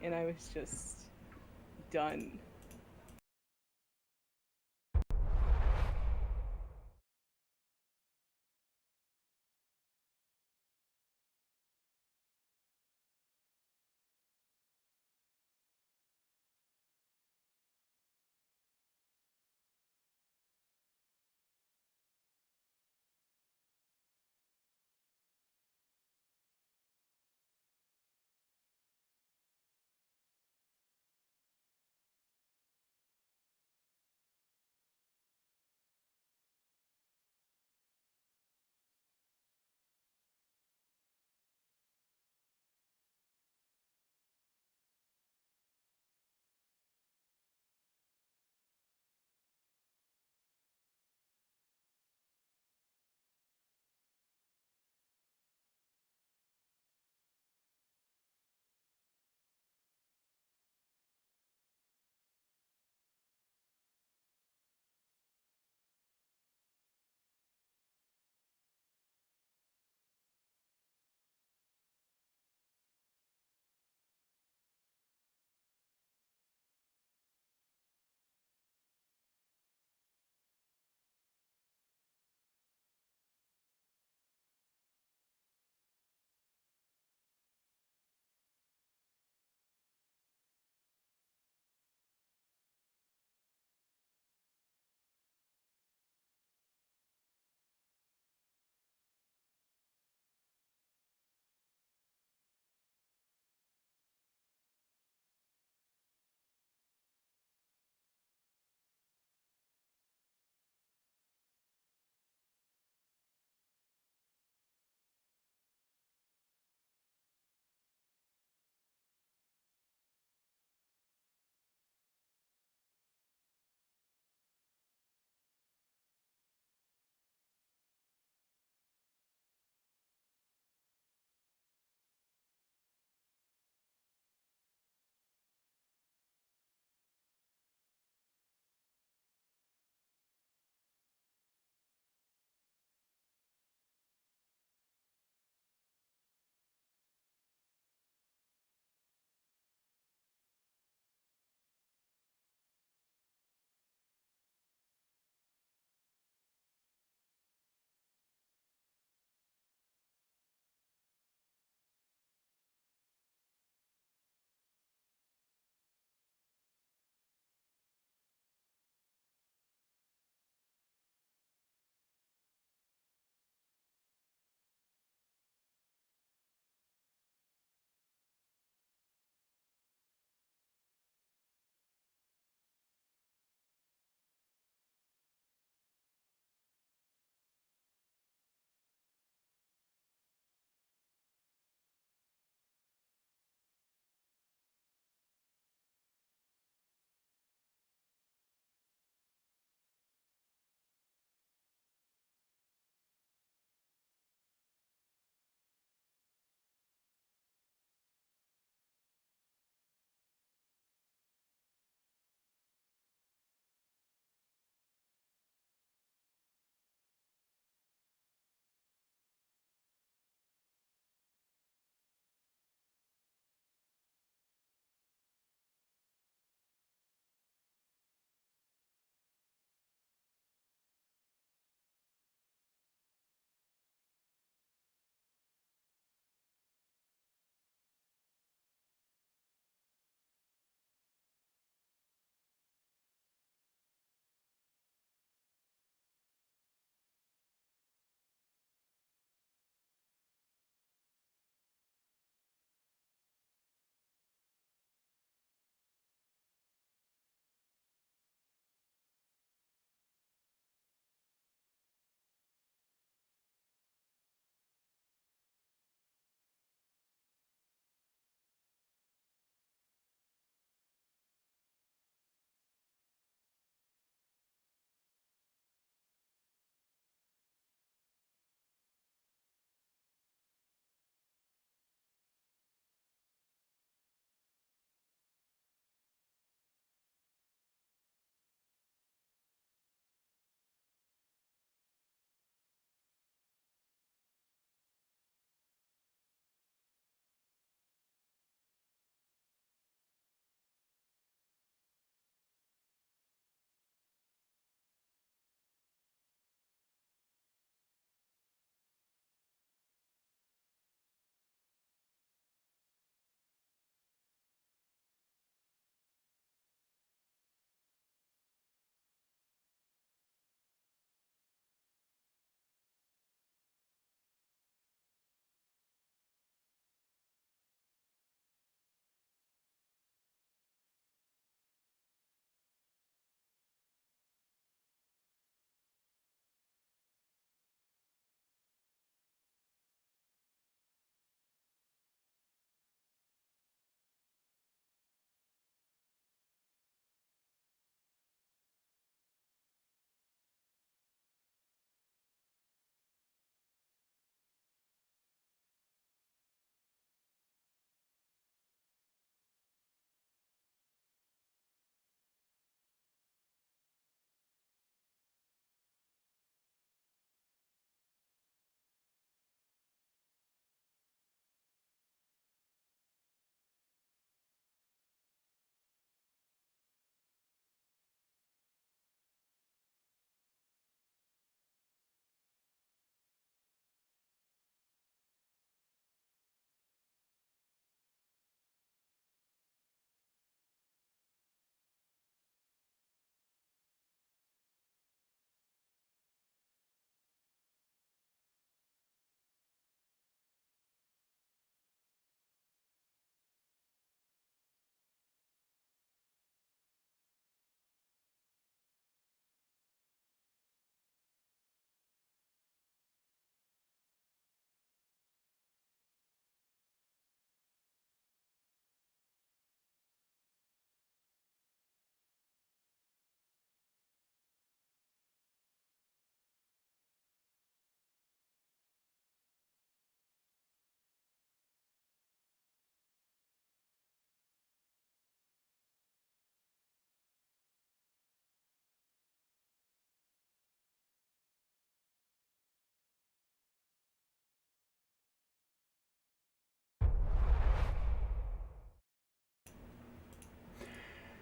and I was just done.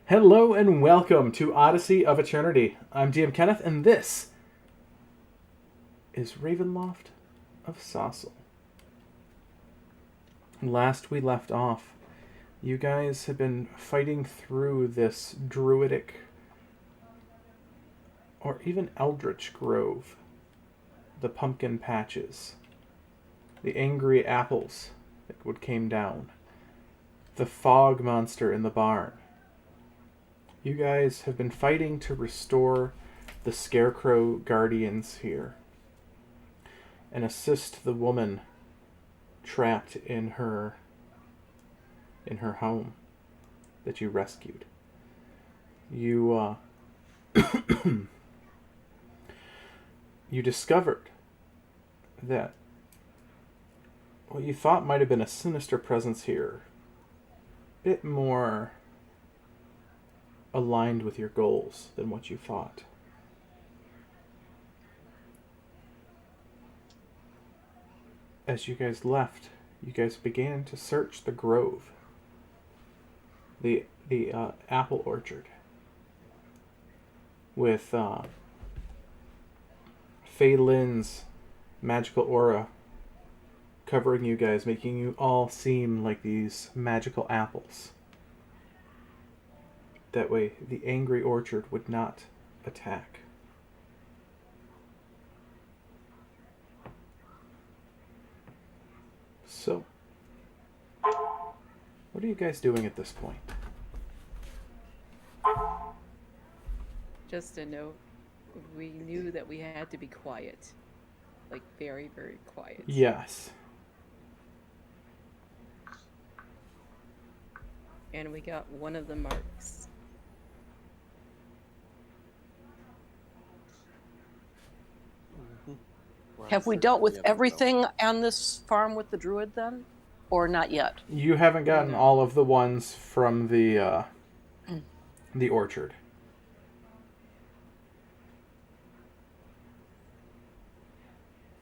Hello and welcome to Odyssey of Eternity. I'm DM Kenneth, and this is Ravenloft of Saucel. Last we left off, you guys have been fighting through this druidic or even eldritch grove, the pumpkin patches, the angry apples that came down, the fog monster in the barn. You guys have been fighting to restore the scarecrow guardians here and assist the woman trapped in her home that you rescued. You you discovered that what you thought might have been a sinister presence here, a bit more aligned with your goals than what you thought. As you guys left, you guys began to search the grove, the apple orchard, with Fei Lin's magical aura covering you guys, making you all seem like these magical apples. That way, the angry orchard would not attack. So, what are you guys doing at this point? Just a note, we knew that we had to be quiet. Like, very, very quiet. Yes. And we got one of the marks. Have we dealt with everything on this farm with the druid then? Or not yet? You haven't gotten all of the ones from the orchard.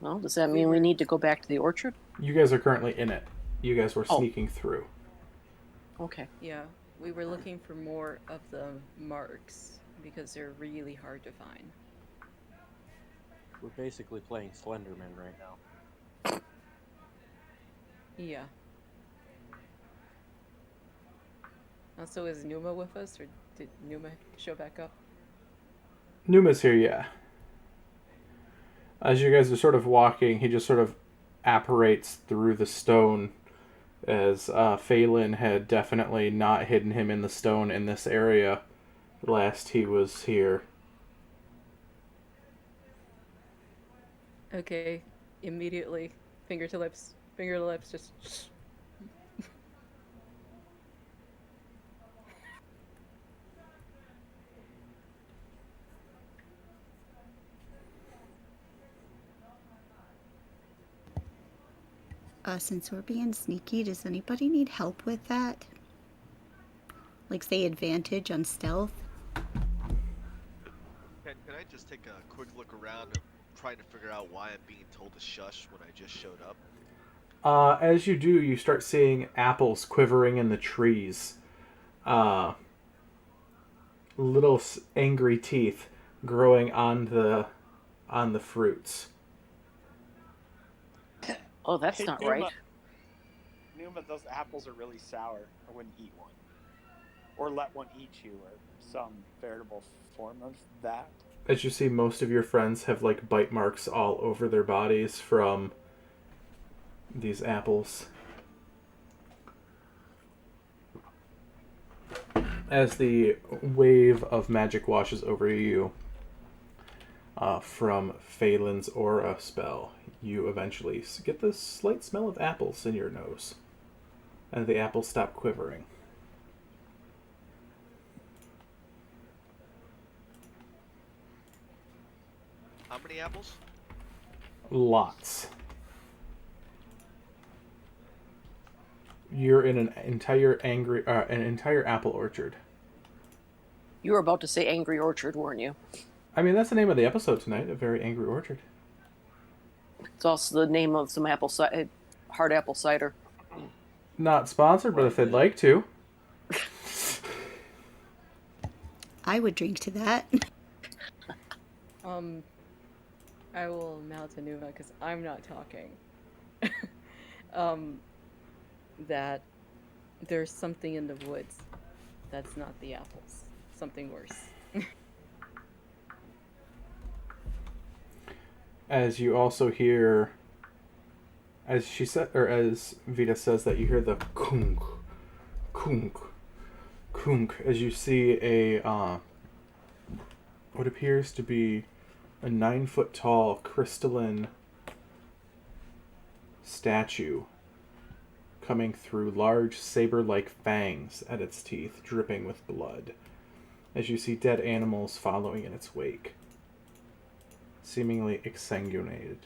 Well, does that mean we need to go back to the orchard? You guys are currently in it. You guys were sneaking through. Okay. Yeah, we were looking for more of the marks because they're really hard to find. We're basically playing Slenderman right now. Yeah. Also, is Numa with us, or did Numa show back up? Numa's here, yeah. As you guys are sort of walking, he just sort of apparates through the stone, as Phelan had definitely not hidden him in the stone in this area last he was here. Okay, immediately, finger to lips, just... Since we're being sneaky, does anybody need help with that? Like, say, advantage on stealth? Can I just take a quick look around and try to figure out why I'm being told to shush when I just showed up? As you do, you start seeing apples quivering in the trees. Little angry teeth growing on the fruits. Oh, that's not right. Numa, those apples are really sour. I wouldn't eat one. Or let one eat you, or some veritable form of that. As you see, most of your friends have like bite marks all over their bodies from these apples. As the wave of magic washes over you from Phelan's aura spell, you eventually get this slight smell of apples in your nose. And the apples stop quivering. How many apples? Lots. You're in an entire apple orchard. You were about to say Angry Orchard, weren't you? I mean, that's the name of the episode tonight, A Very Angry Orchard. It's also the name of some hard apple cider. Not sponsored, but if they'd like to. I would drink to that. I will mount to Numa because I'm not talking. um, that there's something in the woods that's not the apples. Something worse. As you also hear, as she said, or as Vita says that, you hear the kunk, kunk, kunk, as you see a what appears to be a 9-foot tall crystalline statue coming through large saber-like fangs at its teeth, dripping with blood, as you see dead animals following in its wake, seemingly exsanguinated.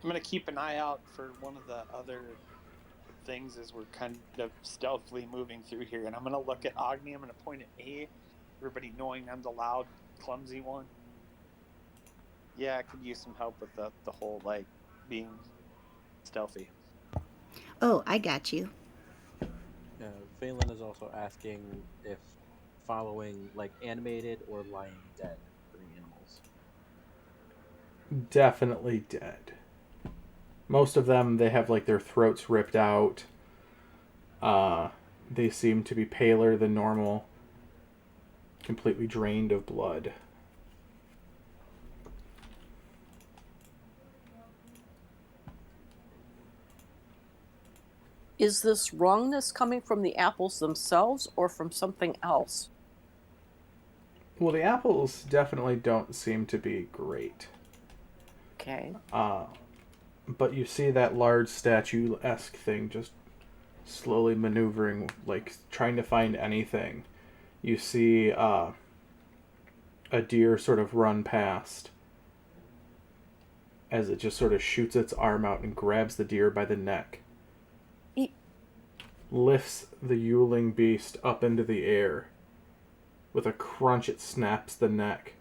I'm gonna keep an eye out for one of the other things as we're kind of stealthily moving through here, and I'm gonna look at Agni. I'm gonna point at me, everybody knowing I'm the loud, clumsy one. Yeah, I could use some help with the whole like being stealthy. Oh, I got you. Phelan is also asking if following like animated or lying dead for animals. Definitely dead. Most of them, they have like their throats ripped out. They seem to be paler than normal, completely drained of blood. Is this wrongness coming from the apples themselves or from something else? Well, the apples definitely don't seem to be great. Okay. But you see that large statue-esque thing just slowly maneuvering, like trying to find anything. You see a deer sort of run past as it just sort of shoots its arm out and grabs the deer by the neck. Eat. Lifts the yuling beast up into the air. With a crunch, it snaps the neck.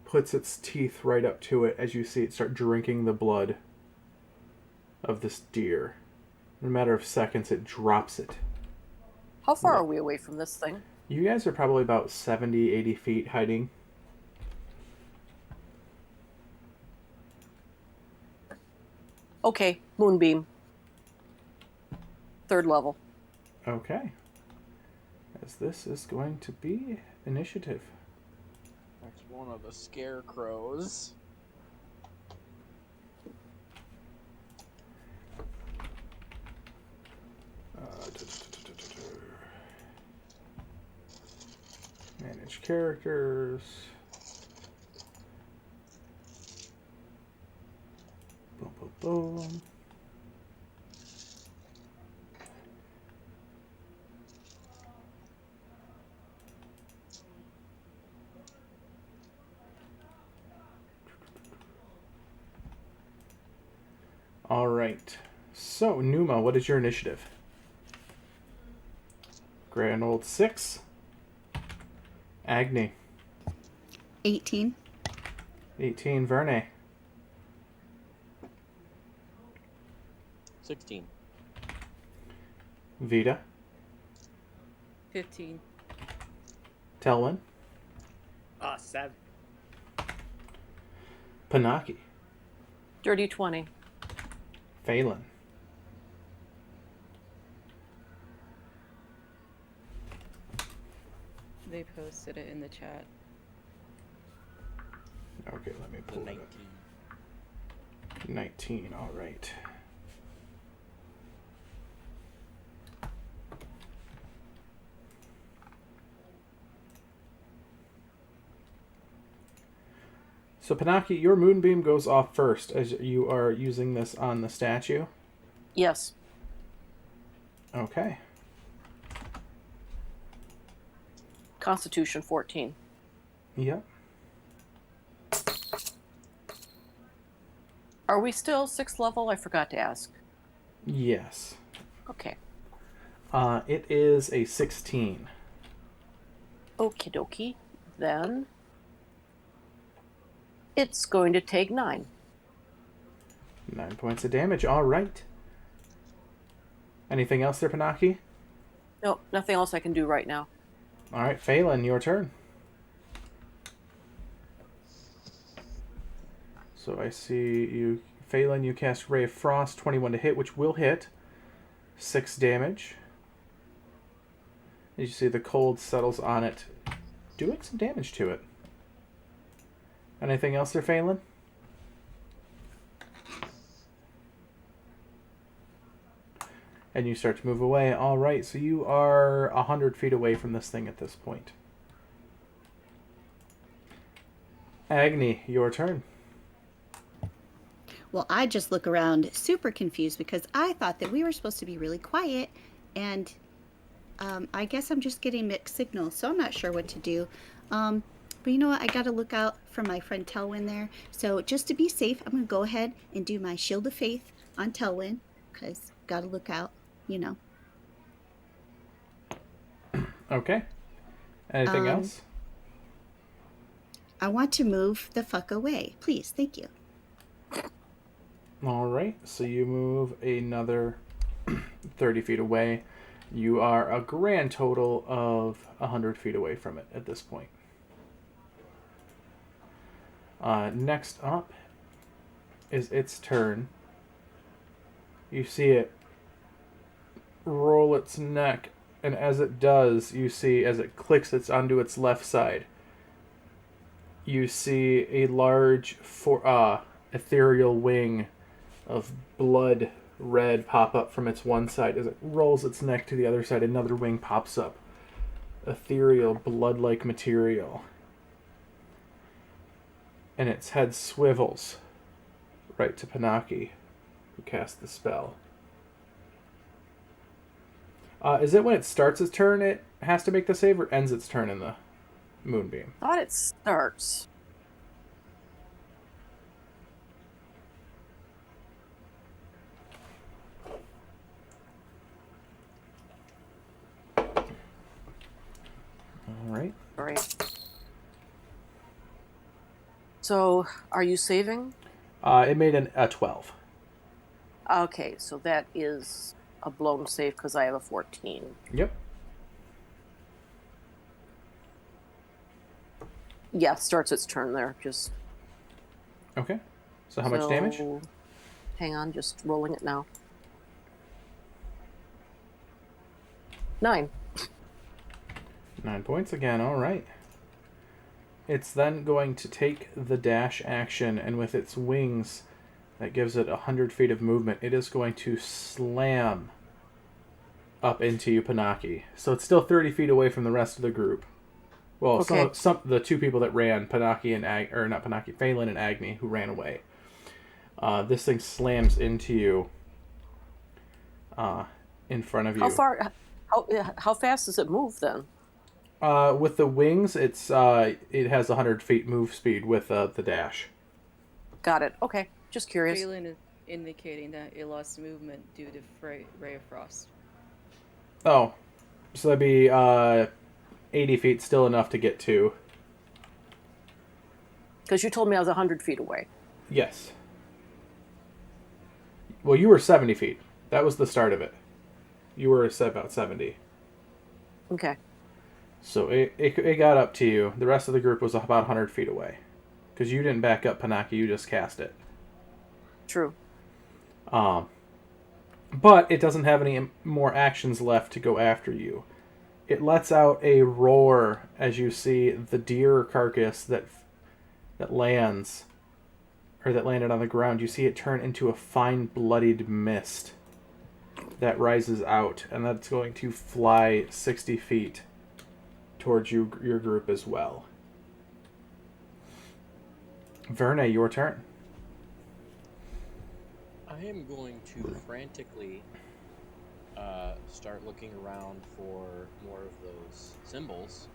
Puts its teeth right up to it as you see it start drinking the blood of this deer. In a matter of seconds, it drops it. How far are we away from this thing? You guys are probably about 70, 80 feet hiding. Okay, moonbeam. 3rd level. Okay. As this is going to be initiative. That's one of the scarecrows. Manage characters. Boom, boom, boom. All right. So, Numa, what is your initiative? Grand old 6. Agni. 18. 18. Verne. 16. Vita. 15. Telwyn. 7. Panaki. Dirty 20. Phelan. They posted it in the chat. Okay, let me The pull it 19. up. 19, all right. So, Panaki, your moonbeam goes off first as you are using this on the statue. Yes. Okay. Constitution 14. Yep. Are we still 6th level? I forgot to ask. Yes. Okay. It is a 16. Okie dokie. Then It's going to take 9. 9 points of damage. All right. Anything else there, Panaki? No, nothing else I can do right now. All right, Phelan, your turn. So I see you, Phelan, you cast Ray of Frost, 21 to hit, which will hit. 6 damage. As you see, the cold settles on it, doing some damage to it. Anything else there, Phelan? And you start to move away. All right, so you are 100 feet away from this thing at this point. Agni, your turn. Well, I just look around super confused because I thought that we were supposed to be really quiet, and I guess I'm just getting mixed signals, so I'm not sure what to do. But you know what? I got to look out for my friend Telwyn there. So just to be safe, I'm going to go ahead and do my Shield of Faith on Telwyn, because got to look out, you know. Okay. Anything else? I want to move the fuck away. Please, thank you. All right, so you move another 30 feet away. You are a grand total of 100 feet away from it at this point. Next up is its turn. You see it roll its neck, and as it does, you see as it clicks it's onto its left side, you see a large ethereal wing of blood red pop up from its one side. As it rolls its neck to the other side, another wing pops up. Ethereal, blood-like material. And its head swivels right to Panaki, who cast the spell. Is it when it starts its turn it has to make the save, or ends its turn in the moonbeam? Thought it starts. All right. All right. So, are you saving? It made a 12. Okay, so that is a blown save because I have a 14. Yep. Yeah, starts its turn there. Just Okay. So how much damage? Hang on, just rolling it now. 9. 9 points again. All right. It's then going to take the dash action, and with its wings, that gives it 100 feet of movement. It is going to slam up into you, Panaki. So it's still 30 feet away from the rest of the group. Well, Okay. some the two people that ran, Panaki and not Panaki, Phelan and Agni, who ran away. This thing slams into you, in front of you. How far? How fast does it move then? With the wings, it has 100 feet move speed with the dash. Got it. Okay, just curious. Phelan is indicating that it lost movement due to Ray of Frost. Oh, so that'd be 80 feet, still enough to get to. Because you told me I was 100 feet away. Yes. Well, you were 70 feet. That was the start of it. You were about 70. Okay. So it got up to you. The rest of the group was about 100 feet away. Because you didn't back up Panaki, you just cast it. True. But it doesn't have any more actions left to go after you. It lets out a roar as you see the deer carcass that lands, or that landed on the ground. You see it turn into a fine bloodied mist that rises out, and that's going to fly 60 feet towards your group as well. Verne, your turn. I am going to frantically start looking around for more of those symbols.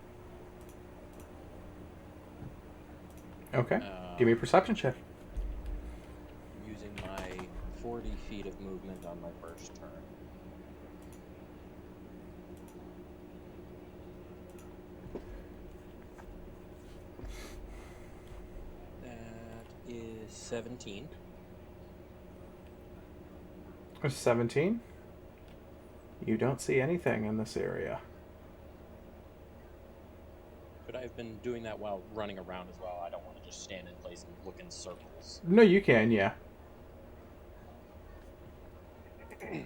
Okay. Give me a perception check. Using my 40 feet of movement on my first turn. 17. 17. You don't see anything in this area. Could I have been doing that while running around as well? I don't want to just stand in place and look in circles. No, you can, yeah. Bonus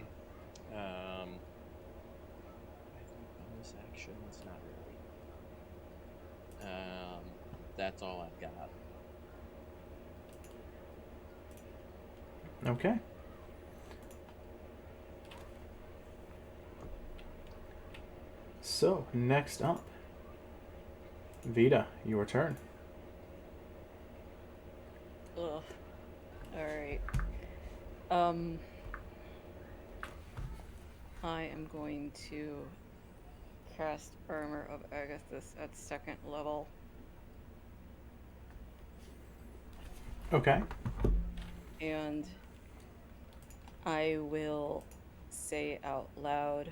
actions, not really. That's all I've got. Okay. So, next up, Vita, your turn. Ugh. Alright. I am going to cast Armor of Agathis at 2nd level. Okay. And I will say out loud,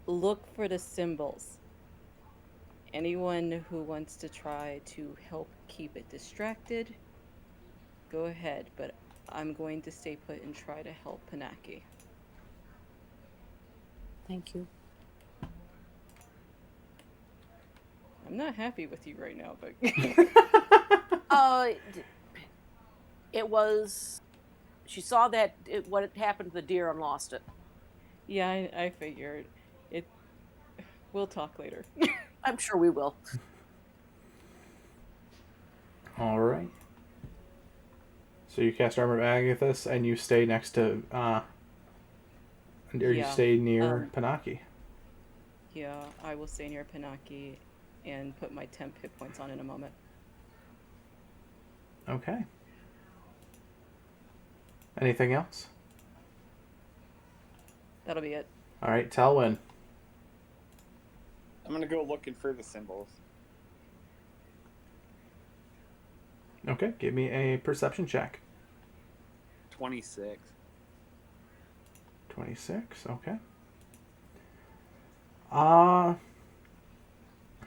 look for the symbols. Anyone who wants to try to help keep it distracted, go ahead, but I'm going to stay put and try to help Panaki. Thank you. I'm not happy with you right now, but It was. She saw that what had happened to the deer and lost it. yeah, I figured it. We'll talk later. I'm sure we will. All right. So you cast Armor of Agathis, and you stay next to, or you Yeah, stay near Panaki. Yeah, I will stay near Panaki and put my temp hit points on in a moment. Okay. Anything else? That'll be it. All right, Talwyn. I'm gonna go looking for the symbols. Okay, give me a perception check. 26. 26, okay.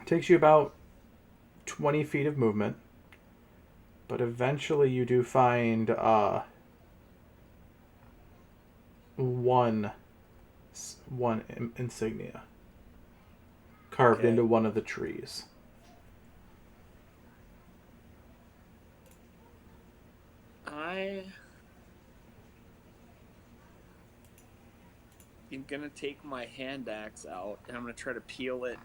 It takes you about 20 feet of movement, but eventually you do find one insignia carved Okay. into one of the trees. I'm gonna take my hand axe out and I'm gonna try to peel it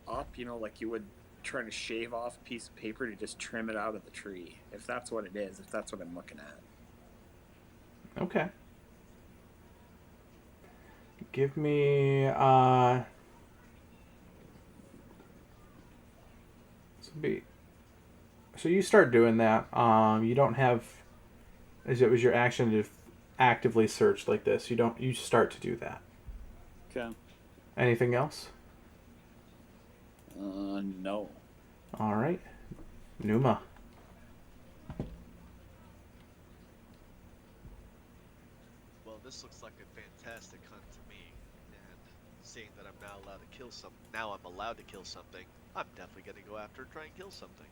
up, like you would try to shave off a piece of paper to just trim it out of the tree. If that's what it is, if that's what I'm looking at. Okay. Give me so you start doing that. You don't have, as it was your action to actively search like this. You start to do that. Okay. Anything else? No. All right. Numa. Well, this looks like a fantastic hunt to me, and seeing that I'm now allowed to kill something, I'm definitely gonna go after and try and kill something.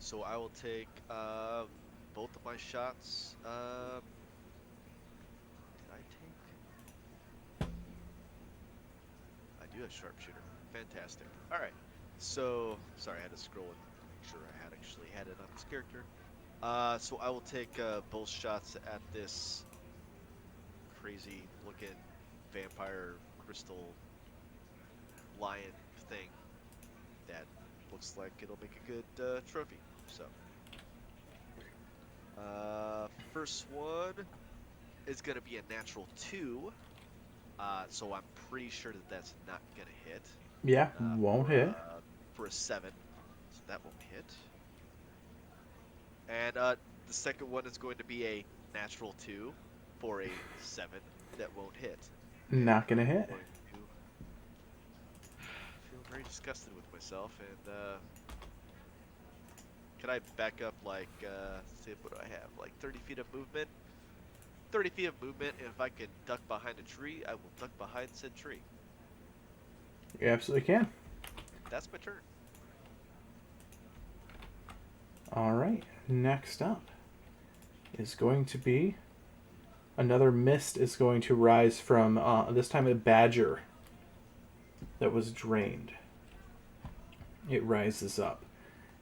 So I will take both of my shots. Did I take? I do have sharpshooter. Fantastic. All right. So sorry, I had to scroll and make sure I had actually had it on this character. So I will take both shots at this crazy looking vampire crystal lion thing that looks like it'll make a good trophy. So first one is gonna be a natural 2. So I'm pretty sure that that's not gonna hit. Yeah, won't hit. For a 7, so that won't hit. And the second one is going to be a natural 2 for a 7 that won't hit. Not gonna hit. I feel very disgusted with myself, and can I back up like, say, what do I have? Like 30 feet of movement? 30 feet of movement, and if I can duck behind a tree, I will duck behind said tree. You absolutely can. That's my turn. All right. Next up is going to be another mist is going to rise from this time a badger that was drained. It rises up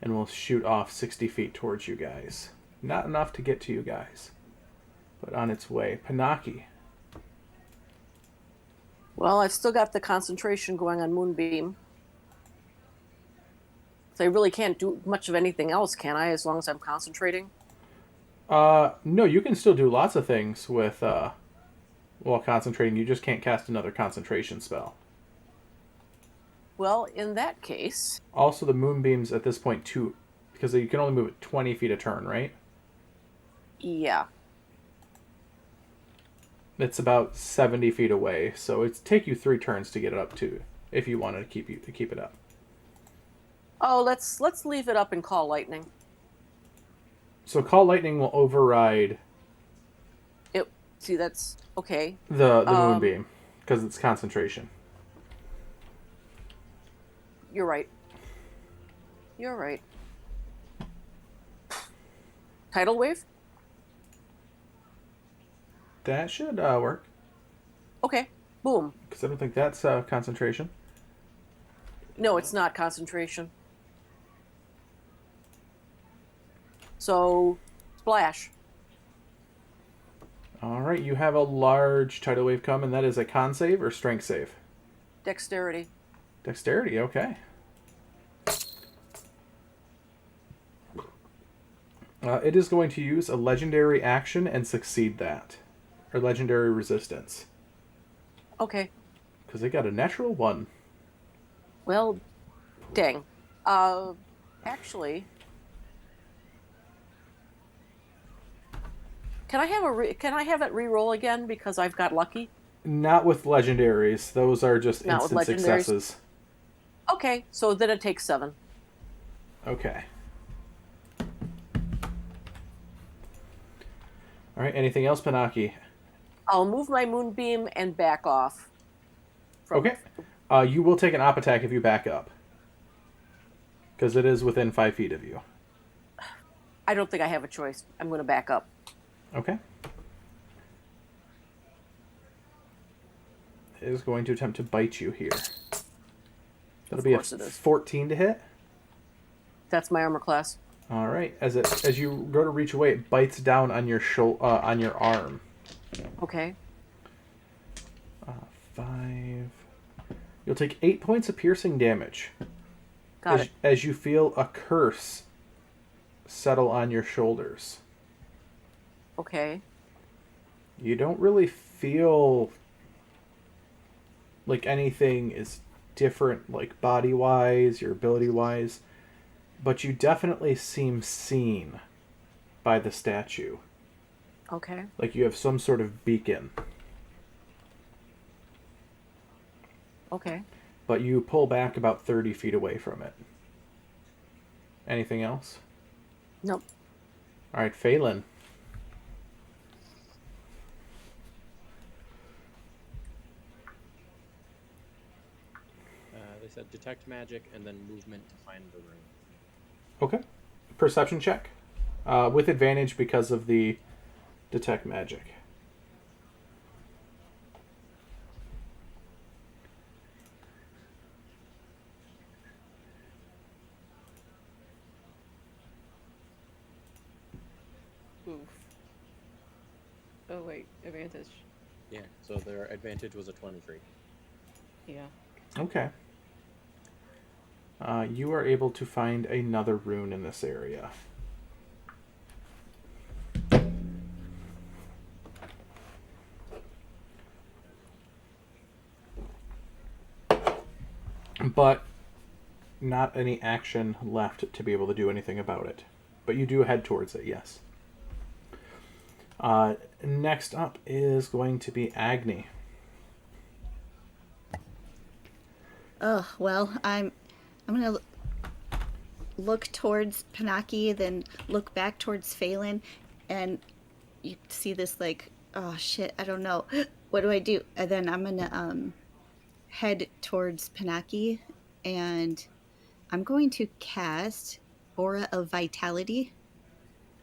and will shoot off 60 feet towards you guys. Not enough to get to you guys, but on its way. Panaki. Well, I've still got the concentration going on Moonbeam. So I really can't do much of anything else, can I, as long as I'm concentrating? No, you can still do lots of things with while concentrating. You just can't cast another concentration spell. Well, in that case... Also, the moonbeams at this point, too, because you can only move it 20 feet a turn, right? Yeah. It's about 70 feet away, so it's take you 3 turns to get it up to, if you wanted to keep it up. Oh, let's leave it up and call lightning. So call lightning will override See, that's okay. the moonbeam because it's concentration. You're right. You're right. Tidal wave? That should work. Okay. Boom. Because I don't think that's concentration. No, it's not concentration. So, splash. All right, you have a large tidal wave come, and that is a con save or strength save? Dexterity. Dexterity, okay. It is going to use a legendary action and succeed that. Or legendary resistance. Okay. Because they got a natural 1. Well, dang. Actually, can I have it re-roll again because I've got lucky? Not with legendaries. Those are just Not with instant legendaries? successes. Okay, so then it takes 7. Okay. All right, anything else, Panaki? I'll move my moonbeam and back off. Okay. You will take an op attack if you back up. Because it is within 5 feet of you. I don't think I have a choice. I'm going to back up. Okay. It is going to attempt to bite you here. That'll be a course it is. 14 to hit. That's my armor class. All right. As you go to reach away, it bites down on your on your arm. Okay. 5. You'll take 8 points of piercing damage. Got it. As you feel a curse settle on your shoulders. Okay. You don't really feel like anything is different, like body-wise, your ability-wise, but you definitely seem seen by the statue. Okay. Like you have some sort of beacon. Okay. But you pull back about 30 feet away from it. Anything else? Nope. All right, Phelan. They said detect magic and then movement to find the room. Okay. Perception check. With advantage because of the detect magic. Oof. Oh wait, advantage. Yeah, so their advantage was a 23. Yeah. Okay. You are able to find another rune in this area. But not any action left to be able to do anything about it. But you do head towards it, yes. Next up is going to be Agni. Oh, well, I'm gonna look towards Panaki, then look back towards Phelan, and you see this like, oh shit, I don't know, what do I do? And then I'm gonna head towards Panaki, and I'm going to cast Aura of Vitality.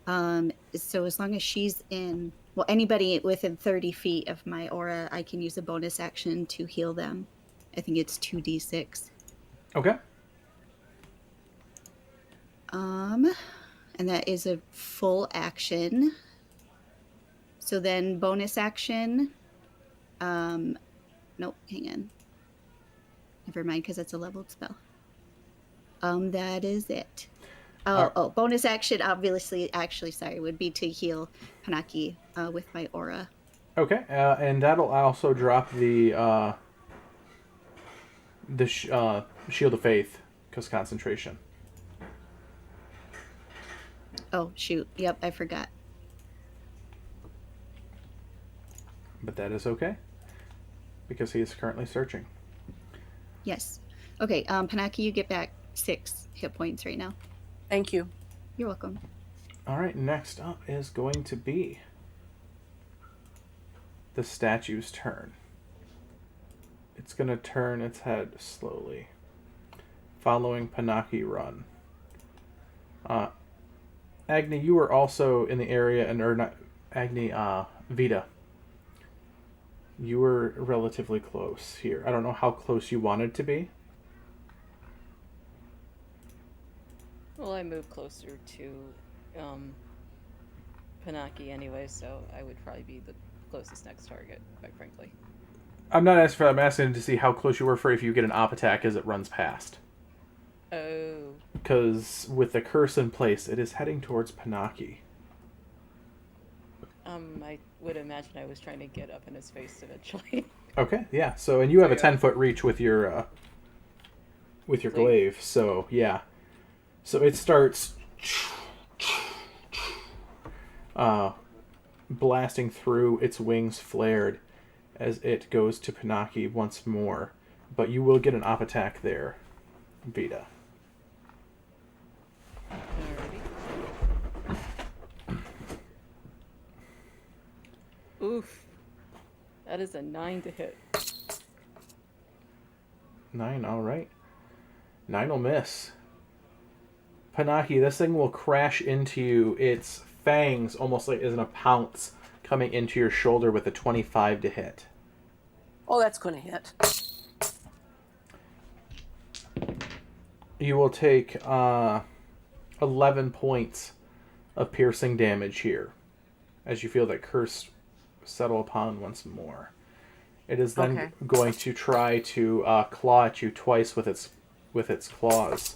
So as long as she's in, well, anybody within 30 feet of my aura, I can use a bonus action to heal them. I think it's 2d6. Okay. And that is a full action. So then bonus action. Nope, hang on. Never mind, because that's a leveled spell. That is it. Bonus action, obviously, actually, sorry, would be to heal Panaki with my aura. Okay, and that'll also drop the Shield of Faith, because concentration. Oh, shoot. Yep, I forgot. But that is okay, because he is currently searching. Yes. Okay, Panaki, you get back 6 hit points right now. Thank you. You're welcome. All right, next up is going to be the statue's turn. It's going to turn its head slowly, following Panaki run. Agni, you were also in the area, or not Agni, Vita. You were relatively close here. I don't know how close you wanted to be. Well, I moved closer to Panaki anyway, so I would probably be the closest next target, quite frankly. I'm not asking for that. I'm asking to see how close you were for if you get an op attack as it runs past. Oh. Because with the curse in place, it is heading towards Panaki. I would imagine I was trying to get up in his face eventually. Okay, yeah. So, and you have a So, yeah. 10-foot reach with your glaive. So, yeah. So it starts blasting through, its wings flared as it goes to Panaki once more. But you will get an op attack there, Vita. Alrighty. Oof. That is a 9 to hit. 9, alright. 9 will miss. Panaki, this thing will crash into you. Its fangs, almost like as in a pounce, coming into your shoulder with a 25 to hit. Oh, that's going to hit. You will take 11 points of piercing damage here, as you feel that curse settle upon once more. It is then going to try to claw at you twice with its claws,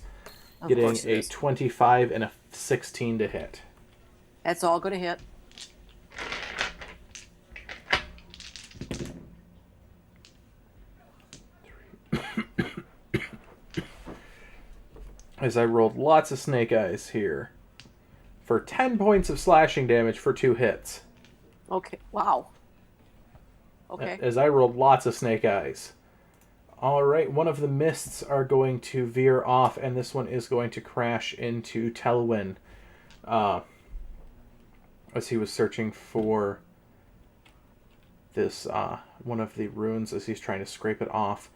getting a 25 and a 16 to hit. That's all going to hit. As I rolled lots of snake eyes here for 10 points of slashing damage for 2 hits. Okay. Wow. Okay. As I rolled lots of snake eyes. Alright, one of the mists are going to veer off, and this one is going to crash into Telwyn. As he was searching for this one of the runes as he's trying to scrape it off.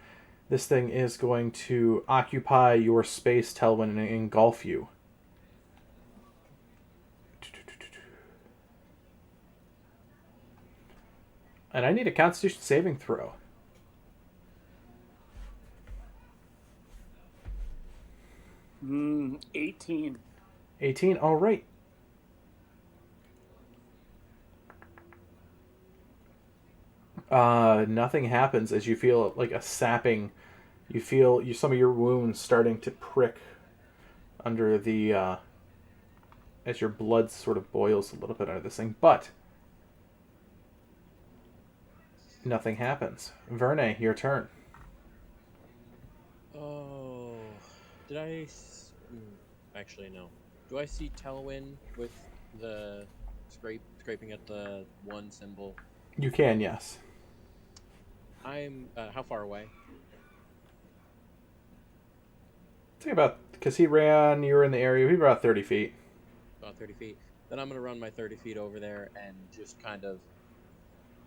This thing is going to occupy your space, Telwyn, and engulf you. And I need a Constitution saving throw. 18. 18, all right. Nothing happens as you feel like a sapping. You feel some of your wounds starting to prick under the as your blood sort of boils a little bit under this thing, but nothing happens. Verne, your turn. Oh, did I? Actually, no. Do I see Telwyn with the scraping at the one symbol? You can, yes. I'm how far away? I think about, because he ran, you were in the area, he's about 30 feet. About 30 feet. Then I'm going to run my 30 feet over there and just kind of,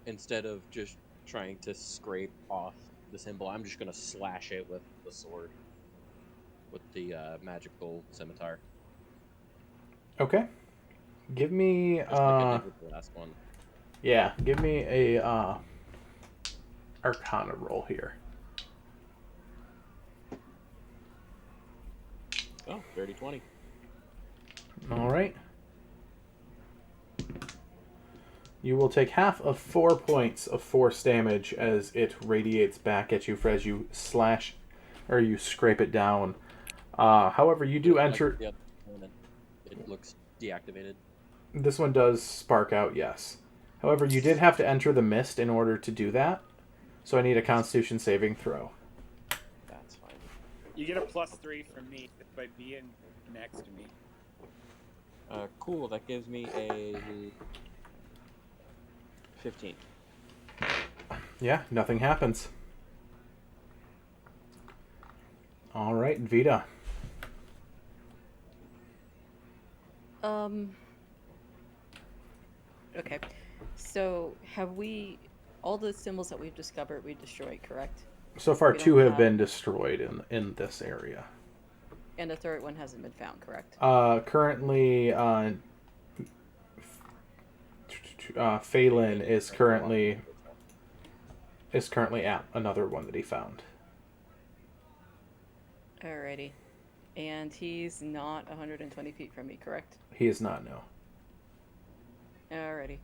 instead of just trying to scrape off the symbol, I'm just gonna slash it with the sword, with the magical scimitar, Okay. Give me just like I did with the last one. yeah, give me a Arcana roll here. Oh, dirty 20. All right. You will take half of 4 points of force damage as it radiates back at you as you slash or you scrape it down. However, you do Like enter. the other opponent, it looks deactivated. This one does spark out, yes. However, you did have to enter the mist in order to do that, so I need a Constitution saving throw. That's fine. You get a +3 from me just by being next to me. Cool. That gives me a 15. Yeah, nothing happens. All right, Vita. Okay. So have we all the symbols that we've discovered we destroyed, correct? So far, We 2 don't have have- been destroyed in this area. And the third one hasn't been found, correct? Currently, Phelan is currently at another one that he found. Alrighty. And he's not 120 feet from me, correct? He is not, no. Alrighty.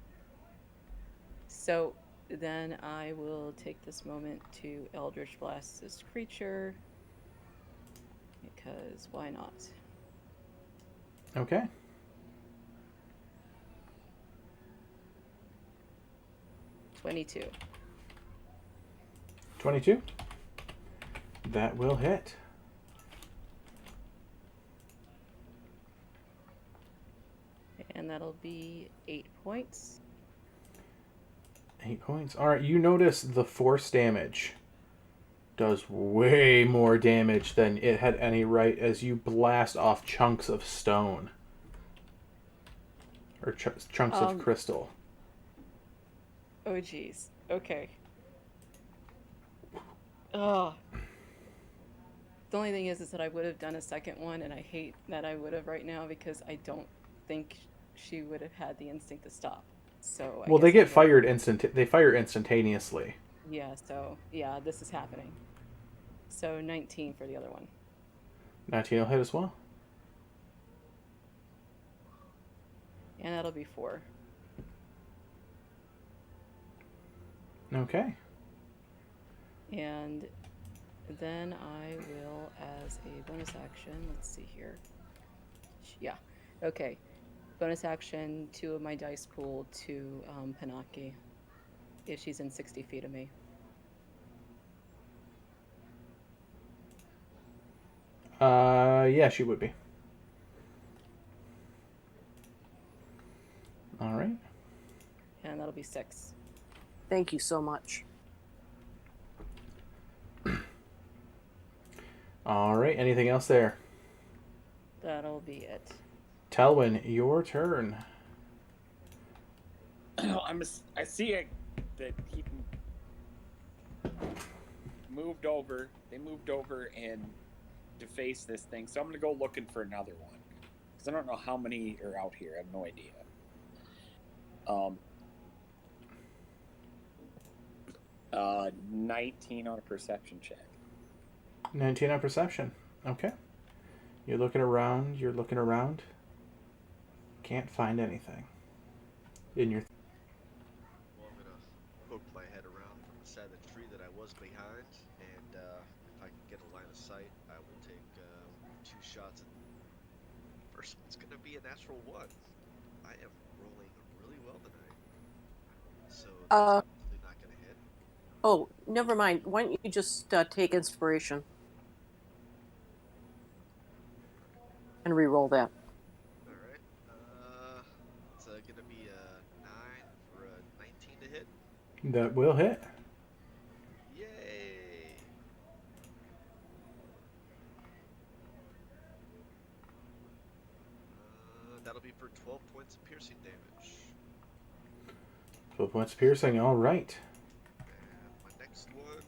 So then I will take this moment to Eldritch Blast this creature. Because why not? Okay. $22. 22. That will hit. And that'll be 8 points. 8 points. Alright, you notice the force damage does way more damage than it had any right as you blast off chunks of stone. Or chunks of crystal. Oh, geez. Okay. Oh. The only thing is that I would have done a second one, and I hate that I would have right now because I don't think she would have had the instinct to stop. So Well, they get fired They fire instantaneously. Yeah. So yeah, this is happening. So 19 for the other one. 19 will hit as well. And that'll be 4. Okay. And then I will, as a bonus action, let's see here. Yeah. Okay. Bonus action, 2 of my dice pool to Panaki, if she's in 60 feet of me. Yeah, she would be. All right. And that'll be 6. Thank you so much. All right. Anything else there? That'll be it. Telwyn, your turn. I see that he moved over. They moved over and to face this thing. So I'm gonna go looking for another one because I don't know how many are out here. I have no idea. 19 on a perception check. 19 on perception. Okay. You're looking around. Can't find anything. In your... Well, I'm gonna poke my head around from the side of the tree that I was behind, and if I can get a line of sight, I will take 2 shots. First one's gonna be a natural 1. I am rolling really well tonight, so that's obviously not gonna hit. Oh, never mind. Why don't you just take inspiration and re-roll that? All right. It's gonna be a 9 for a 19 to hit. That will hit. Yay! That'll be for 12 points of piercing damage. 12 points piercing. All right. And my next one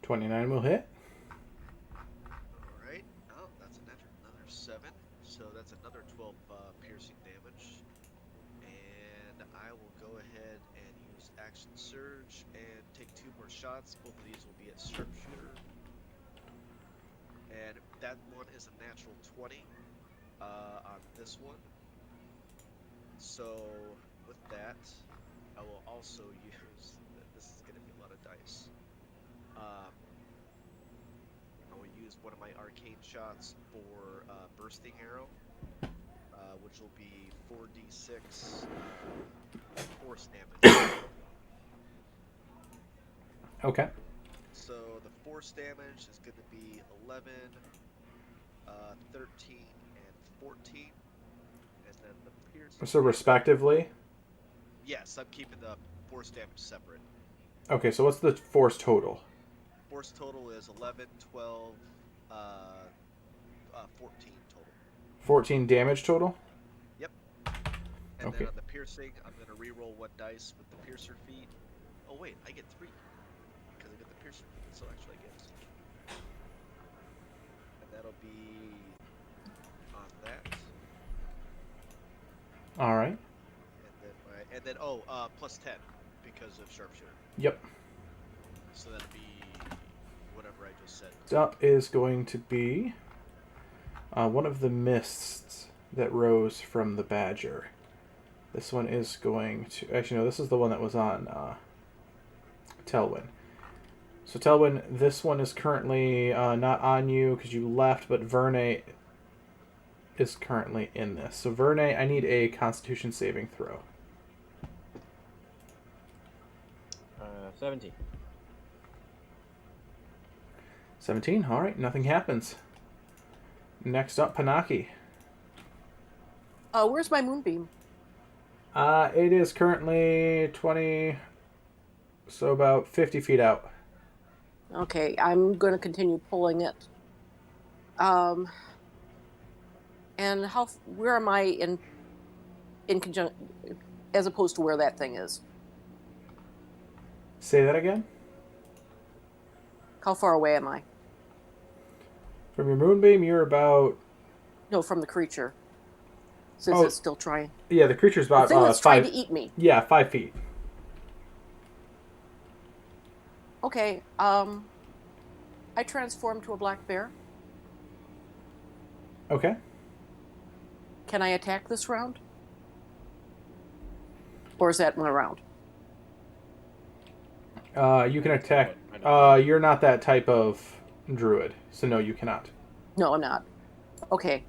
29 will hit. All right. Oh, that's another 7. So that's another 12 piercing damage. And I will go ahead and use Action Surge and take 2 more shots. Both of these will be at Sharpshooter. And that one is a natural 20 on this one. So with that, I will also use, this is going to be a lot of dice. I will use one of my arcane shots for Bursting Arrow, which will be 4d6 force damage. Okay. So the force damage is going to be 11, 13, and 14. And then the piercing So respectively? Yes, I'm keeping the force damage separate. Okay, so what's the force total? Force total is 11, 12, 14 total. 14 damage total? Yep. And Okay. then on the piercing, I'm going to re-roll 1 dice with the piercer feat. Oh wait, I get 3. Because I get the piercer feat, so actually I get... And that'll be on that. Alright. And then plus 10 because of sharpshooter. Yep. So that'll be whatever I just said. Up is going to be one of the mists that rose from the badger. This one is going to... Actually, no, this is the one that was on Telwyn. So, Telwyn, this one is currently not on you because you left, but Verne is currently in this. So, Verne, I need a Constitution saving throw. 17. 17. All right, nothing happens. Next up, Panaki. Where's my moonbeam? It is currently 20, so about 50 feet out. Okay, I'm going to continue pulling it. And where am I in conjunction, as opposed to where that thing is? Say that again? How far away am I? From your moonbeam, you're about... No, from the creature. Since it's still trying. Yeah, the creature's about the thing that's 5... trying to eat me. Yeah, 5 feet. Okay, I transform to a black bear. Okay. Can I attack this round? Or is that my round? You can attack... you're not that type of druid, so no, you cannot. No, I'm not. Okay.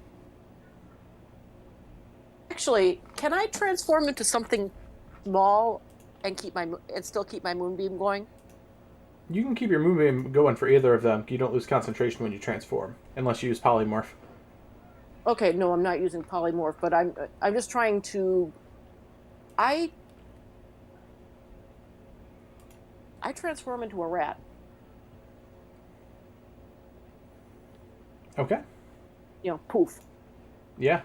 Actually, can I transform into something small and still keep my moonbeam going? You can keep your moonbeam going for either of them. You don't lose concentration when you transform, unless you use polymorph. Okay, no, I'm not using polymorph, but I'm just trying to... I transform into a rat. Okay. You know, poof. Yeah.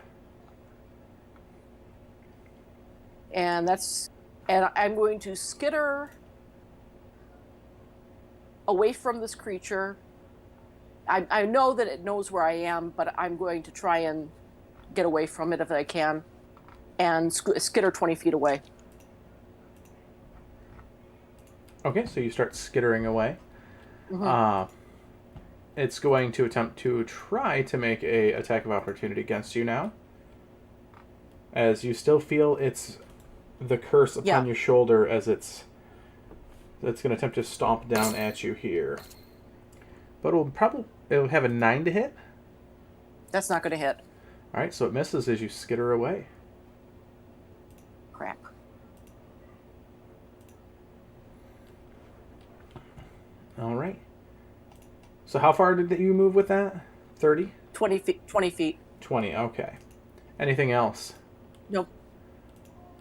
And I'm going to skitter away from this creature. I know that it knows where I am, but I'm going to try and get away from it if I can, and skitter 20 feet away. Okay, so you start skittering away. Mm-hmm. It's going to attempt to try to make a attack of opportunity against you now, as you still feel the curse upon your shoulder as it's going to attempt to stomp down at you here. But it'll have a 9 to hit. That's not going to hit. All right, so it misses as you skitter away. Crap. All right. So how far did you move with that? 30? 20 feet. 20 feet. 20, okay. Anything else? Nope.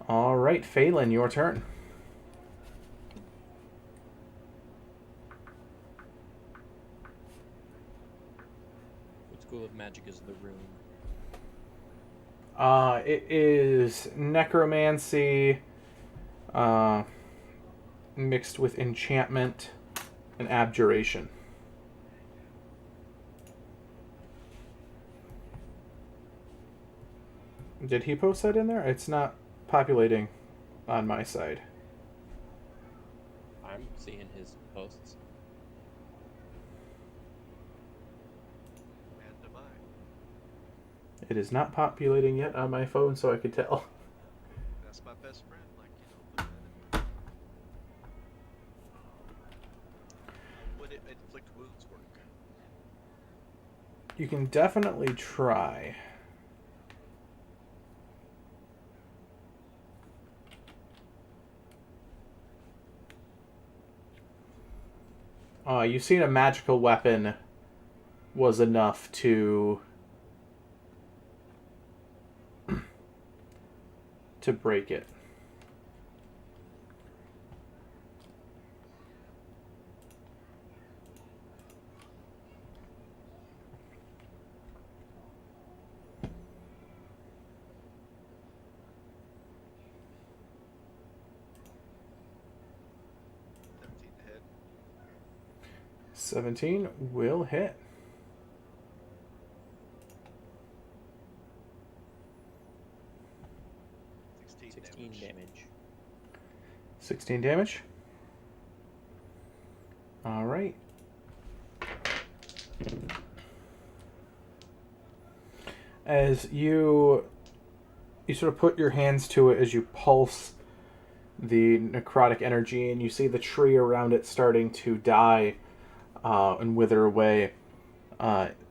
All right, Phelan, your turn. What school of magic is the rune? It is necromancy, mixed with enchantment and abjuration. Did he post that in there? It's not populating on my side. I'm seeing his posts. And am I. It is not populating yet on my phone, so I could tell. That's my best friend. Like, put that in. How would it inflict wounds work? You can definitely try. You've seen a magical weapon was enough to break it. To hit. 17 will hit. 16 damage. 16 damage. All right. As you sort of put your hands to it, as you pulse the necrotic energy, and you see the tree around it starting to die and wither away.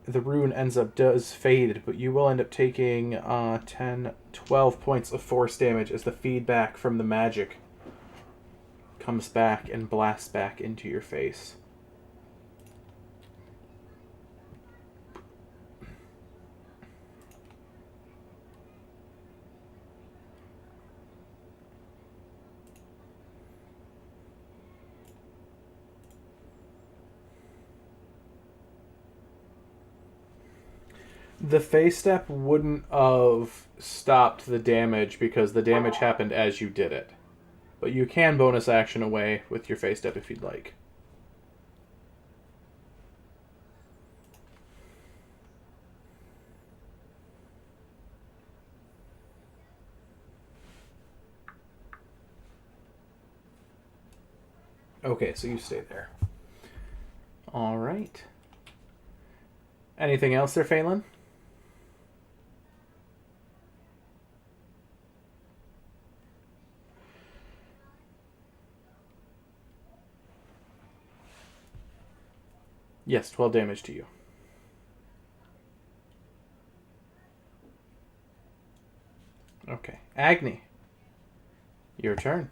The rune does fade, but you will end up taking 10, 12 points of force damage as the feedback from the magic comes back and blasts back into your face. The phase step wouldn't have stopped the damage because the damage happened as you did it. But you can bonus action away with your phase step if you'd like. Okay, so you stay there. All right. Anything else there, Phelan? Yes, 12 damage to you. Okay. Agni, your turn.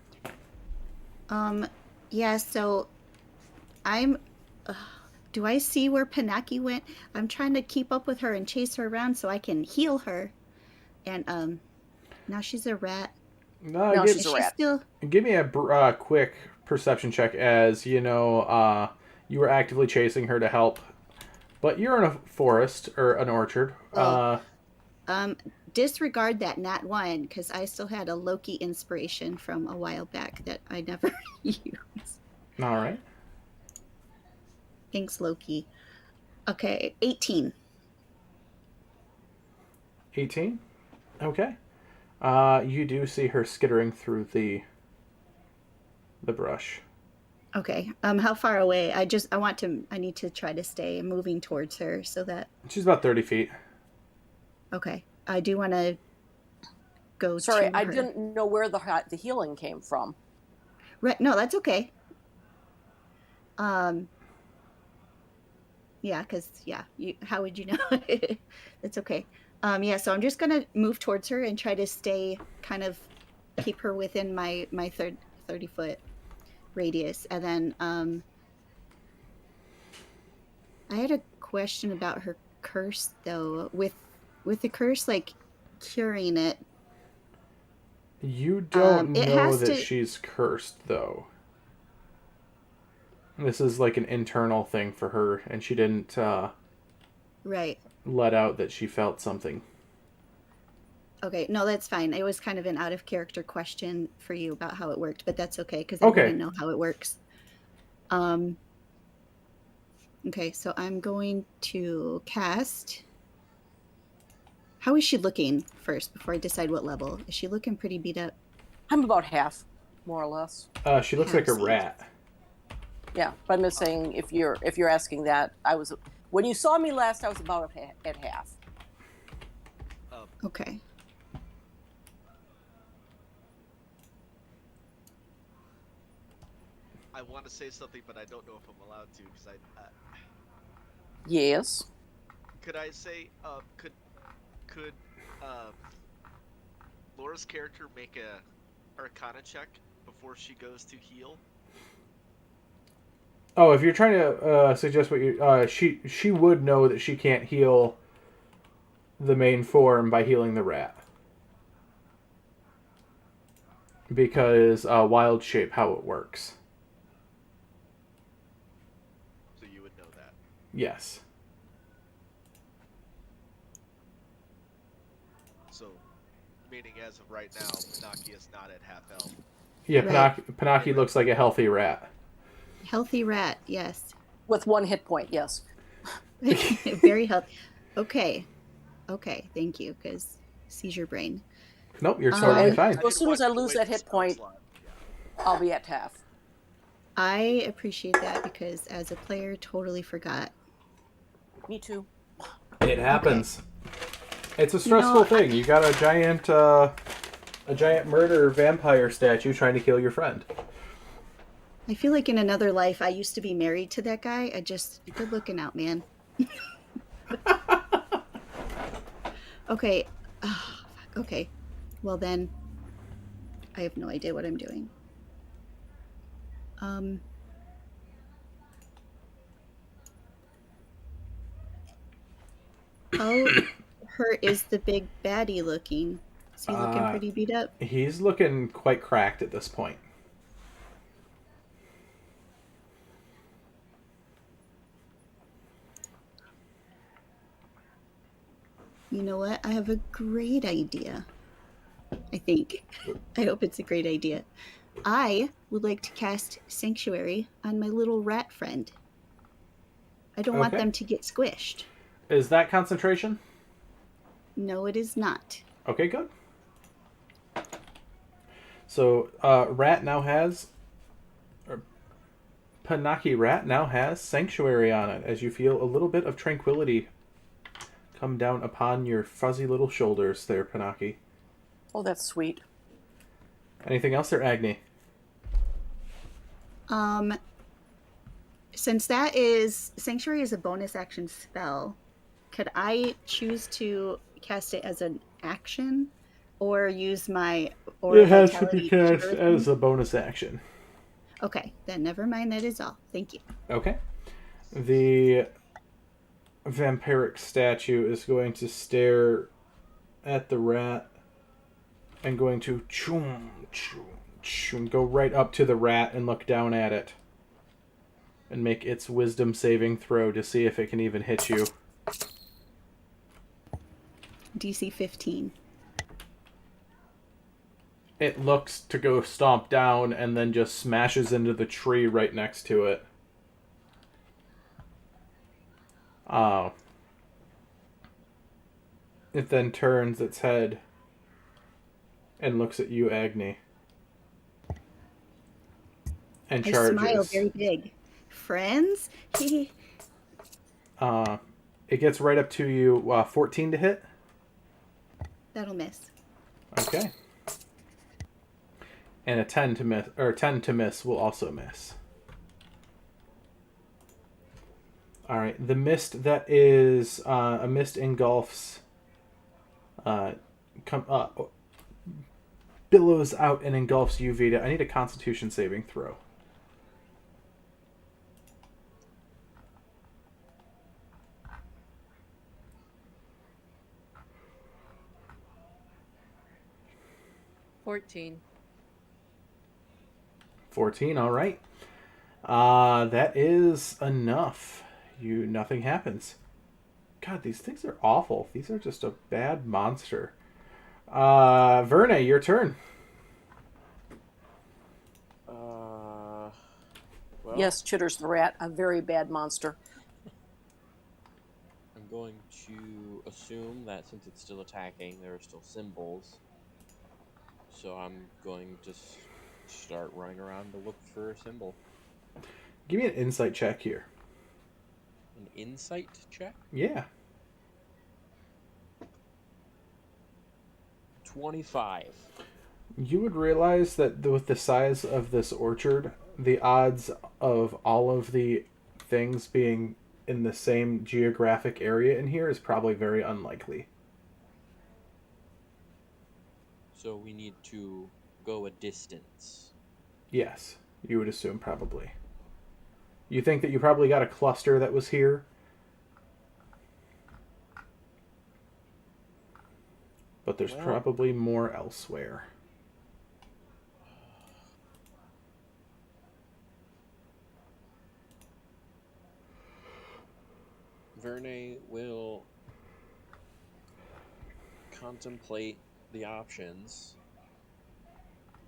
Yeah, so I'm. Do I see where Panaki went? I'm trying to keep up with her and chase her around so I can heal her. And now she's a rat. No, Give, she's a She's rat. still. give me a quick perception check as, you were actively chasing her to help. But you're in a forest, or an orchard. Oh. Disregard that nat 1 because I still had a Loki inspiration from a while back that I never used. All right. Thanks, Loki. Okay, 18. 18? Okay. You do see her skittering through the brush. Okay. How far away? I need to try to stay moving towards her so that. She's about 30 feet. Okay. I do want to go Sorry, to I her. didn't know where the healing came from. Right. No, that's okay. Yeah, because how would you know? That's okay. Yeah, so I'm just gonna move towards her and try to stay keep her within my 30-foot radius, and then I had a question about her curse though. With the curse, like curing it. You don't it know has that to. she's cursed, though. This is like an internal thing for her, and she didn't Right. let out that she felt something. Okay, no, that's fine. It was kind of an out of character question for you about how it worked, but that's okay because Okay. I wouldn't know how it works. Okay, so I'm going to cast How is she looking first before I decide what level? Is she looking pretty beat up? I'm about half, more or less. She looks like a Half-seed. rat. Yeah, but I'm just saying if you're asking that, when you saw me last, I was about at half. Okay. I want to say something, but I don't know if I'm allowed to because Yes. could I say could um, Laura's character make a Arcana check before she goes to heal? Oh, if you're trying to suggest what you she would know that she can't heal the main form by healing the rat because wild shape how it works. So you would know that. Yes. So, meaning as of right now, Pinocchio is not at half health. Yeah, Right. Pinocchio looks like a healthy rat. Healthy rat, yes. With 1 hit point, yes. Very healthy. Okay. Okay, thank you, because seizure brain. Nope, you're So, totally and fine. so as soon as I lose that hit point, I'll be at half. I appreciate that because as a player, totally forgot. Me too. It happens. It's a You know, stressful thing. You got a giant murder vampire statue trying to kill your friend. I feel like in another life, I used to be married to that guy. Good looking out, man. Okay. Oh, fuck. Okay. Well, then, I have no idea what I'm doing. How hurt is the big baddie looking? Is he looking pretty beat up? He's looking quite cracked at this point. You know what? I have a great idea. I think. I hope it's a great idea. I would like to cast Sanctuary on my little rat friend. I don't want Okay. them to get squished. Is that concentration? No, it is not. Okay, good. So, Rat now has... Panaki Rat now has Sanctuary on it, as you feel a little bit of tranquility come down upon your fuzzy little shoulders there, Panaki. Oh, that's sweet. Anything else there, Agni? Since that is... Sanctuary is a bonus action spell, could I choose to cast it as an action or use my Aura It has to Vitality be cast cure as thing? a bonus action. Okay, then never mind. That is all. Thank you. Okay. The vampiric statue is going to stare at the rat and going to go right up to the rat and look down at it and make its wisdom saving throw to see if it can even hit you. DC 15. It looks to go stomp down and then just smashes into the tree right next to it. It then turns its head and looks at you, Agni. And charges. I smile very big. Friends? It gets right up to you. 14 to hit. That'll miss. Okay. And a 10 to miss, or 10 to miss will also miss. All right. The mist that is a mist engulfs, billows out and engulfs you, Vita. I need a Constitution saving throw. $14. 14. All right. That is enough. Nothing happens. God, these things are awful. These are just a bad monster. Verne, your turn. Well, Yes, Chitter's the rat, a very bad monster. I'm going to assume that since it's still attacking, there are still symbols. So I'm going to start running around to look for a symbol. Give me an insight check here. An insight check? Yeah. 25. You would realize that with the size of this orchard, the odds of all of the things being in the same geographic area in here is probably very unlikely. So we need to go a distance. Yes, you would assume probably. You think that you probably got a cluster that was here? But there's Well, probably more elsewhere. Verne will contemplate the options,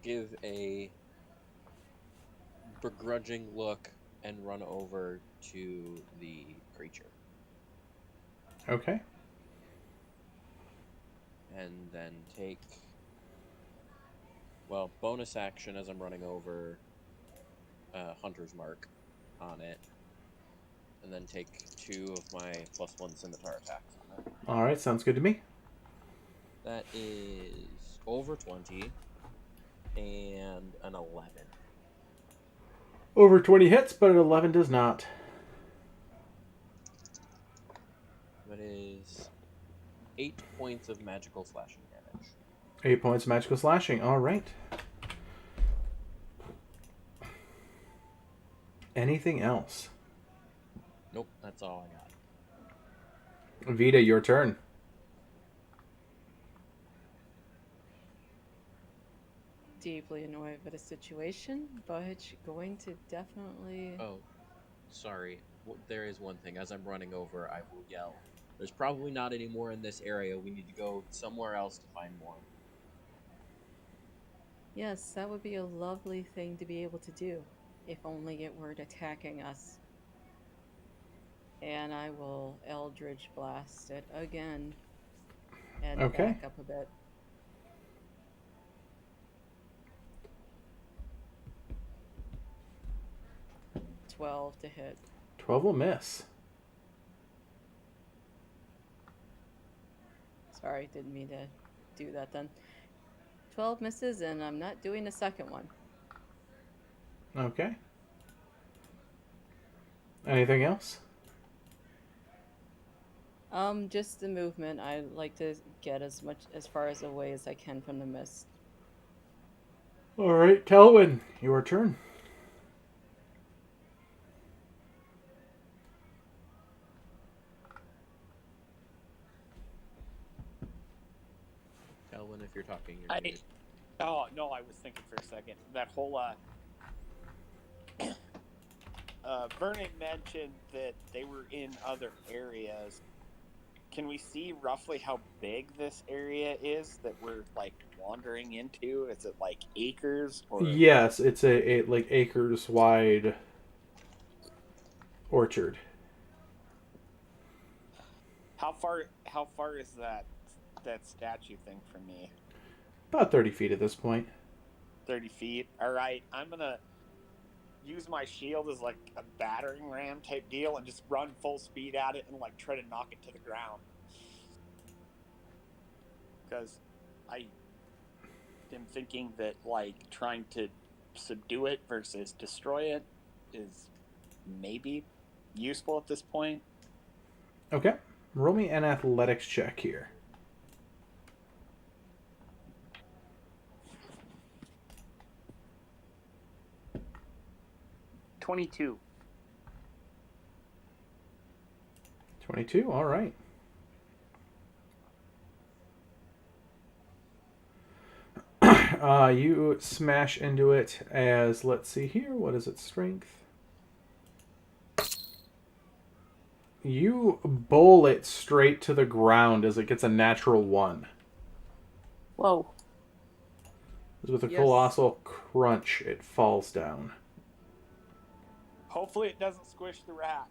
give a begrudging look, and run over to the creature. Okay. And then take, well, bonus action as I'm running over, Hunter's Mark on it. And then take 2 of my +1 scimitar attacks on it. All right, sounds good to me. That is over 20 and an 11. Over 20 hits, but an 11 does not. That is 8 points of magical slashing damage. 8 points of magical slashing. All right. Anything else? Nope, that's all I got. Vita, your turn. Deeply annoyed by the situation, but going to definitely. Oh, sorry. There is one thing. As I'm running over, I will yell. There's probably not any more in this area. We need to go somewhere else to find more. Yes, that would be a lovely thing to be able to do, if only it weren't attacking us. And I will Eldritch Blast it again and Okay. back up a bit. $12 to hit. 12 will miss. Sorry, didn't mean to do that then. 12 misses, and I'm not doing the second one. Okay. Anything else? Just the movement. I like to get as far as away as I can from the mist. All right, Telwyn, your turn. Elwyn, if you're talking, you're muted. Oh no, I was thinking for a second. That whole Vernon mentioned that they were in other areas. Can we see roughly how big this area is that we're like wandering into? Is it like acres or? Yes, it's a like acres wide orchard. How far is that statue thing from me? About 30 feet at this point. 30 feet. All right, I'm gonna use my shield as like a battering ram type deal and just run full speed at it and like try to knock it to the ground. Because I am thinking that like trying to subdue it versus destroy it is maybe useful at this point. Okay. Roll me an athletics check here. $22. 22, all right. You smash into it as, let's see here, what is its strength? You bowl it straight to the ground as it gets a natural 1. Whoa. With a Yes. colossal crunch, it falls down. Hopefully it doesn't squish the rat.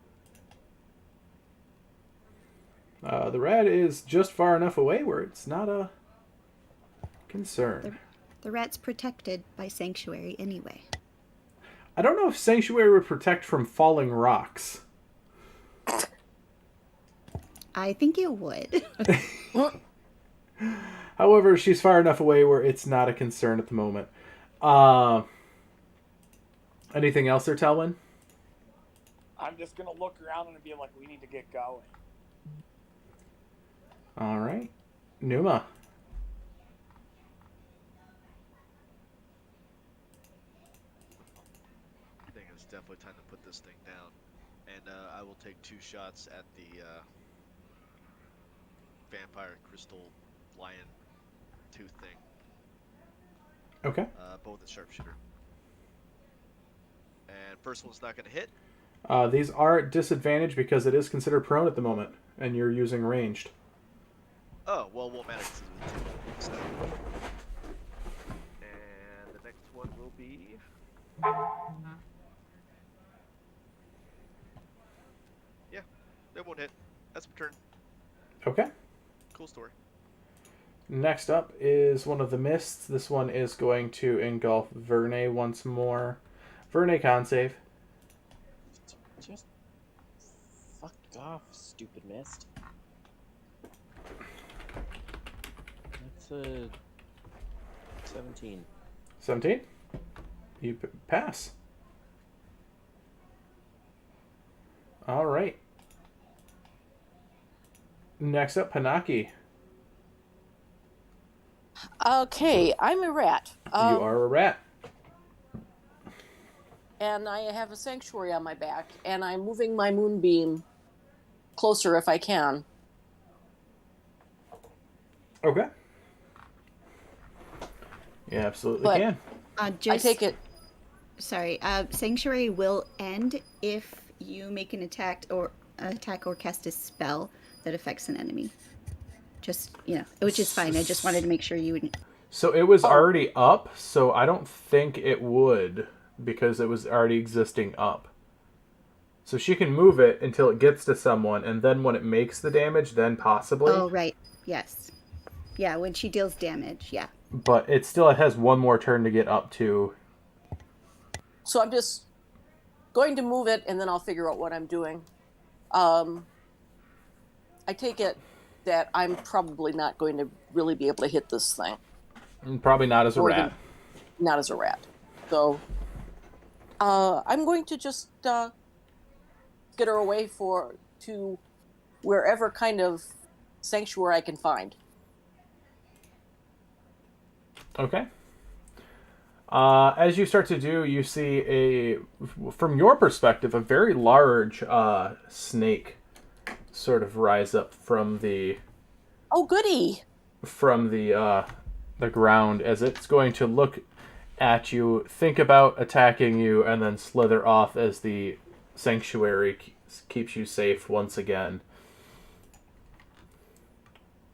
The rat is just far enough away where it's not a concern. The rat's protected by sanctuary anyway. I don't know if sanctuary would protect from falling rocks. I think it would. However, she's far enough away where it's not a concern at the moment. Anything else there, Telwyn? I'm just gonna look around and be like, we need to get going. All right. Numa. I think it's definitely time to put this thing down. And I will take 2 shots at the vampire crystal lion tooth thing. Okay. Both at sharpshooter. And first one's not going to hit. These are at disadvantage because it is considered prone at the moment, and you're using ranged. Oh, well, won't matter because it was a 2. So. And the next one will be... Yeah, that won't hit. That's my turn. Okay. Cool story. Next up is one of the mists. This one is going to engulf Verne once more. Verne con save. Just fuck off, stupid mist. That's a 17. 17. You pass. All right. Next up, Hanaki. Okay, I'm a rat. You are a rat. And I have a sanctuary on my back, and I'm moving my moonbeam closer if I can. Okay. You absolutely But- can. I take it. Sorry. Sanctuary will end if you make an attack or cast a spell that affects an enemy. Just, which is fine. I just wanted to make sure you would. So it was already up, so I don't think it would because it was already existing up. So she can move it until it gets to someone, and then when it makes the damage, then possibly. Oh, right. Yes. Yeah, when she deals damage, yeah. But it still has one more turn to get up to. So I'm just going to move it, and then I'll figure out what I'm doing. I take it that I'm probably not going to really be able to hit this thing. Probably not as a rat. Not as a rat. So I'm going to just get her away to wherever kind of sanctuary I can find. Okay. As you start to do, you see from your perspective, a very large snake sort of rise up from the. Oh, goody! From the ground as it's going to look at you, think about attacking you, and then slither off as the sanctuary keeps you safe once again.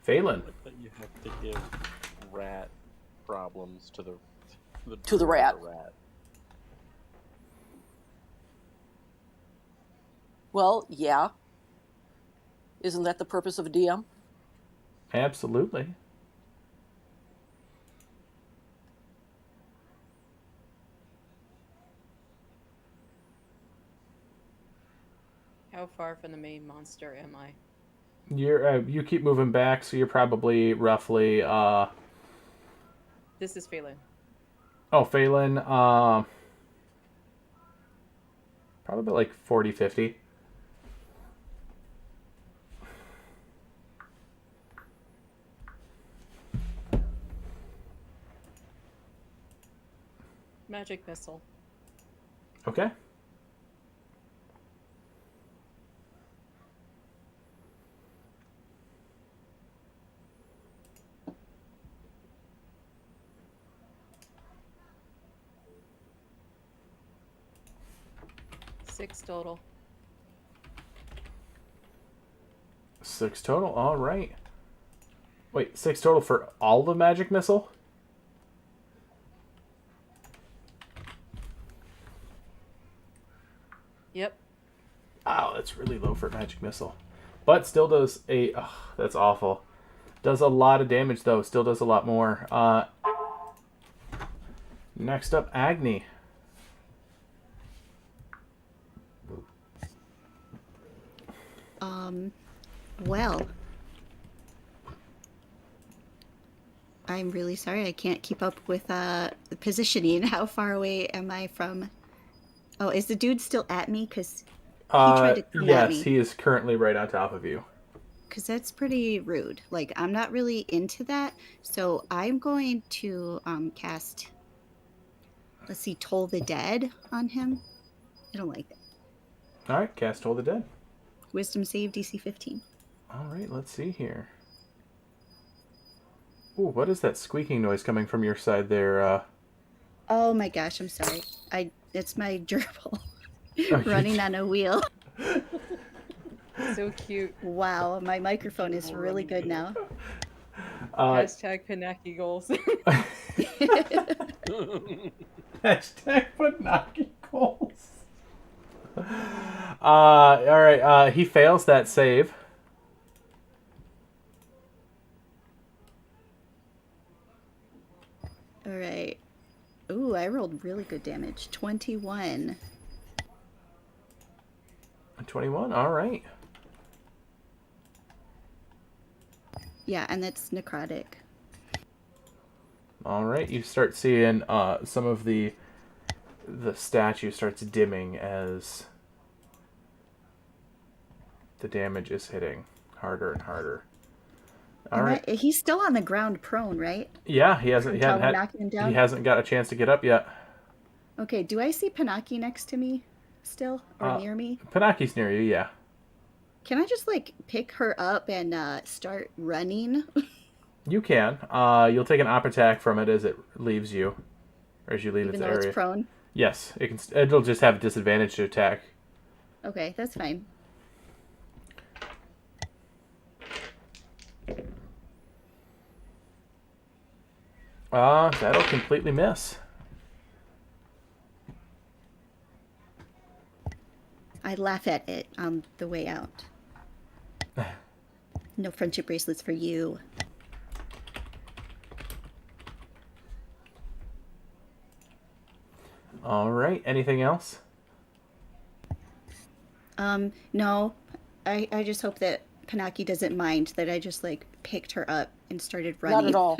Phelan. But you have to give rat problems to the rat. Well, yeah. Isn't that the purpose of a DM? Absolutely. How far from the main monster am I? You keep moving back, so you're probably roughly. This is Phelan. Oh, Phelan. Probably like 40, 50. Magic missile. Okay. Six total. 6 total. All right. Wait, 6 total for all the magic missile? Yep. Wow, that's really low for a magic missile. but still does a. Ugh, that's awful. Does a lot of damage though. Still does a lot more. Next up, Agni. Well, I'm really sorry I can't keep up with the positioning. How far away am I from? Oh, is the dude still at me? Because he tried to come at Yes, me. he is currently right on top of you. Because that's pretty rude. Like, I'm not really into that. So I'm going to cast, let's see, Toll the Dead on him. I don't like that. All right, cast Toll the Dead. Wisdom save DC 15. All right, let's see here. Ooh, what is that squeaking noise coming from your side there? Oh my gosh, I'm sorry. It's my gerbil Oh, running on a wheel. So cute. Wow, my microphone is really good now. Hashtag Pinaki goals. Hashtag Panaki goals. All right, he fails that save. All right. Ooh, I rolled really good damage. 21. 21, all right. Yeah, and that's necrotic. All right, you start seeing some of the statue starts dimming as the damage is hitting harder and harder. All right. He's still on the ground prone, right? Yeah, he hasn't knocking him down? he hasn't got a chance to get up yet. Okay, do I see Panaki next to me still? Or near me? Panaki's near you, yeah. Can I just, like, pick her up and start running? You can. You'll take an op attack from it as it leaves you, or as you leave Even its though area. it's prone? Yes, it can. It'll just have a disadvantage to attack. Okay, that's fine. That'll completely miss. I laugh at it on the way out. No friendship bracelets for you. All right. Anything else? No. I just hope that Panaki doesn't mind that I just, like, picked her up and started running. Not at all.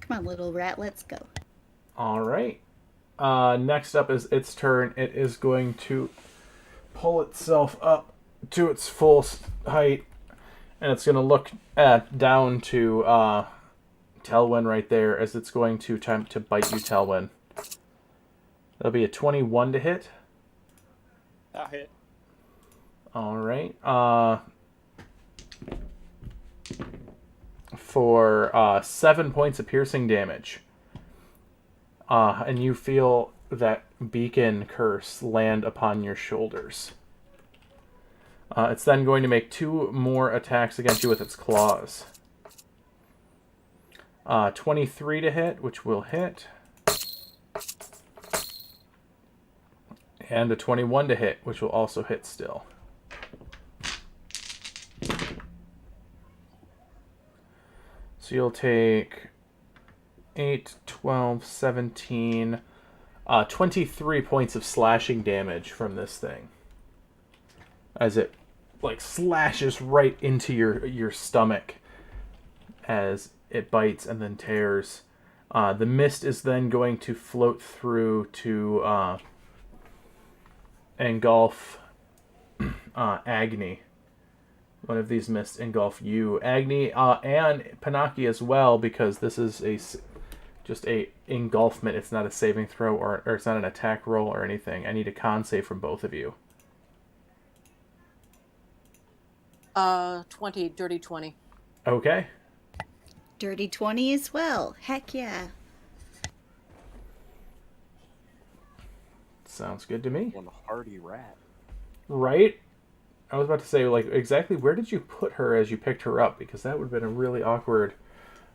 Come on, little rat, let's go. All right. Next up is its turn. It is going to pull itself up to its full height, and it's going to look down to Telwyn right there as it's going to attempt to bite you, Telwyn. That'll be a 21 to hit. I'll hit. All right. For 7 points of piercing damage. And you feel that beacon curse land upon your shoulders. It's then going to make 2 more attacks against you with its claws. 23 to hit, which will hit. And a 21 to hit, which will also hit still. So you'll take 8, 12, 17, 23 points of slashing damage from this thing. As it, like, slashes right into your stomach as it bites and then tears. The mist is then going to float through to engulf Agni. One of these mists engulf you, Agni, and Panaki as well, because this is just a engulfment. It's not a saving throw or it's not an attack roll or anything. I need a con save from both of you. 20, dirty 20. Okay. Dirty 20 as well. Heck yeah. Sounds good to me. One hardy rat. Right? I was about to say, like, exactly where did you put her as you picked her up? Because that would have been a really awkward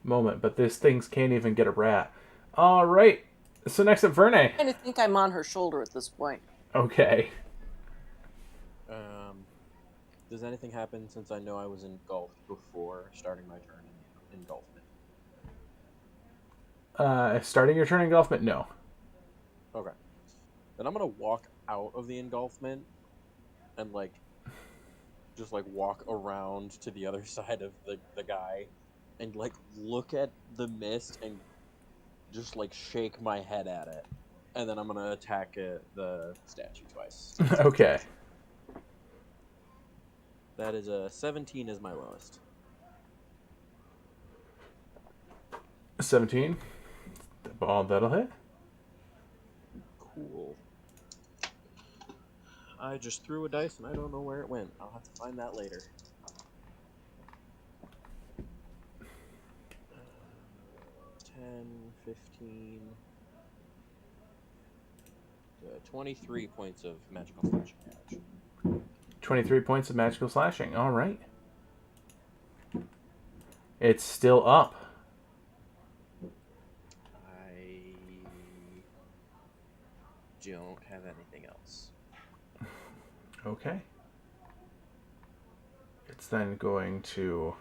moment. But this things can't even get a rat. All right. So next up, Verne. I kind of think I'm on her shoulder at this point. Okay. Does anything happen since I know I was engulfed before starting my turn in the engulfment? Starting your turn engulfment? No. Okay. Then I'm gonna walk out of the engulfment and just walk around to the other side of the guy and look at the mist and just shake my head at it. And then I'm gonna attack the statue twice. Okay. That is a 17 is my lowest. 17. That'll hit. Cool. I just threw a dice and I don't know where it went. I'll have to find that later. 10, 15, 23 points of magical slashing damage. 23 points of magical slashing. All right. It's still up. I don't have anything else. Okay. It's then going to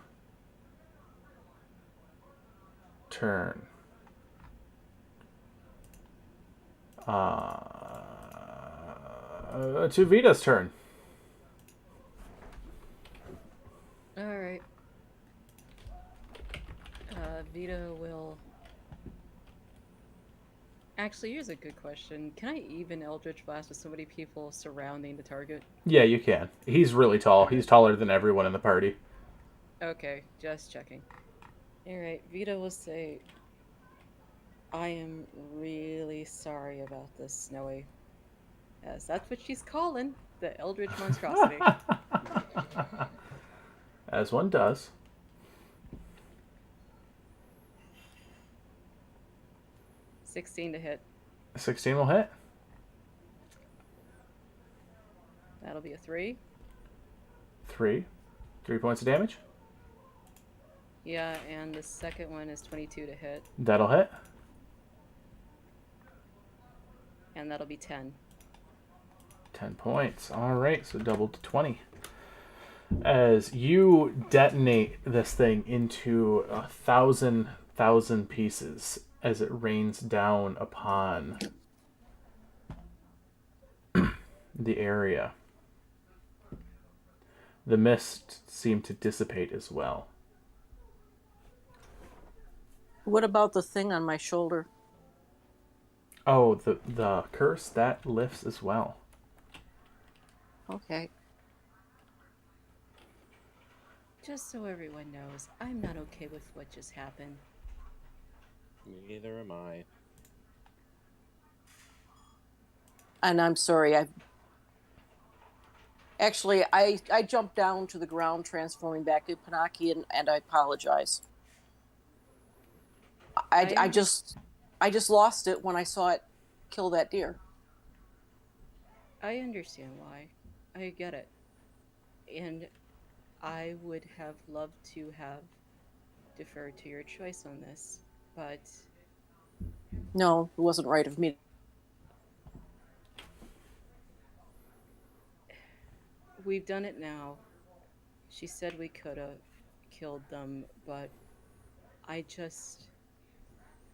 turn. To Vita's turn. Alright. Vita will... Actually, here's a good question. Can I even Eldritch Blast with so many people surrounding the target? Yeah, you can. He's really tall. He's taller than everyone in the party. Okay, just checking. Alright, Vita will say, I am really sorry about this, Snowy. As that's what she's calling the Eldritch Monstrosity. As one does. 16 to hit. 16 will hit. That'll be a 3. 3 points of damage. Yeah, and the second one is 22 to hit. That'll hit. And that'll be 10. 10 points. All right, so doubled to 20. As you detonate this thing into 1,000 pieces as it rains down upon the area. The mist seemed to dissipate as well. What about the thing on my shoulder? Oh, the curse, that lifts as well. Okay. Just so everyone knows, I'm not okay with what just happened. Neither am I. And I'm sorry. I jumped down to the ground, transforming back into Panaki, and I apologize. I just lost it when I saw it kill that deer. I understand why. I get it. And I would have loved to have deferred to your choice on this, but... No, it wasn't right of me. We've done it now. She said we could have killed them, but I just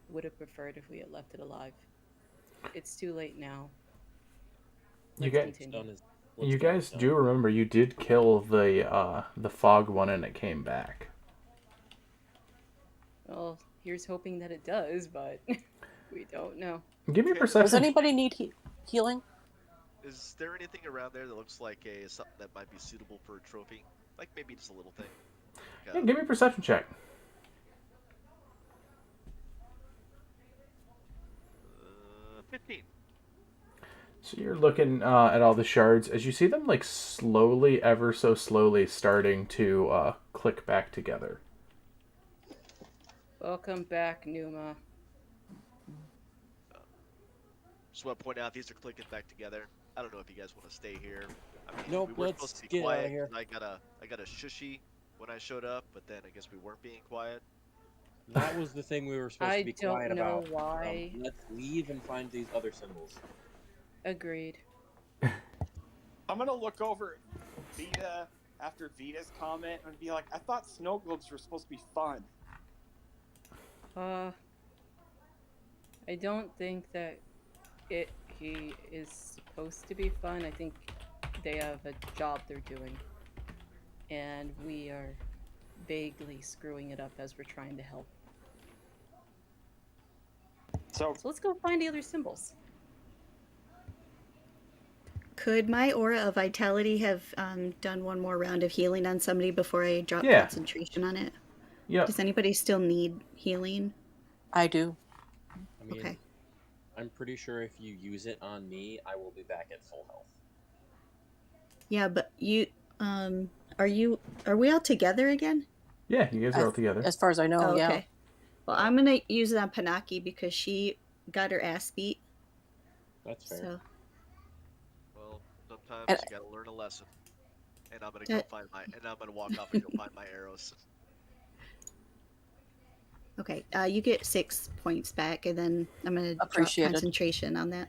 would have preferred if we had left it alive. It's too late now. Let's continue. You guys do remember you did kill the fog one and it came back. Well, here's hoping that it does, but we don't know. Give me a perception. Does anybody need healing? Is there anything around there that looks like something that might be suitable for a trophy? Like maybe just a little thing. Yeah, give me a perception check. 15. So you're looking at all the shards as you see them slowly, ever so slowly, starting to click back together. Welcome back, Numa. Just want to point out these are clicking back together. I don't know if you guys want to stay here. I mean, Nope, we were let's supposed to be get quiet. outta here. I got a shushy when I showed up, but then I guess we weren't being quiet. That was the thing we were supposed to be quiet about. I don't know why. Let's leave and find these other symbols. Agreed. I'm gonna look over at Vita after Vita's comment and be like, I thought snow globes were supposed to be fun. Uh, I don't think that he is supposed to be fun. I think they have a job they're doing, and we are vaguely screwing it up as we're trying to help. So So let's go find the other symbols. Could my aura of vitality have done one more round of healing on somebody before I drop Yeah. concentration on it? Yep. Does anybody still need healing? I do. I mean, Okay. I'm pretty sure if you use it on me, I will be back at full health. Yeah, but you um are we all together again? Yeah, you guys are all together. As far as I know, Oh, yeah. okay. Well, I'm gonna use it on Panaki because she got her ass beat. That's fair. So Well, sometimes And you gotta learn a lesson. And I'm gonna go that find my, and I'm gonna walk off and go find my arrows. okay. You get 6 points back, and then I'm gonna drop Appreciated. concentration on that.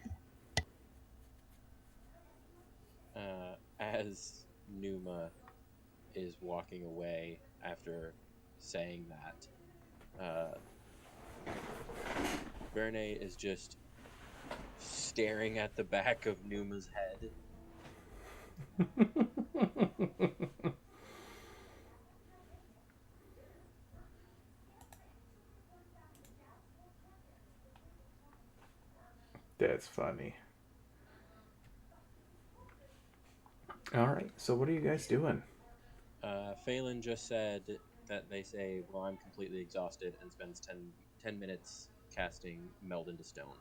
As Numa is walking away after saying that, Verne is just staring at the back of Numa's head. That's funny. All right, so what are you guys doing? Phelan just said that they say, well, I'm completely exhausted, and spends 10 minutes casting Meld into Stone.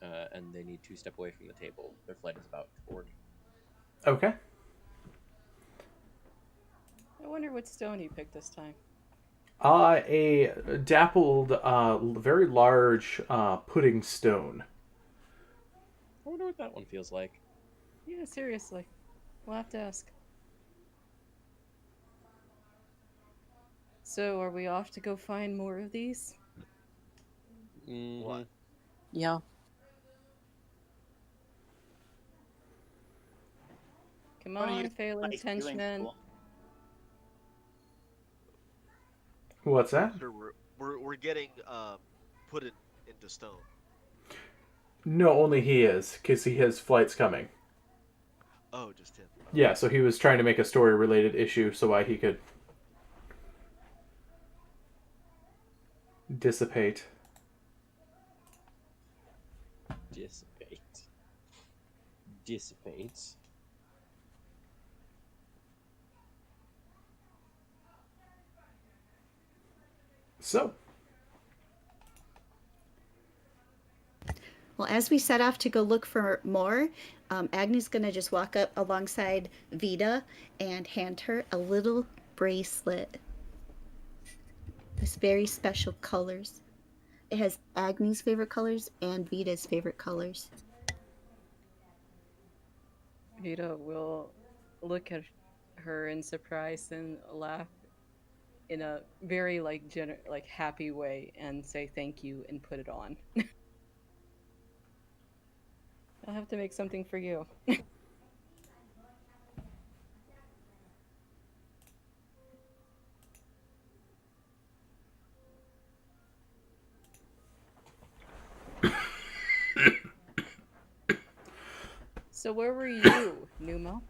And they need to step away from the table. Their flight is about to board. Okay. I wonder what stone he picked this time. A dappled, very large pudding stone. I wonder what that one feels like. Yeah, seriously. We'll have to ask. So, are we off to go find more of these? Mm-hmm. What? Yeah. Come I'm gonna on, use Phelan's my healing henchmen. pool. What's that? Sure, we're getting put into stone. No, only he is, because he has flights coming. Oh, just him. Oh. Yeah, so he was trying to make a story-related issue so why he could dissipate. Dissipates. So, Well, as we set off to go look for more, Agni's gonna just walk up alongside Vita and hand her a little bracelet. This very special colors. It has Agni's favorite colors and Vita's favorite colors. Vita will look at her in surprise and laugh in a very like happy way and say thank you and put it on. I'll have to make something for you. So where were you, Numa?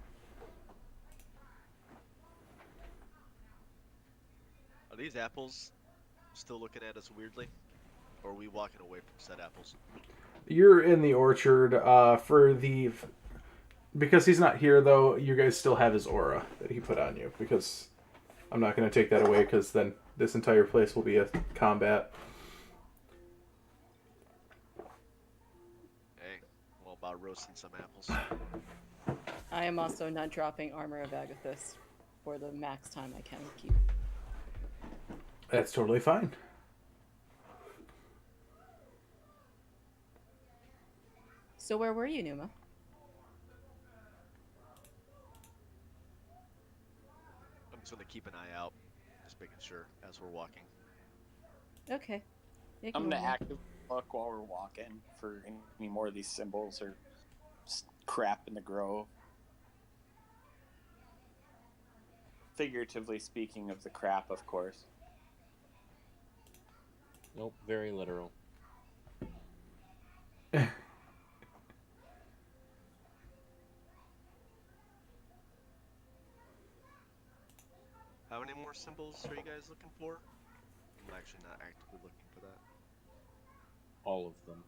Are these apples still looking at us weirdly? Or are we walking away from said apples? you're in the orchard for the... Because he's not here, though, you guys still have his aura that he put on you, because I'm not going to take that away, because then this entire place will be a combat. Hey, I'm all about roasting some apples. I am also not dropping Armor of Agathis for the max time I can keep. That's totally fine. So where were you, Numa? I'm just gonna keep an eye out, just making sure as we're walking. Okay. I'm gonna Ignore me. actively look while we're walking for any more of these symbols or crap in the grove. figuratively speaking of the crap, of course. Nope, very literal. How many more symbols are you guys looking for? I'm actually not actively looking for that. All of them.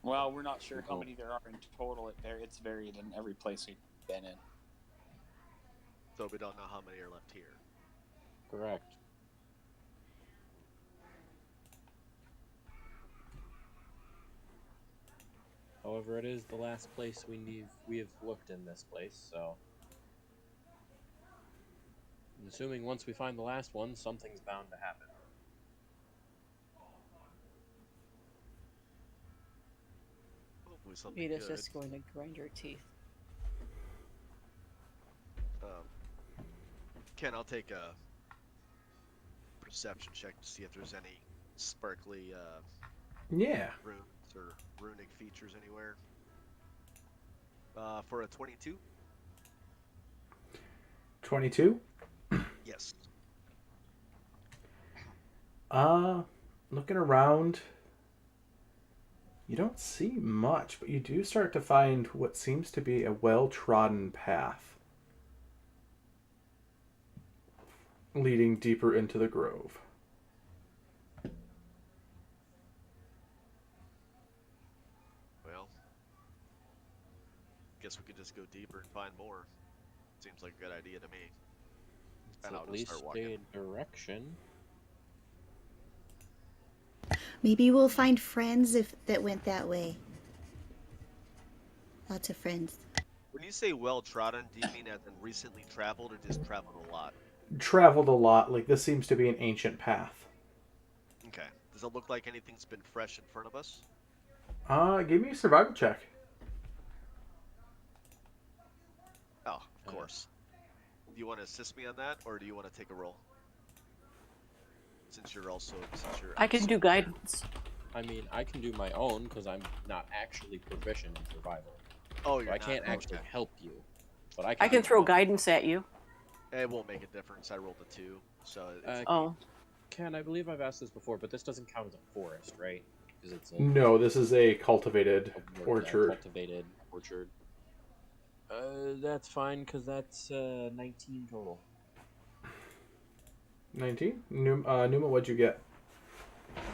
Well, we're not sure how Cool. many there are in total. It's varied in every place we've been in. So we don't know how many are left here. Correct. However, it is the last place we have looked in this place, so I'm assuming once we find the last one, something's bound to happen. Hopefully something Vita's good. just going to grind her teeth. Ken, I'll take a perception check to see if there's any sparkly Yeah. runes or runic features anywhere. For a 22? 22. Yes. Looking around, you don't see much, but you do start to find what seems to be a well-trodden path leading deeper into the grove. Well, guess we could just go deeper and find more. Seems like a good idea to me. It's And I'll at just least start walking. a direction. Maybe we'll find friends if that went that way. Lots of friends. When you say well trodden, do you mean as in recently traveled or just traveled a lot? Traveled a lot, like this seems to be an ancient path. Okay. Does it look like anything's been fresh in front of us? Give me a survival check. Oh, of course. Do you want to assist me on that, or do you want to take a roll? Since you're I can do guidance. I mean, I can do my own because I'm not actually proficient in survival. Oh, So you're I not? can't actually Okay. help you. But I I do can my throw own. guidance at you. It won't make a difference. I rolled a 2, so it's Oh, Ken, I believe I've asked this before, but this doesn't count as a forest, right? Because it's a No, this is a cultivated orchard. cultivated orchard. That's fine because that's 19 total. 19? Numa, what'd you get? got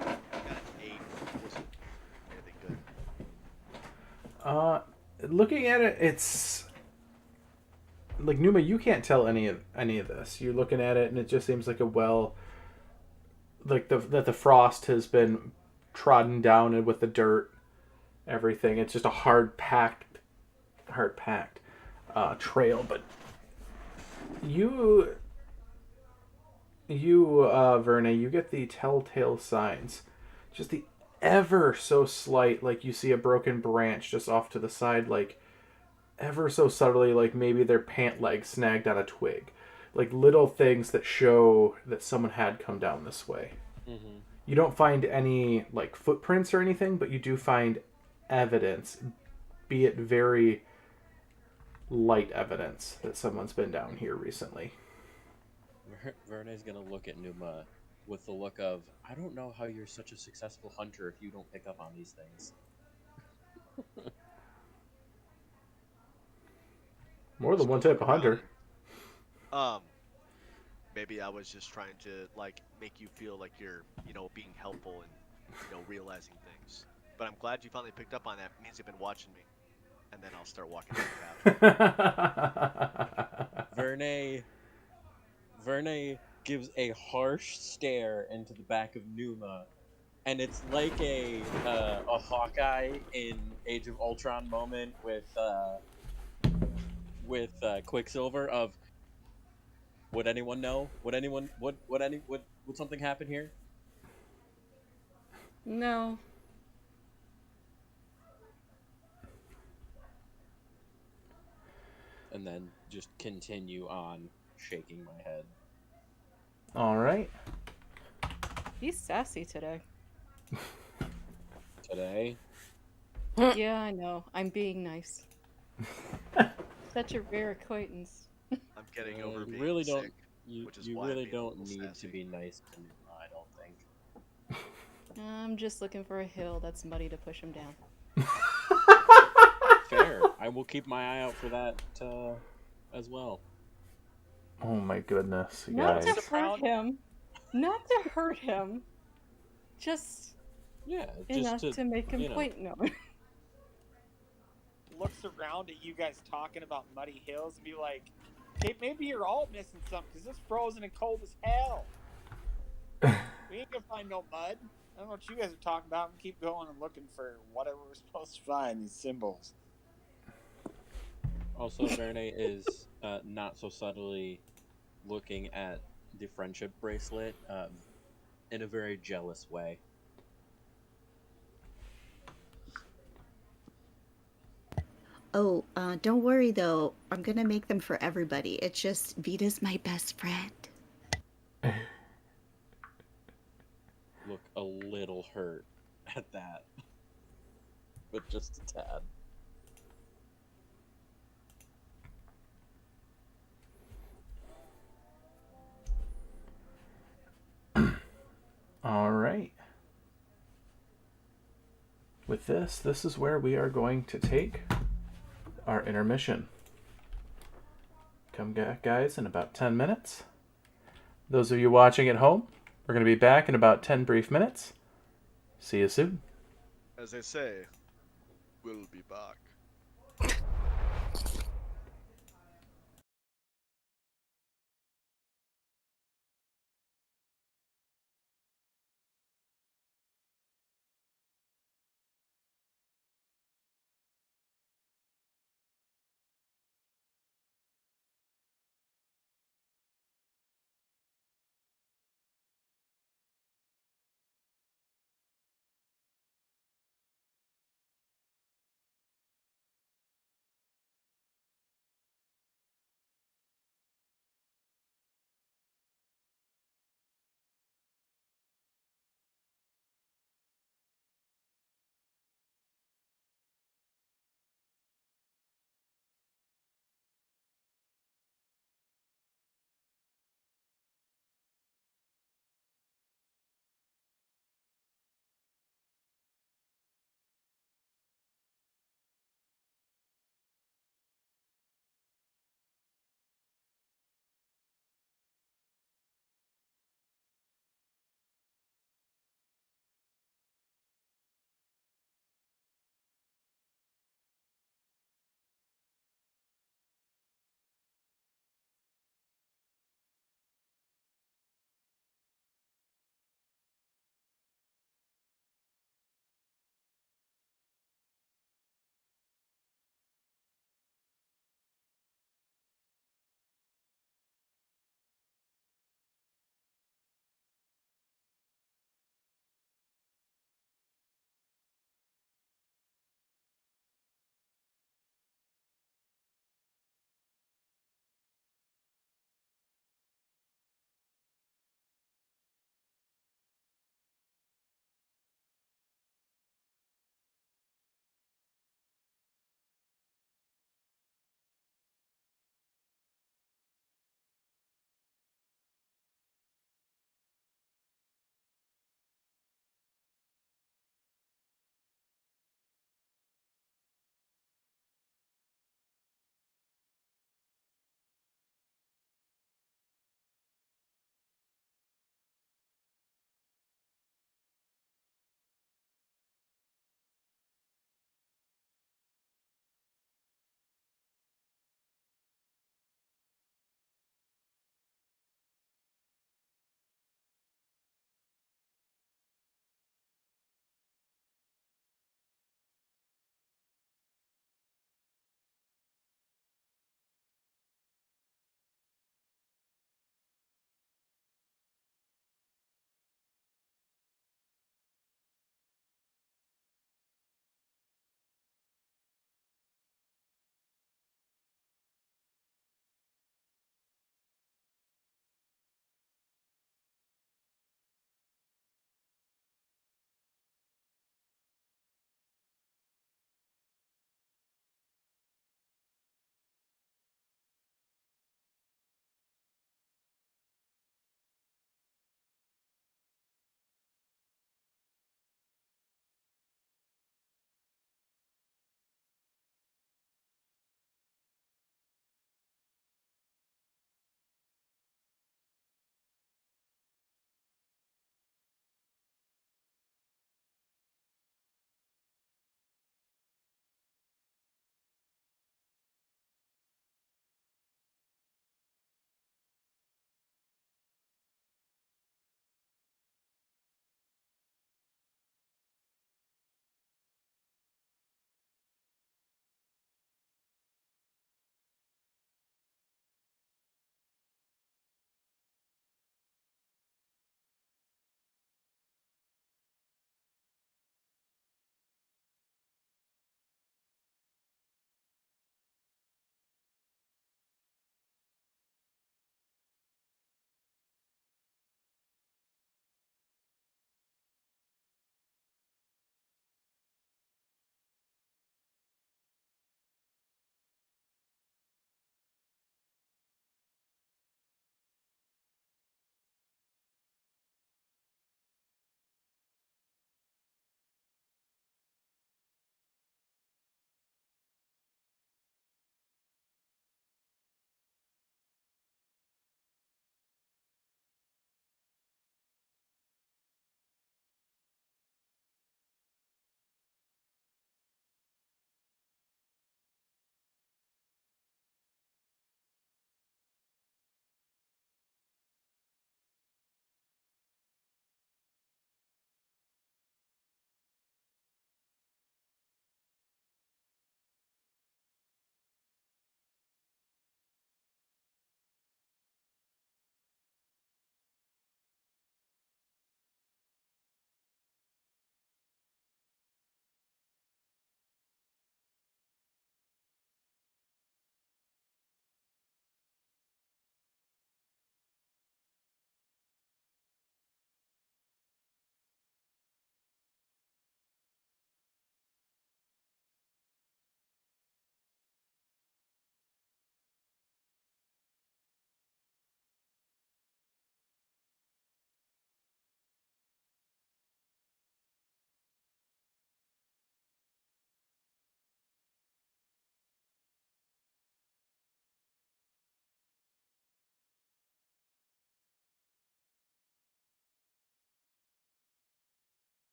an 8. Wasn't anything good. Looking at it, it's like Numa. You can't tell any of this. You're looking at it, and it just seems like a well, like that the frost has been trodden down and with the dirt, everything. It's just a hard packed trail. But you, Verne, you get the telltale signs. Just the ever so slight, like you see a broken branch just off to the side, like ever so subtly, like maybe their pant leg snagged on a twig. Like little things that show that someone had come down this way. Mm-hmm. You don't find any like footprints or anything, but you do find evidence, be it very light evidence that someone's been down here recently. Verne's gonna look at Numa with the look of, I don't know how you're such a successful hunter if you don't pick up on these things. More than one type of hunter. Maybe I was just trying to like make you feel like you're, being helpful and realizing things. But I'm glad you finally picked up on that. It means you've been watching me. And then I'll start walking down the path. Verne gives a harsh stare into the back of Numa, and it's like a Hawkeye in Age of Ultron moment with Quicksilver of, would anyone know? Would something happen here? No. And then just continue on shaking my head. All right. He's sassy today. Today? Yeah, I know. I'm being nice. Such a rare acquaintance. I'm getting over You being really don't. sick, You which is you why I'm really being a don't little need to sassy. be nice to Numa. I don't think. I'm just looking for a hill that's muddy to push him down. Fair. I will keep my eye out for that as well. Oh my goodness, you Not guys. to hurt him. Not to hurt him. Just Yeah, just enough to to make him you know. point no. Looks around at you guys talking about muddy hills and be like, "Okay, maybe you're all missing something because it's frozen and cold as hell. We ain't gonna find no mud. I don't know what you guys are talking about. And keep going and looking for whatever we're supposed to find. These symbols." Also, Verne is not so subtly looking at the friendship bracelet in a very jealous way. Oh, don't worry though. I'm gonna make them for everybody. It's just Vita's my best friend. Look a little hurt at that, but just a tad. All right. With this is where we are going to take our intermission. Come back, guys, in about 10 minutes. Those of you watching at home, we're going to be back in about 10 brief minutes. See you soon. As they say, we'll be back.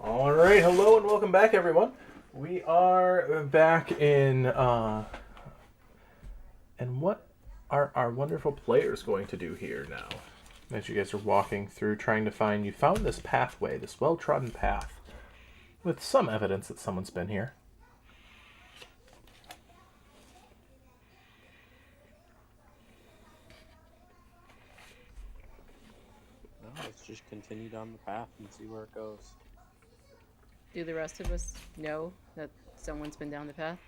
All right, hello and welcome back, everyone. We are back in, and what are our wonderful players going to do here now? As you guys are walking through, trying to find, you found this pathway, this well-trodden path, with some evidence that someone's been here. Well, let's just continue down the path and see where it goes. Do the rest of us know that someone's been down the path?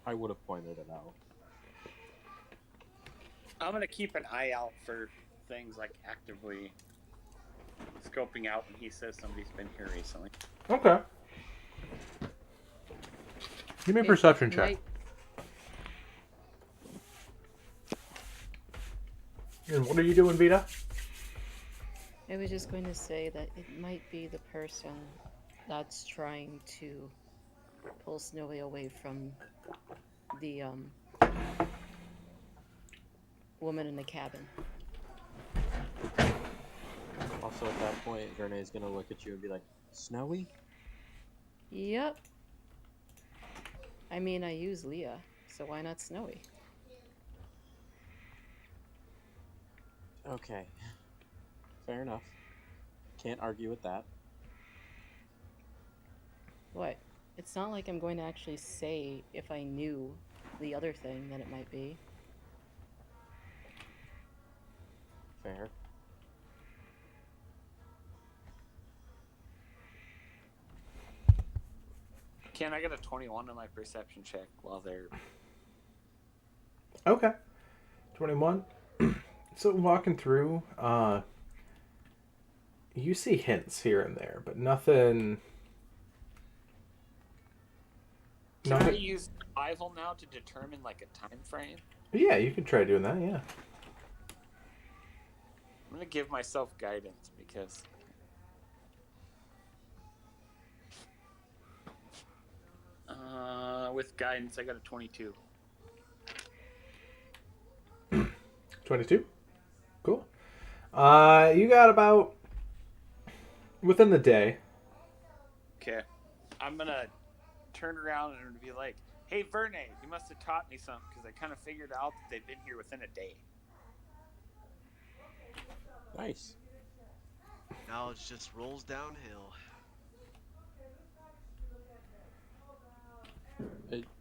I would have pointed it out. I'm gonna keep an eye out for things like actively scoping out when he says somebody's been here recently. Okay. Give me a perception check. And what are you doing, Vita? I was just going to say that it might be the person that's trying to pull Snowy away from the woman in the cabin. Also, at that point, Verne's gonna look at you and be like, Snowy? Yep. I mean, I use Leah, so why not Snowy? Okay. Fair enough. Can't argue with that. What? It's not like I'm going to actually say if I knew the other thing that it might be. Fair. Can I get a 21 on my perception check while they're... Okay. 21. So walking through, you see hints here and there, but nothing... Can I use survival now to determine like a time frame? Yeah, you could try doing that, yeah. I'm gonna give myself guidance because with guidance I got a 22. 22? Cool. You got about... within the day. Okay. I'm gonna turn around and be like, hey Verne, you must have taught me something because I kind of figured out that they've been here within a day. Nice. Knowledge just rolls downhill.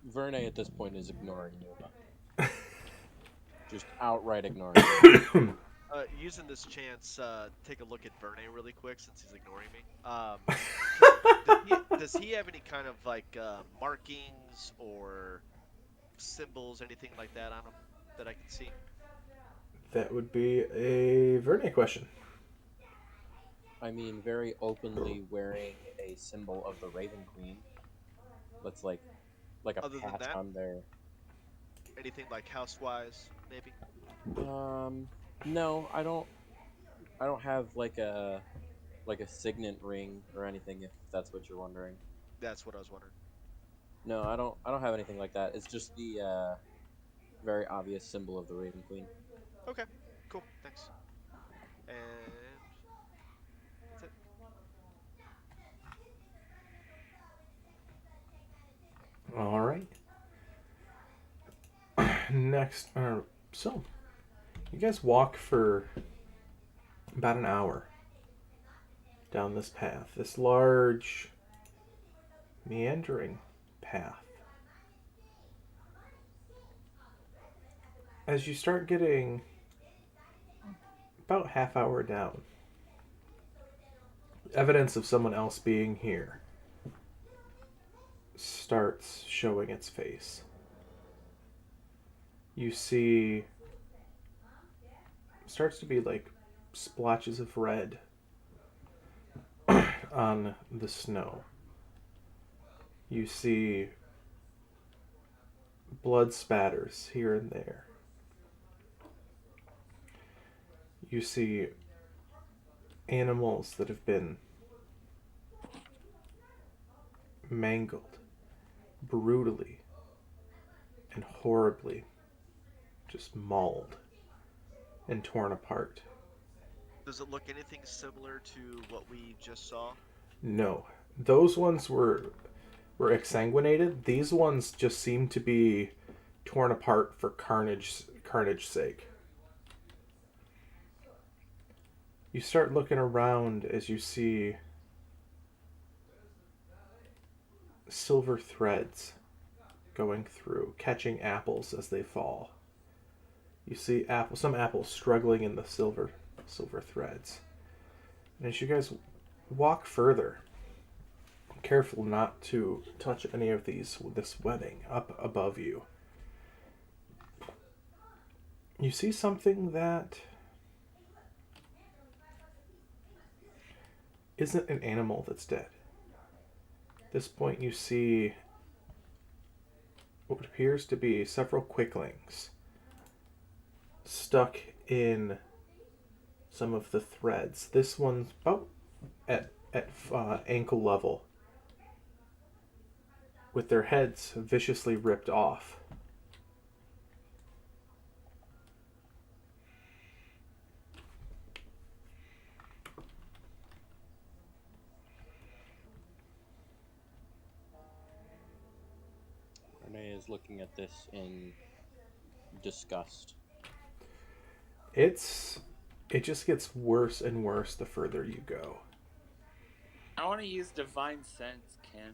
Verne at this point is ignoring you. Just outright ignoring you. Using this chance, take a look at Verne really quick since he's ignoring me. Does he have any kind of like markings or symbols, anything like that on him that I can see? That would be a Verne question. I mean, very openly wearing a symbol of the Raven Queen. That's like a Other than patch that? on there. Anything like house-wise, maybe? No, I don't have like a signet ring or anything, if that's what you're wondering. That's what I was wondering. No, I don't have anything like that. It's just the very obvious symbol of the Raven Queen. Okay, cool, thanks. And that's it. All right. Next, so you guys walk for about an hour down this path, this large, meandering path. As you start getting about half hour down, evidence of someone else being here starts showing its face. You see, starts to be like splotches of red on the snow. You see blood spatters here and there. You see animals that have been mangled brutally and horribly, just mauled and torn apart. Does it look anything similar to what we just saw? No. Those ones were exsanguinated. These ones just seem to be torn apart for carnage sake. You start looking around as you see silver threads going through, catching apples as they fall. You see some apples struggling in the silver threads. And as you guys walk further, careful not to touch any of this webbing up above you. You see something that isn't an animal that's dead. At this point you see what appears to be several quicklings stuck in some of the threads. This one's about at ankle level, with their heads viciously ripped off. Renee is looking at this in disgust. It just gets worse and worse the further you go. I want to use divine sense, Ken.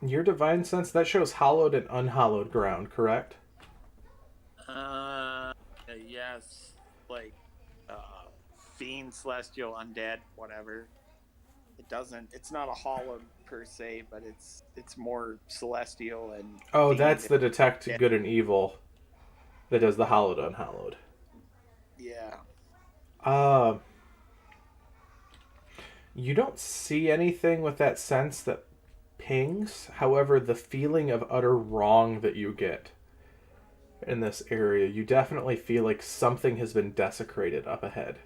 Your divine sense, that shows hallowed and unhallowed ground, correct? Yes, like fiend, celestial, undead, whatever. It's not a hollow per se, but it's more celestial and Oh, fiend that's the detect and good and evil that does the hallowed unhallowed. yeah. You don't see anything with that sense that pings. However, the feeling of utter wrong that you get in this area, you definitely feel like something has been desecrated up ahead.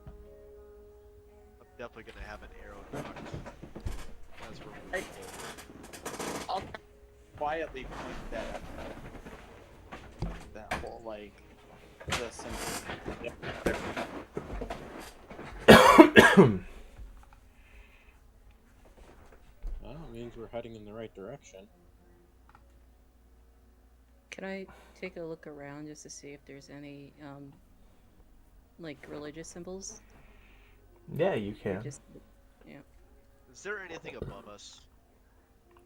I'm definitely gonna have an arrow knocked as we're moving forward. I'll quietly point that whole like the sense. Well, it means we're heading in the right direction. Can I take a look around just to see if there's any like religious symbols? Yeah, you Or can. just yeah. Is there anything above us?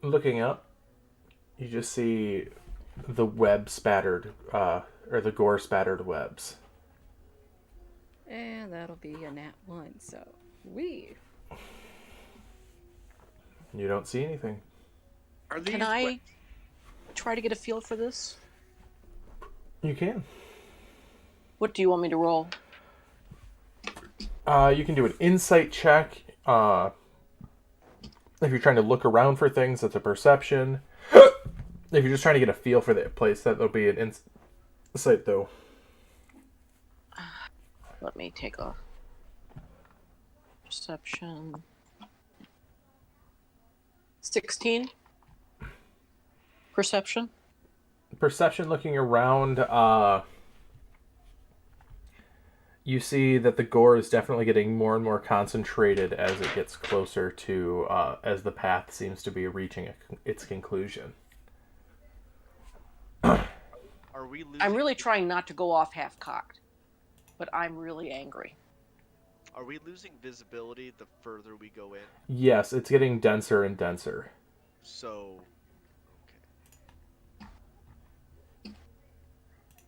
Looking up, you just see the web spattered, or the gore spattered webs. And that'll be a nat 1, so we. You don't see anything. Are these Can I try to get a feel for this? You can. What do you want me to roll? You can do an insight check. If you're trying to look around for things, that's a perception. If you're just trying to get a feel for the place, that'll be an insight, though. Let me take a perception. 16. Perception. Perception, looking around, you see that the gore is definitely getting more and more concentrated as it gets closer to, as the path seems to be reaching its conclusion. Are we losing? I'm really trying not to go off half-cocked, but I'm really angry. Are we losing visibility the further we go in? Yes, it's getting denser and denser. So,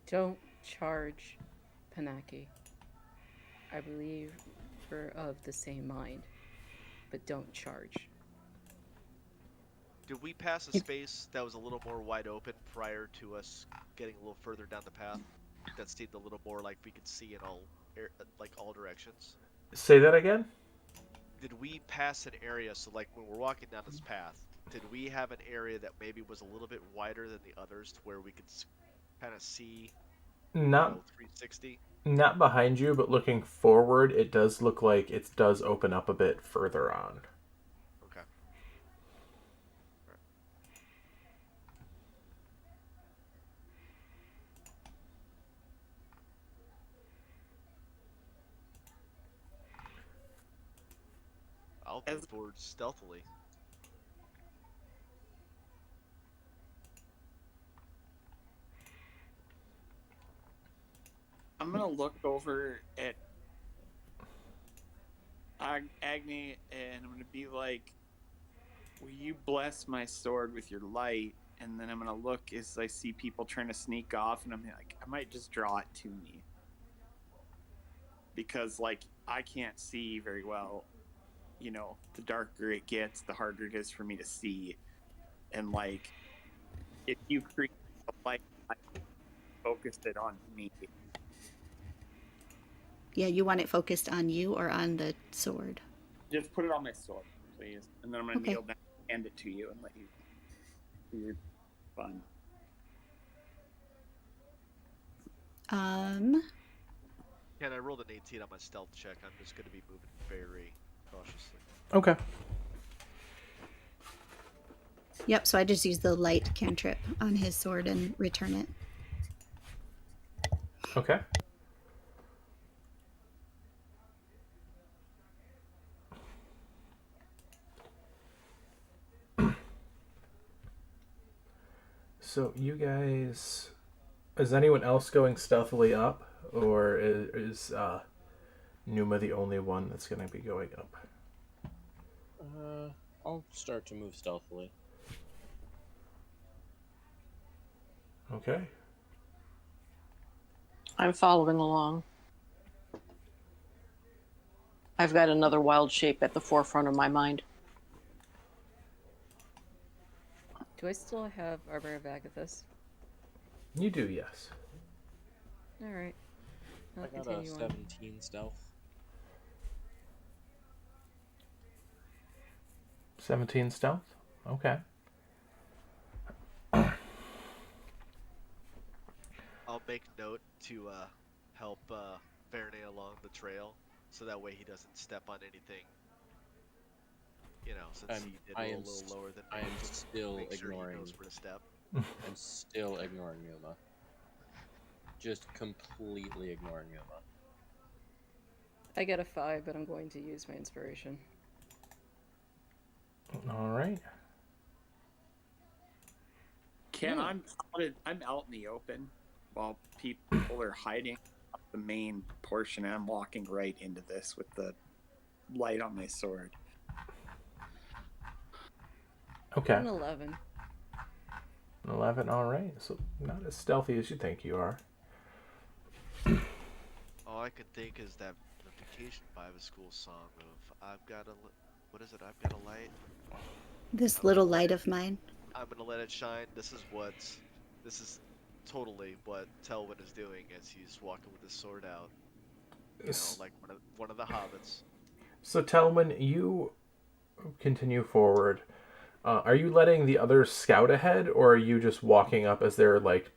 Don't charge, Panaki. I believe we're of the same mind, but don't charge. did we pass a space that was a little more wide open prior to us getting a little further down the path? That seemed a little more like we could see in all directions. Say that again? Did we pass an area? So, like when we're walking down this path, did we have an area that maybe was a little bit wider than the others, to where we could kind of see? Not 360. Not behind you, but looking forward, it does look like it does open up a bit further on. Okay. I'll move forward stealthily. I'm gonna look over at Agni, and I'm gonna be like, "Will you bless my sword with your light?" And then I'm gonna look as I see people trying to sneak off, and I'm like, I might just draw it to me because, like, I can't see very well. You know, the darker it gets, the harder it is for me to see. And like, if you create a light, I focus it on me. Yeah, you want it focused on you or on the sword? Just put it on my sword, please. And then I'm gonna Okay. kneel down, hand it to you, and let you do your fun. Yeah, and I rolled an 18 on my stealth check. I'm just going to be moving very cautiously. Okay. Yep, so I just use the light cantrip on his sword and return it. Okay. So you guys, is anyone else going stealthily up, or is Numa the only one that's going to be going up? I'll start to move stealthily. Okay. I'm following along. I've got another wild shape at the forefront of my mind. Do I still have Arbor of Agathis? You do, yes. Alright. I'll I got a continue on. 17 stealth. 17 stealth? Okay. I'll make note to help Verne along the trail, so that way he doesn't step on anything. You know, since he did roll a little lower than me, I am still make sure ignoring. he knows where to step. I'm still ignoring Numa. Just completely ignoring Numa. I get a 5, but I'm going to use my inspiration. All right. Ken, I'm out in the open while people are hiding up the main portion, and I'm walking right into this with the light on my sword. Okay. An 11. 11, all right. So not as stealthy as you think you are. All I can think is that the Vacation Bible School song of "I've got a what is it? I've got a light. This little light of mine. I'm gonna let it shine." This is totally what Telwyn is doing as he's walking with his sword out. You know, like one of the hobbits. So Telman, you continue forward. Are you letting the others scout ahead, or are you just walking up as they're like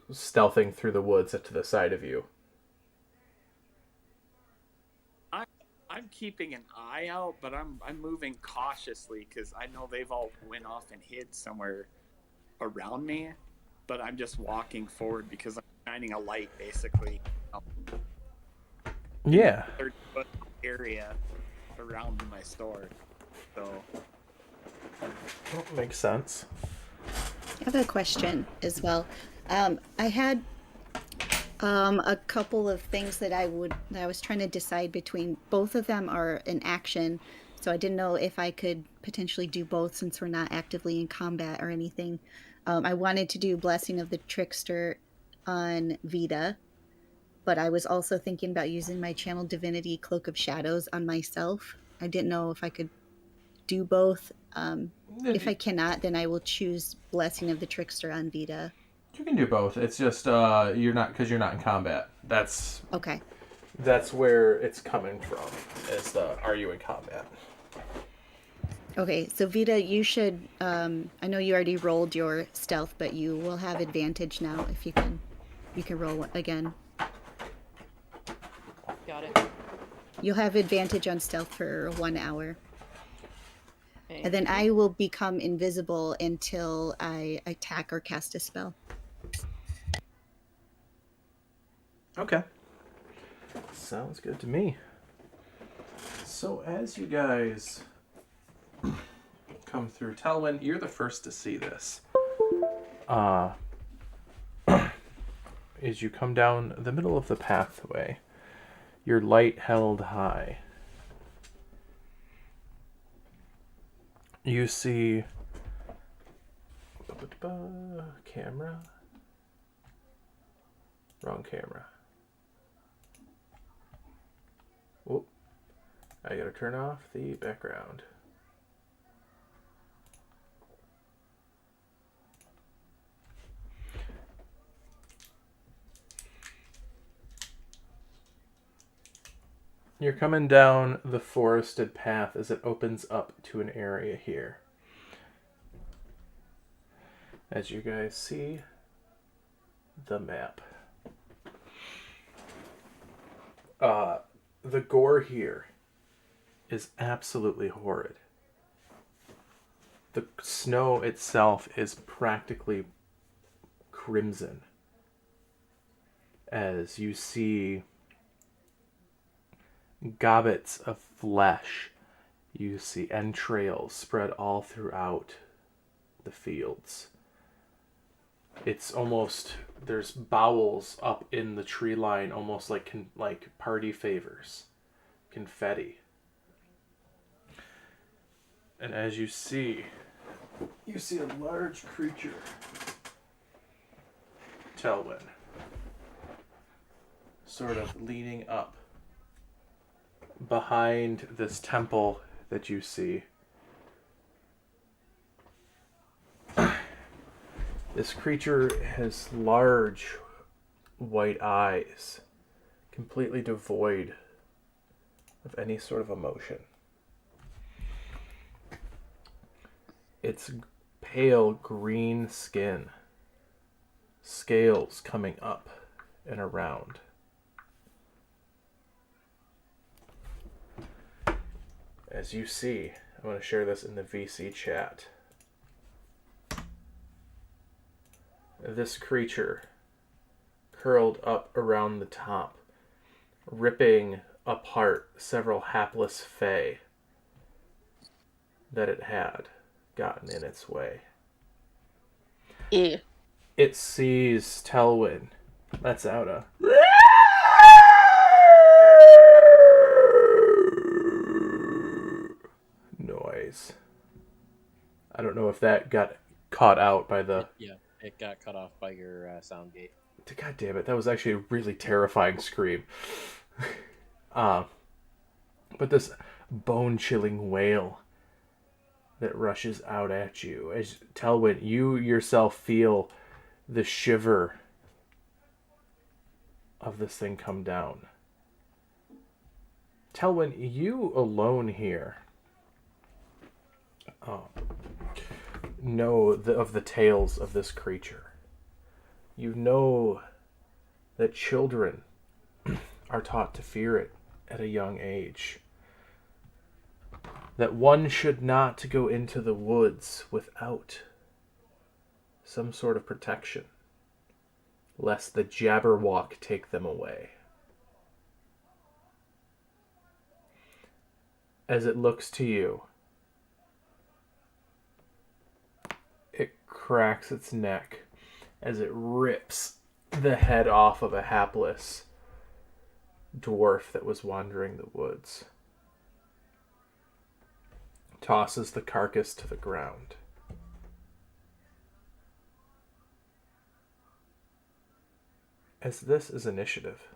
stealthing through the woods to the side of you? I'm keeping an eye out, but I'm moving cautiously because I know they've all went off and hid somewhere around me. But I'm just walking forward because I'm shining a light, basically. Yeah. 30-foot area around my sword. So Makes sense. I have a question as well. I had a couple of things that I was trying to decide between. Both of them are an action, so I didn't know if I could potentially do both since we're not actively in combat or anything. I wanted to do Blessing of the Trickster on Vita, but I was also thinking about using my Channel Divinity Cloak of Shadows on myself. I didn't know if I could do both. If I cannot, then I will choose Blessing of the Trickster on Vita. You can do both. It's just you're not in combat. That's okay. That's where it's coming from. Is the are you in combat? Okay, so Vita, you should. I know you already rolled your stealth, but you will have advantage now if you can. You can roll again. Got it. You'll have advantage on stealth for 1 hour. Thank And then you. I will become invisible until I attack or cast a spell. Okay. Sounds good to me. So as you guys come through, Talwyn, you're the first to see this. As you come down the middle of the pathway, your light held high, you see camera. Wrong camera. Whoop. I gotta turn off the background. You're coming down the forested path as it opens up to an area here. As you guys see the map. The gore here is absolutely horrid. The snow itself is practically crimson. As you see gobbets of flesh, you see entrails spread all throughout the fields. It's almost, there's bowels up in the tree line, almost like party favors, confetti. And as you see a large creature, Telwyn, sort of leaning up behind this temple that you see. This creature has large white eyes, completely devoid of any sort of emotion. Its pale green skin, scales coming up and around. As you see, I'm going to share this in the VC chat. This creature curled up around the top, ripping apart several hapless fae that it had gotten in its way. Yeah. It sees Telwyn. Lets out a noise. I don't know if that got caught out by the... Yeah, it got cut off by your sound gate. God damn it, that was actually a really terrifying scream. But this bone-chilling wail that rushes out at you. As Telwyn, you yourself feel the shiver of this thing come down. Telwyn, you alone here know of the tales of this creature. You know that children are taught to fear it at a young age. That one should not go into the woods without some sort of protection, lest the Jabberwock take them away. As it looks to you, it cracks its neck as it rips the head off of a hapless dwarf that was wandering the woods. Tosses the carcass to the ground. As this is initiative.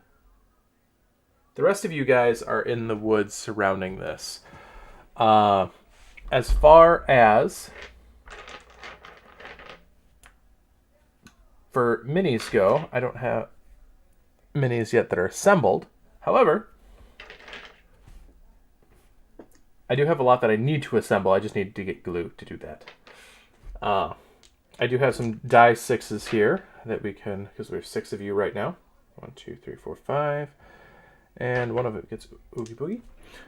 The rest of you guys are in the woods surrounding this. As far as for minis go, I don't have minis yet that are assembled. However, I do have a lot that I need to assemble. I just need to get glue to do that. I do have some die 6s here that we can, because there's 6 of you right now. 1, 2, 3, 4, 5. And one of it gets Oogie Boogie.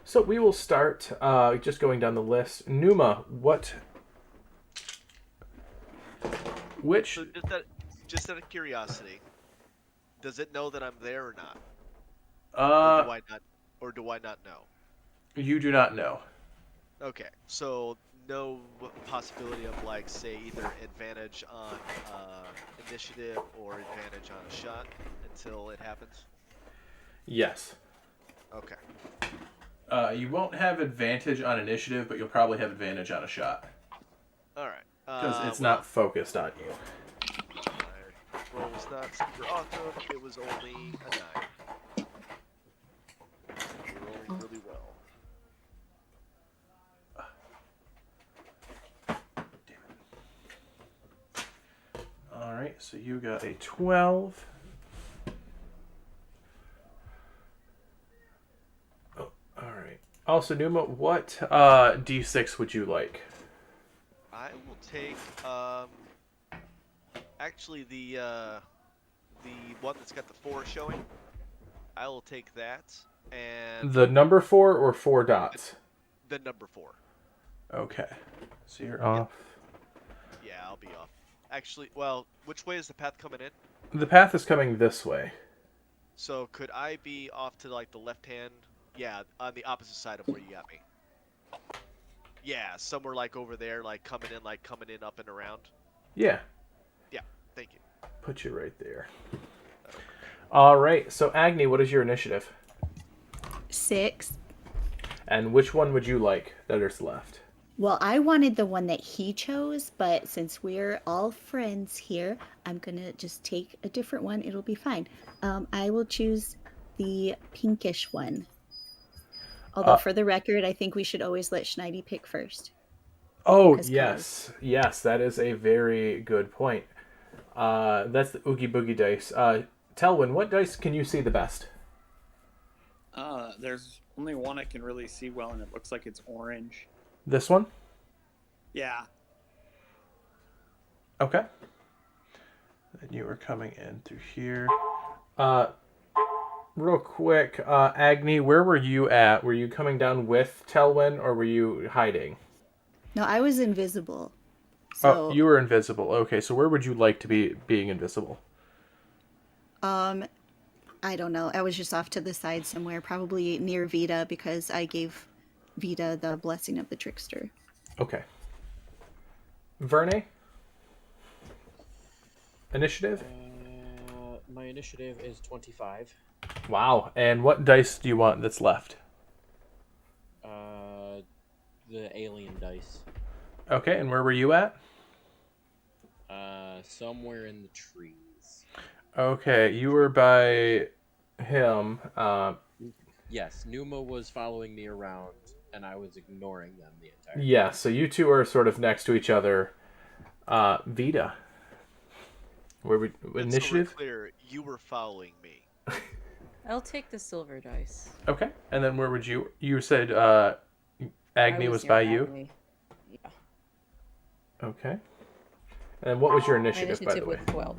So we will start just going down the list. Numa, which... So just out of curiosity, does it know that I'm there or not? Or do I not know? You do not know. Okay, so no possibility of like say either advantage on initiative or advantage on a shot until it happens. Yes. Okay. You won't have advantage on initiative, but you'll probably have advantage on a shot. All right. Because it's Well, not focused on you. my roll was not super awesome. It was only a 9. We're rolling really well. Alright, so you got a 12. Oh, alright. Also, Numa, what d6 would you like? I will take actually the one that's got the 4 showing. I will take that and The number 4 or 4 dots? the number 4. Okay. So you're off. Yeah, I'll be off. Actually, well, which way is the path coming in? The path is coming this way. So could I be off to like the left hand? Yeah, on the opposite side of where you got me. Yeah, somewhere like over there, like coming in up and around. Yeah. Yeah, thank you. Put you right there. That'll work. Alright, so Agni, what is your initiative? 6. And which one would you like that is left? Well, I wanted the one that he chose, but since we're all friends here, I'm gonna just take a different one. It'll be fine. I will choose the pinkish one. Although, for the record, I think we should always let Schneidi pick first. Oh, 'Cause yes. colors. Yes, that is a very good point. That's the Oogie Boogie dice. Telwyn, what dice can you see the best? There's only one I can really see well, and it looks like it's orange. This one? Yeah. Okay. Then you are coming in through here. Real quick, Agni, where were you at? Were you coming down with Telwyn, or were you hiding? No, I was invisible. Oh, So, you were invisible. Okay, so where would you like to be being invisible? I don't know. I was just off to the side somewhere, probably near Vita, because I gave Vita the blessing of the trickster. Okay. Verne? Initiative? My initiative is 25. Wow. And what dice do you want that's left? The alien dice. Okay, and where were you at? Somewhere in the trees. Okay, you were by him. Yes, Numa was following me around, and I was ignoring them the entire time. Yeah, so you two are sort of next to each other. Vita. Where we initiative? So we're clear, you were following me. I'll take the silver dice. Okay, and then where would you? You said Agni I was near by you. Agni. Yeah. Okay. And what was your My initiative, by the initiative way? was 12.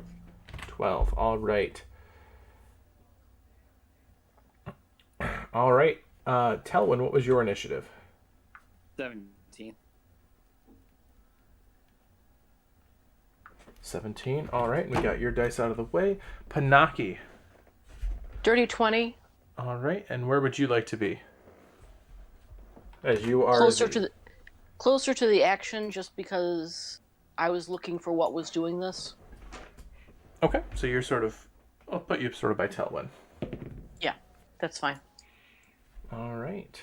12. All right. All right. Telwyn, what was your initiative? 17. 17. All right, we got your dice out of the way. Panaki. Dirty 20. All right, and where would you like to be? As you are Closer to the action, just because I was looking for what was doing this. Okay, so you're sort of. I'll put you sort of by Telwyn. Yeah, that's fine. All right.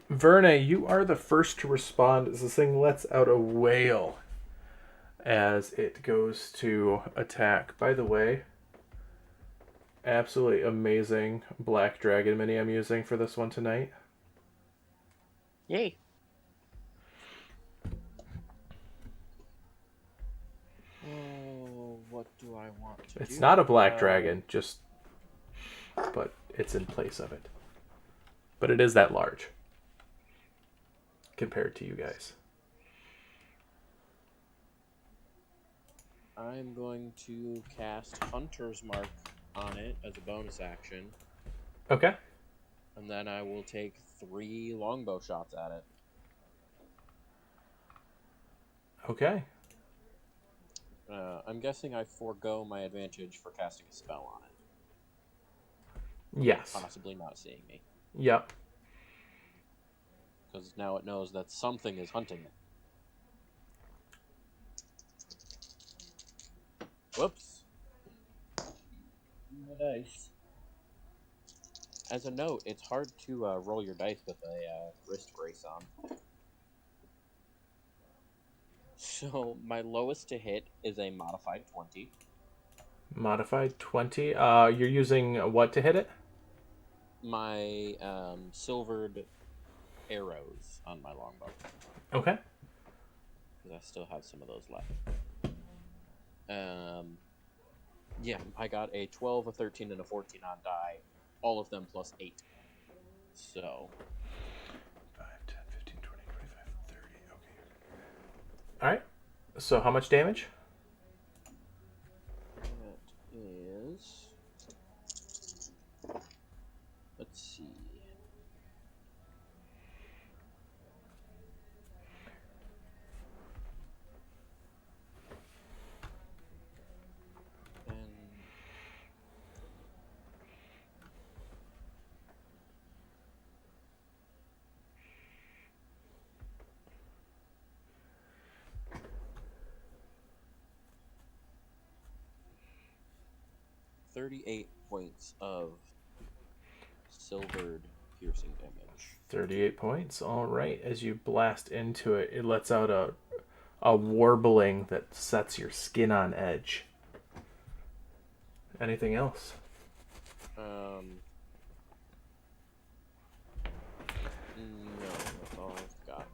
Verne, you are the first to respond as this thing lets out a wail as it goes to attack. By the way, absolutely amazing Black Dragon mini I'm using for this one tonight. Yay. Oh, what do I want to do? It's not a Black Dragon, but it's in place of it. But it is that large compared to you guys. I'm going to cast Hunter's Mark on it as a bonus action, Okay. and then I will take 3 longbow shots at it. Okay. I'm guessing I forego my advantage for casting a spell on it. Yes. Possibly not seeing me. Yep. Because now it knows that something is hunting it. Whoops. My dice. As a note, it's hard to roll your dice with a wrist brace on. So my lowest to hit is a modified 20. Modified 20. You're using what to hit it? My silvered arrows on my longbow. Okay. Because I still have some of those left. Yeah, I got a 12, a 13, and a 14 on die. All of them plus 8. So 5, 10, 15, 20, 25, 30. Okay. All right. So how much damage? that is... Let's see. And 38 points of silvered piercing damage. 38 points. All right. As you blast into it, it lets out a warbling that sets your skin on edge. Anything else? No, that's all I've got.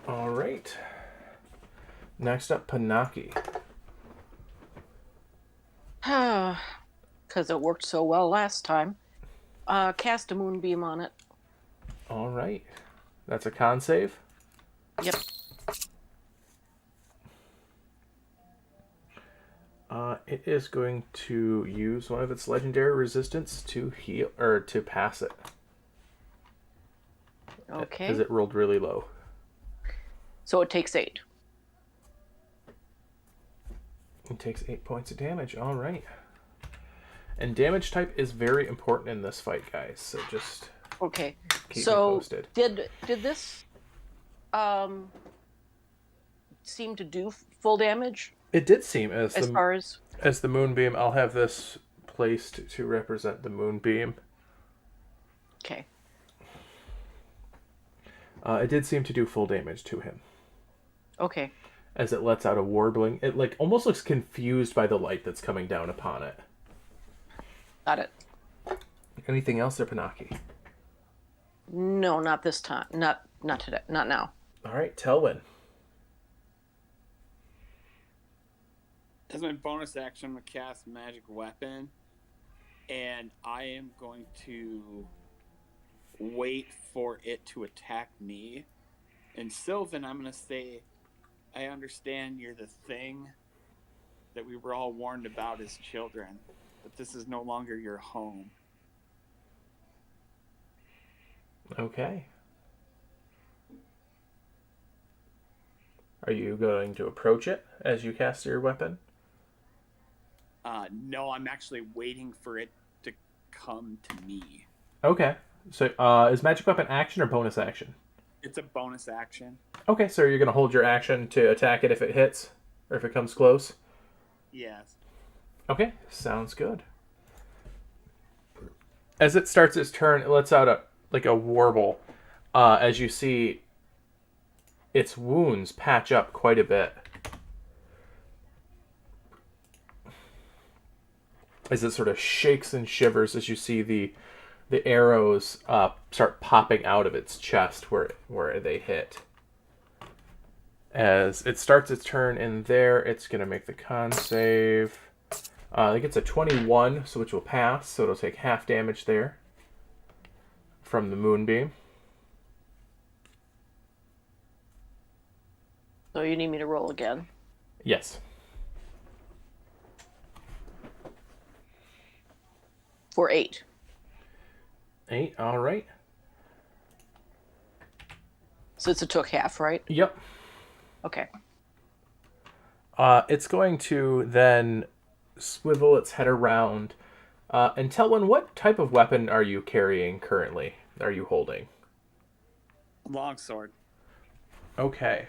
All right. Next up, Panaki. Because it worked so well last time. Cast a moonbeam on it. All right. That's a con save. Yep. It is going to use one of its legendary resistance to heal or to pass it. Okay. Because it rolled really low. So it takes 8. It takes 8 points of damage. All right. And damage type is very important in this fight, guys. So just Okay. keep me So posted. did this seem to do full damage It did seem as far as the moonbeam. I'll have this placed to represent the moonbeam. okay. It did seem to do full damage to him. Okay. As it lets out a warbling. It like almost looks confused by the light that's coming down upon it. Got it. Anything else there, Panaki? No, not this time. Not today. Not now. All right, Telwyn. As my bonus action, I'm going to cast Magic Weapon, and I am going to wait for it to attack me. And Sylvan, I'm going to say, I understand you're the thing that we were all warned about as children, but this is no longer your home. Okay. Are you going to approach it as you cast your weapon? No, I'm actually waiting for it to come to me. Okay. So, is magic weapon action or bonus action? It's a bonus action. Okay, so you're going to hold your action to attack it if it hits or if it comes close? Yes. Okay, sounds good. As it starts its turn, it lets out a warble. As you see, its wounds patch up quite a bit. As it sort of shakes and shivers as you see the arrows start popping out of its chest where they hit. As it starts its turn in there, it's going to make the con save. It gets a 21, so which will pass, so it'll take half damage there from the moonbeam. So you need me to roll again. Yes. For 8. 8, all right. Since it took half, right? Yep. Okay. It's going to then swivel its head around. And Telwyn, what type of weapon are you carrying currently? Are you holding? Longsword. Okay.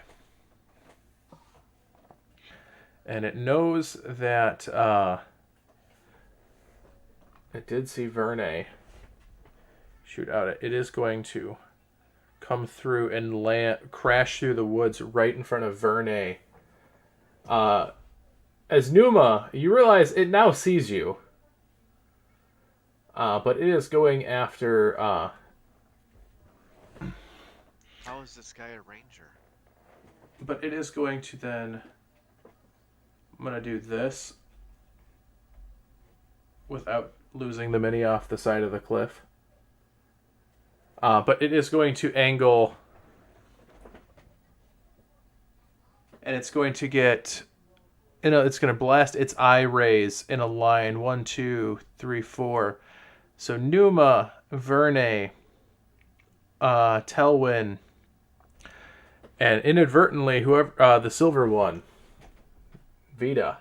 And it knows that it did see Verne shoot out. It is going to come through and crash through the woods right in front of Verne. As Numa, you realize it now sees you. But it is going after... How is this guy a ranger? But it is going to then... I'm going to do this without losing the mini off the side of the cliff. But it is going to angle... And it's going to get... it's going to blast its eye rays in a line. 1, 2, 3, 4. So Numa, Verne, Telwyn, and inadvertently, whoever the silver one, Vita.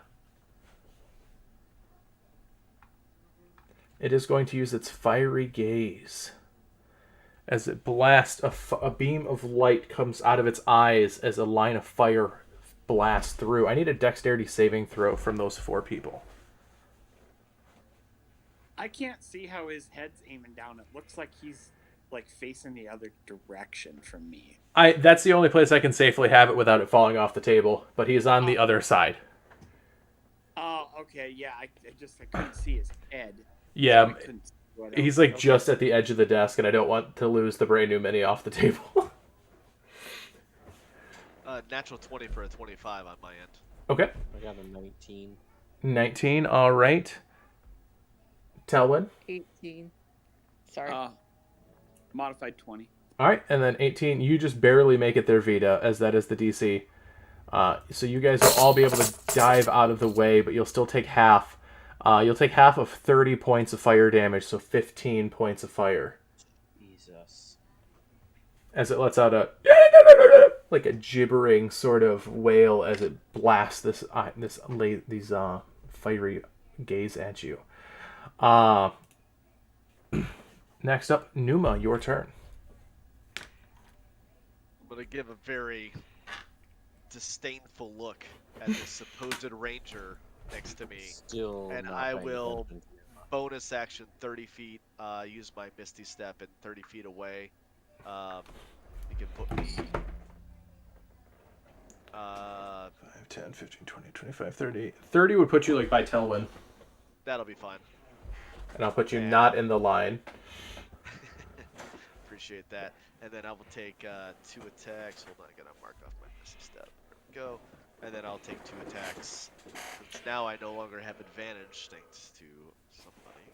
It is going to use its fiery gaze as it blasts a beam of light comes out of its eyes as a line of fire blasts through. I need a dexterity saving throw from those 4 people. I can't see how his head's aiming down. It looks like he's like facing the other direction from me. That's the only place I can safely have it without it falling off the table, but he's on the other side. Oh, okay, yeah. I couldn't see his head. Yeah, So he's like just at the edge of the desk, and I don't want to lose the brand new mini off the table. Natural 20 for a 25 on my end. Okay. I got a 19. 19, all right. Telwyn? 18. Sorry. Modified 20. All right, and then 18. You just barely make it there, Vita, as that is the DC. So you guys will all be able to dive out of the way, but you'll still take half. You'll take half of 30 points of fire damage, so 15 points of fire. Jesus. As it lets out like a gibbering sort of wail as it blasts these fiery gaze at you. Next up, Numa, your turn. I'm going to give a very disdainful look at the supposed ranger next to me. Still And not I paying will attention. bonus action 30 feet, use my Misty Step and 30 feet away. You can put me 5, 10, 15, 20, 25, 30. 30 would put you like by Telwyn. that'll be fine. And I'll put you And- not in the line. Appreciate that. And then I will take 2 attacks. Hold on, I gotta mark off my Misty Step. There we go. And then I'll take 2 attacks. Since now I no longer have advantage thanks to somebody.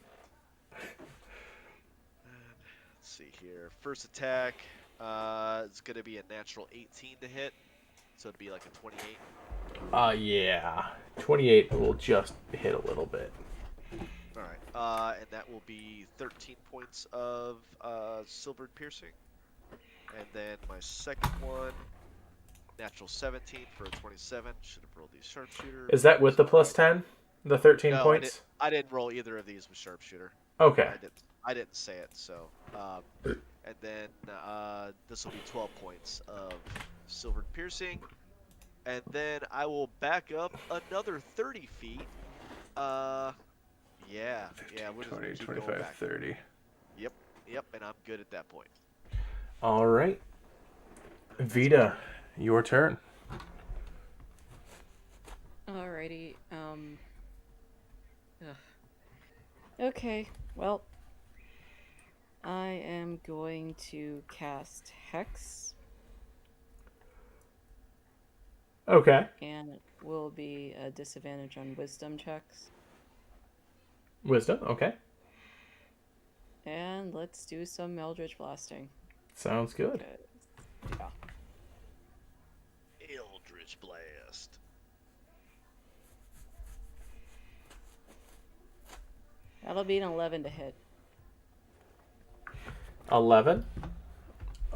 And let's see here. First attack is gonna be a natural 18 to hit. So it'd be like a 28. Yeah. 28 will just hit a little bit. Alright. And that will be 13 points of silvered piercing. And then my second one, natural 17 for a 27. Should have rolled these sharpshooter. Is that with the plus 10? The 13 No, points? I didn't roll either of these with sharpshooter. Okay. I didn't say it, so. And then this will be 12 points of silvered piercing. And then I will back up another 30 feet. Yeah, 15, we're just 20, gonna keep 25, going back. 30. Yep, and I'm good at that point. All right. Vita, your turn. Alrighty. Okay. Well, I am going to cast Hex, Okay. and it will be a disadvantage on Wisdom checks. Wisdom, okay. And let's do some Eldritch Blasting. Sounds good. Yeah. Eldritch Blast. That'll be an 11 to hit. 11.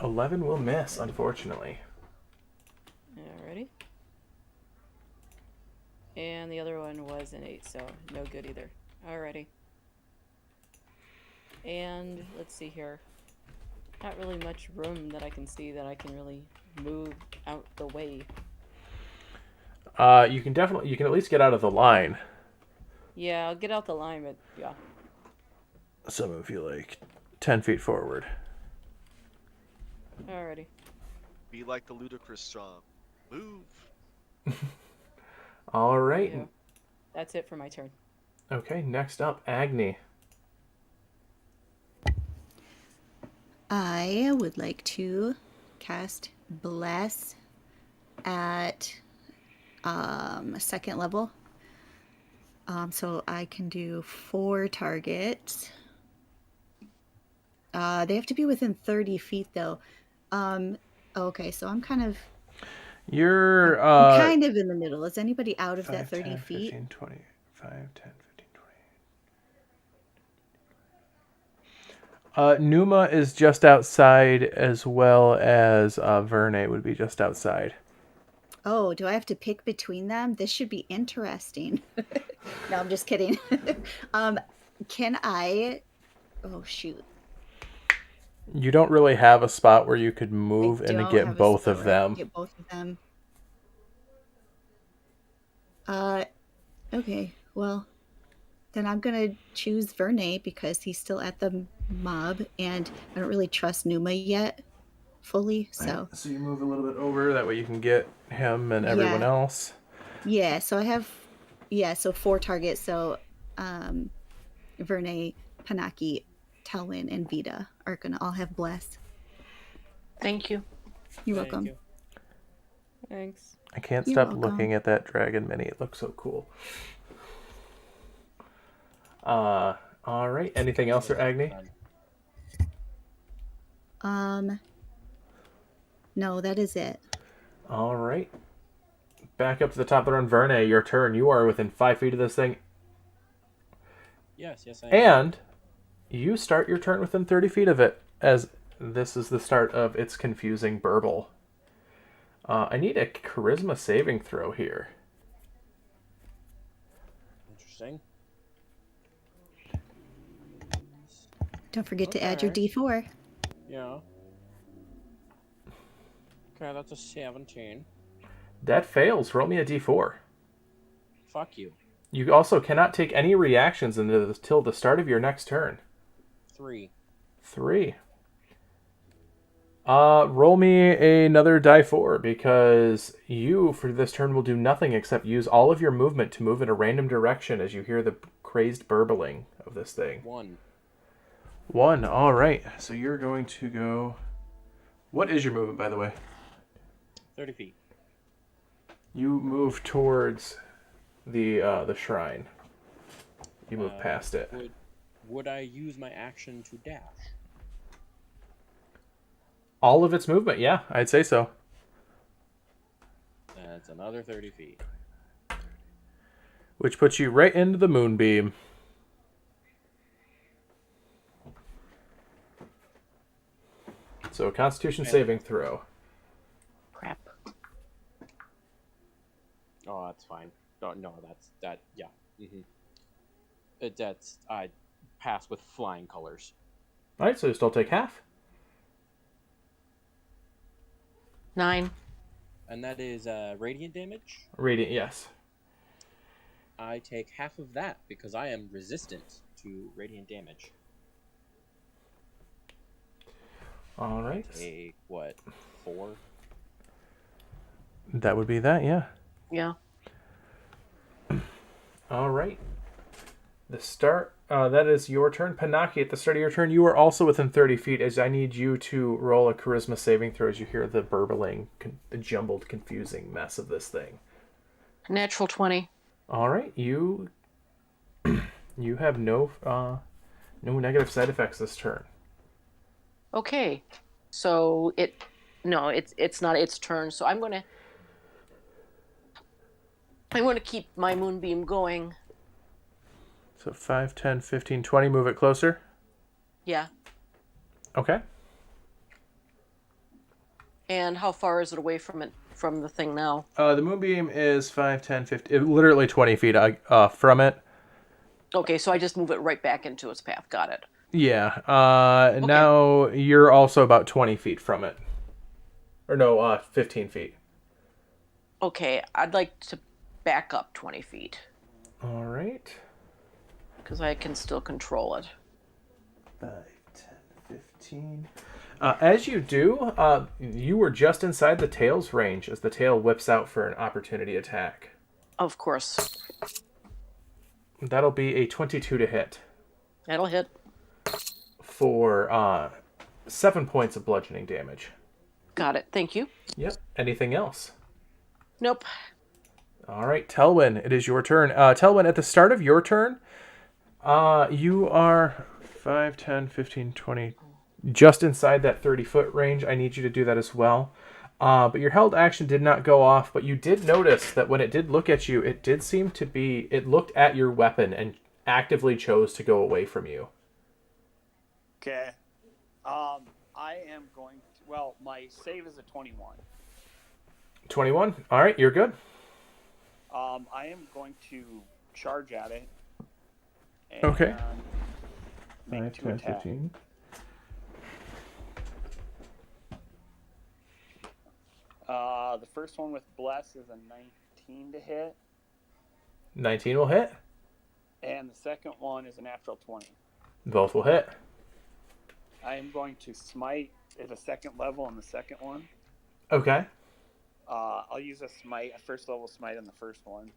11 will miss, unfortunately. Alrighty. And the other one was an 8, so no good either. Alrighty. And let's see here. Not really much room that I can see that I can really move out the way. You can at least get out of the line. Yeah, I'll get out the line, but yeah. So move you like 10 feet forward. Alrighty. Be like the ludicrous song. Move. All right. Yeah. That's it for my turn. Okay, next up, Agni. I would like to cast Bless at second level. So I can do 4 targets. They have to be within 30 feet, though. Okay, so I'm kind of You're kind of in the middle. Is anybody out of 5, that 30 10, feet? 15, 20. 5, 10, 15, 20. Numa is just outside, as well as Verne would be just outside. Oh, do I have to pick between them? This should be interesting. No, I'm just kidding. Can I? Oh shoot! You don't really have a spot where you could I move and don't get have a both spot of where I can them. get both of them. Okay. Well, then I'm gonna choose Verne because he's still at the mob, and I don't really trust Numa yet fully. So So you move a little bit over, that way you can get him and everyone Yeah. else. yeah. So I have so 4 targets. So Verne, Panaki, Talwin, and Vita are gonna all have Bless. Thank you. You're Thank welcome. you. Thanks. I can't You're stop welcome. looking at that dragon mini. It looks so cool. All right. Anything else for Agni? No, that is it. All right. Back up to the top of the run, Verne. Your turn. You are within 5 feet of this thing, Yes, I am. and you start your turn within 30 feet of it, as this is the start of its confusing burble. I need a charisma saving throw here. Interesting. Don't forget to add your Okay. D4. Yeah. Okay, that's a 17. That fails. Roll me a d4. Fuck you. You also cannot take any reactions until the start of your next turn. 3. 3. Roll me another die 4, because you, for this turn, will do nothing except use all of your movement to move in a random direction as you hear the crazed burbling of this thing. 1. 1. All right. So you're going to go... What is your movement, by the way? 30 feet. You move towards the shrine. You move past it. Would I use my action to dash? All of its movement, yeah, I'd say so. That's another 30 feet. Which puts you right into the moonbeam. So, Constitution saving throw. Crap. Oh, that's fine. No, that. Yeah. That's I pass with flying colors. All right, so you still take half. 9. And that is radiant damage. Radiant, yes. I take half of that because I am resistant to radiant damage. All right. Take what? 4? That would be that, yeah. Yeah. All right. The start, that is your turn. Panaki, at the start of your turn, you are also within 30 feet, as I need you to roll a charisma saving throw as you hear the burbling, the jumbled, confusing mess of this thing. Natural 20. All right, you have no negative side effects this turn. Okay. So it's not its turn. So I'm going to keep my moonbeam going. So 5, 10, 15, 20, move it closer. Yeah. Okay. And how far is it away from the thing now? The moonbeam is 5, 10, 15, literally 20 feet from it. Okay, so I just move it right back into its path. Got it. Yeah. Okay. Now you're also about 20 feet from it. Or no, 15 feet. Okay, I'd like to back up 20 feet. All right. Because I can still control it. 5, 10, 15. As you do, you were just inside the tail's range as the tail whips out for an opportunity attack. Of course. That'll be a 22 to hit. That'll hit. For 7 points of bludgeoning damage. Got it. Thank you. Yep. Anything else? Nope. All right, Telwyn, it is your turn. Telwyn, at the start of your turn, you are 5, 10, 15, 20, just inside that 30-foot range. I need you to do that as well. But your held action did not go off, but you did notice that when it did look at you, it did seem to be, it looked at your weapon and actively chose to go away from you. Okay. I am going to, well, my save is a 21. 21? All right, you're good. I am going to charge at it. And Okay. Make 5, 2 10, attacks. 15. The first one with Bless is a 19 to hit. 19 will hit. And the second one is a natural 20. Both will hit. I am going to smite at a second level on the second one. Okay. I'll use a first level smite on the first one.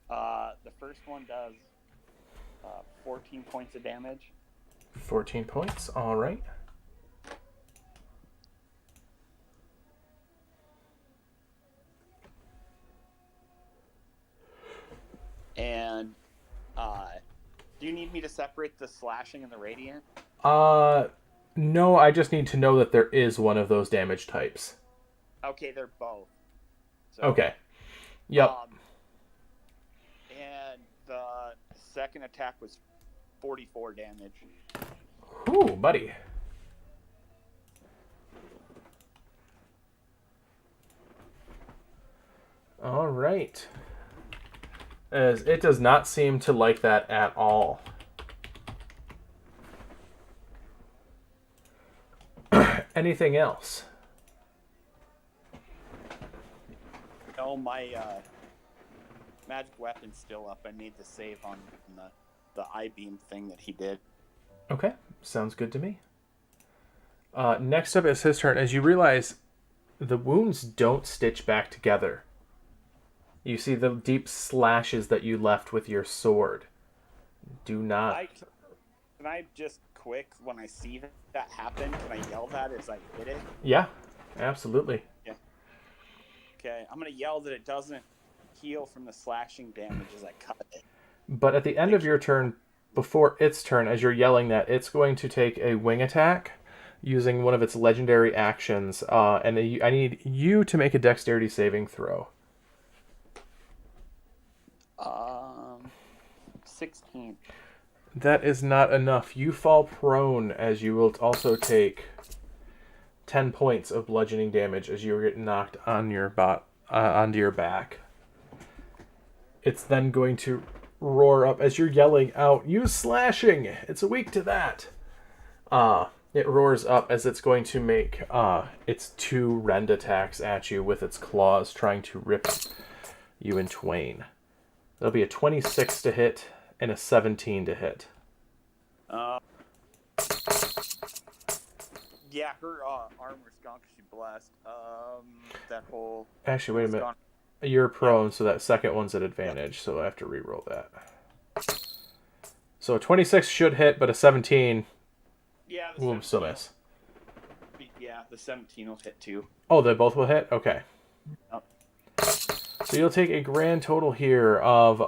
The first one does 14 points of damage. 14 points. All right. And do you need me to separate the slashing and the radiant? No, I just need to know that there is one of those damage types. Okay, they're both. So, Okay. Yep. And the second attack was 44 damage. Ooh, buddy. All right. As it does not seem to like that at all. Anything else? No, my magic weapon's still up. I made the save on the I-beam thing that he did. Okay, sounds good to me. Next up is his turn. As you realize, the wounds don't stitch back together. You see the deep slashes that you left with your sword. Do not... Can I just quick, when I see that happen, can I yell that as I hit it? Yeah, absolutely. Yeah. Okay, I'm going to yell that it doesn't heal from the slashing damage as I cut it. But at the end of your turn, before its turn, as you're yelling that, it's going to take a wing attack using one of its legendary actions. And I need you to make a dexterity saving throw. 16. That is not enough. You fall prone as you will also take 10 points of bludgeoning damage as you get knocked on your onto your back. It's then going to roar up as you're yelling out, "Use slashing! It's weak to that!" It roars up as it's going to make its 2 rend attacks at you with its claws, trying to rip you in twain. That'll be a 26 to hit and a 17 to hit. Yeah, her armor's gone because she blessed. That whole... Actually, wait a minute. gone. You're prone, so that second one's at advantage, so I have to re-roll that. So a 26 should hit, but a 17 Yeah, will still miss. Yeah, the 17 will hit too. Oh, they both will hit? Okay. Yep. So you'll take a grand total here of...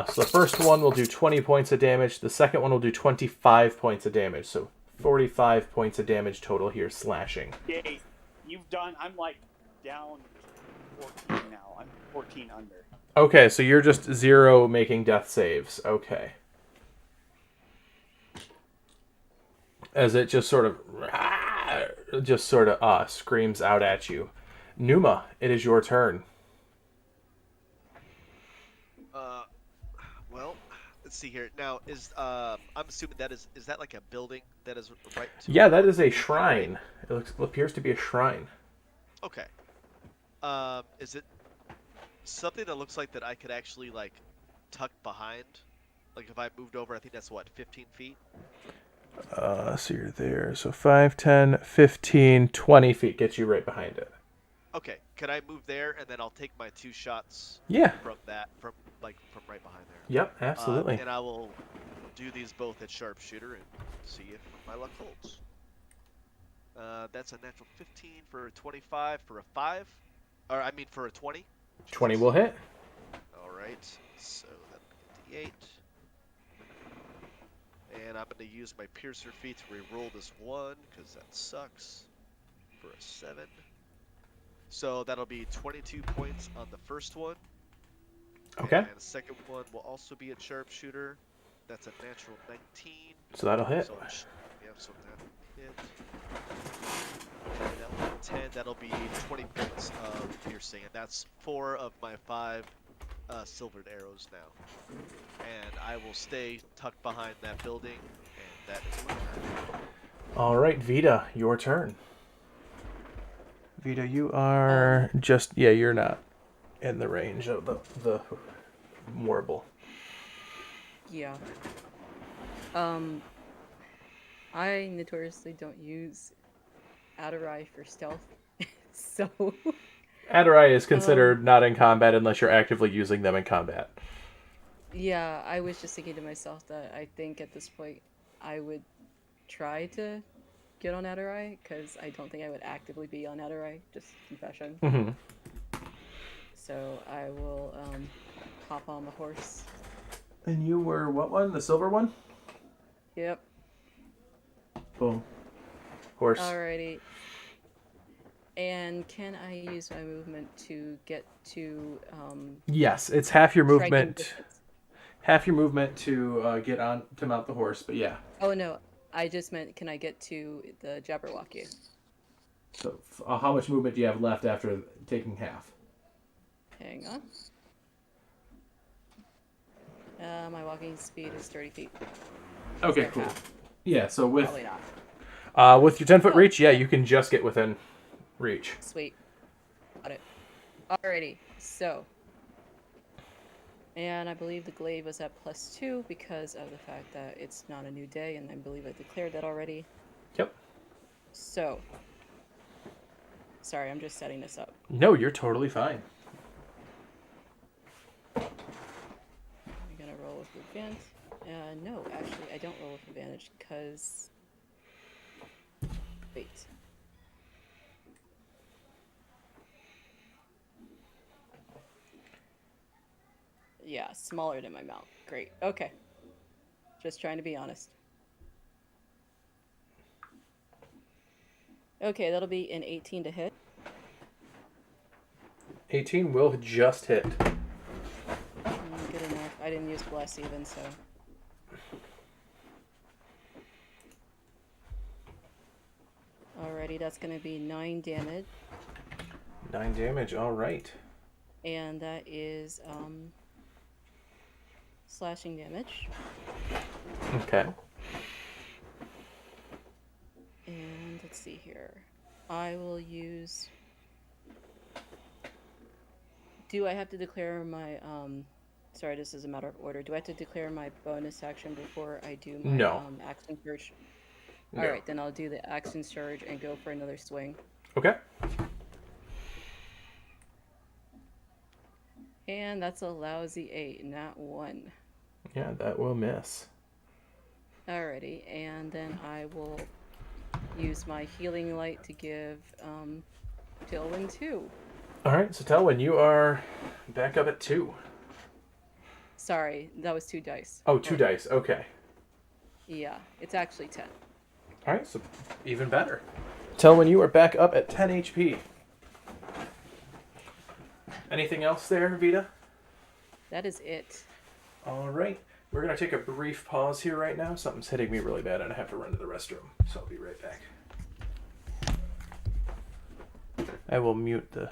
so the first one will do 20 points of damage. The second one will do 25 points of damage. So 45 points of damage total here, slashing. Yay. You've done... I'm like down 14 now. I'm 14 under. Okay, so you're just 0 making death saves. Okay. As it just sort of just sort of screams out at you. Numa, it is your turn. Well, let's see here. Now, I'm assuming is that like a building that is right to Yeah, that is a 8 feet away? shrine. It appears to be a shrine. Okay. Is it something that looks like that I could actually like tuck behind? Like if I moved over, I think that's what, 15 feet? So you're there. So 5, 10, 15, 20 feet gets you right behind it. Okay. Could I move there and then I'll take my 2 shots Yeah. from right behind there? Yep, absolutely. And I will do these both at sharpshooter and see if my luck holds. That's a natural 15 for a 25 for a 5. Or, I mean, for a 20. 20 Jesus. will hit. Alright, so that'll be a D8. And I'm going to use my Piercer feat to re-roll this 1, because that sucks, for a 7. So that'll be 22 points on the first one. Okay. And the second one will also be a sharpshooter. That's a natural 19. So that'll hit. So that'll hit. And that'll be 10. That'll be 20 points of piercing. And that's 4 of my 5 silvered arrows now. And I will stay tucked behind that building. And that is my turn. All right, Vita, your turn. Vita, you are you're not in the range of the warble. Yeah. I notoriously don't use Adorai for stealth, so... Adorai is considered not in combat unless you're actively using them in combat. Yeah, I was just thinking to myself that I think at this point I would try to get on Adorai, because I don't think I would actively be on Adorai, just confession. Mm-hmm. So I will hop on the horse. And you were what one? The silver one? Yep. Boom. Horse. Alrighty. And can I use my movement to get to... Yes, it's half your striking movement. distance? Half your movement to get on to mount the horse, but yeah. Oh no, I just meant can I get to the Jabberwocky? So how much movement do you have left after taking half? Hang on. My walking speed is 30 feet. Okay, Or cool. half. Yeah, so with Probably not. with your 10-foot Oh, reach, yeah, okay. you can just get within reach. Sweet. Got it. Alrighty, so. And I believe the glaive was at +2 because of the fact that it's not a new day, and I believe I declared that already. Yep. So. Sorry, I'm just setting this up. No, you're totally fine. I'm gonna roll with advantage. No, actually, I don't roll with advantage because. Wait. Yeah, smaller than my mount. Great. Okay. Just trying to be honest. Okay, that'll be an 18 to hit. 18 will just hit. Good enough. I didn't use bless even, so. Alrighty, that's gonna be 9 damage. 9 damage, alright. And that is slashing damage. Okay. And let's see here. I will use... Do I have to declare my... Sorry, this is a matter of order. Do I have to declare my bonus action before I do my No. action surge? No. Alright, then I'll do the action surge and go for another swing. Okay. And that's a lousy 8, not 1. Yeah, that will miss. Alrighty, and then I will use my healing light to give Tilwyn 2. Alright, so Telwyn, you are back up at 2. Sorry, that was 2 dice. Oh, 2 dice, okay. Yeah, it's actually 10. Alright, so even better. Telwyn, you are back up at 10 HP. Anything else there, Vita? That is it. Alright, we're going to take a brief pause here right now. Something's hitting me really bad and I have to run to the restroom, so I'll be right back. I will mute the...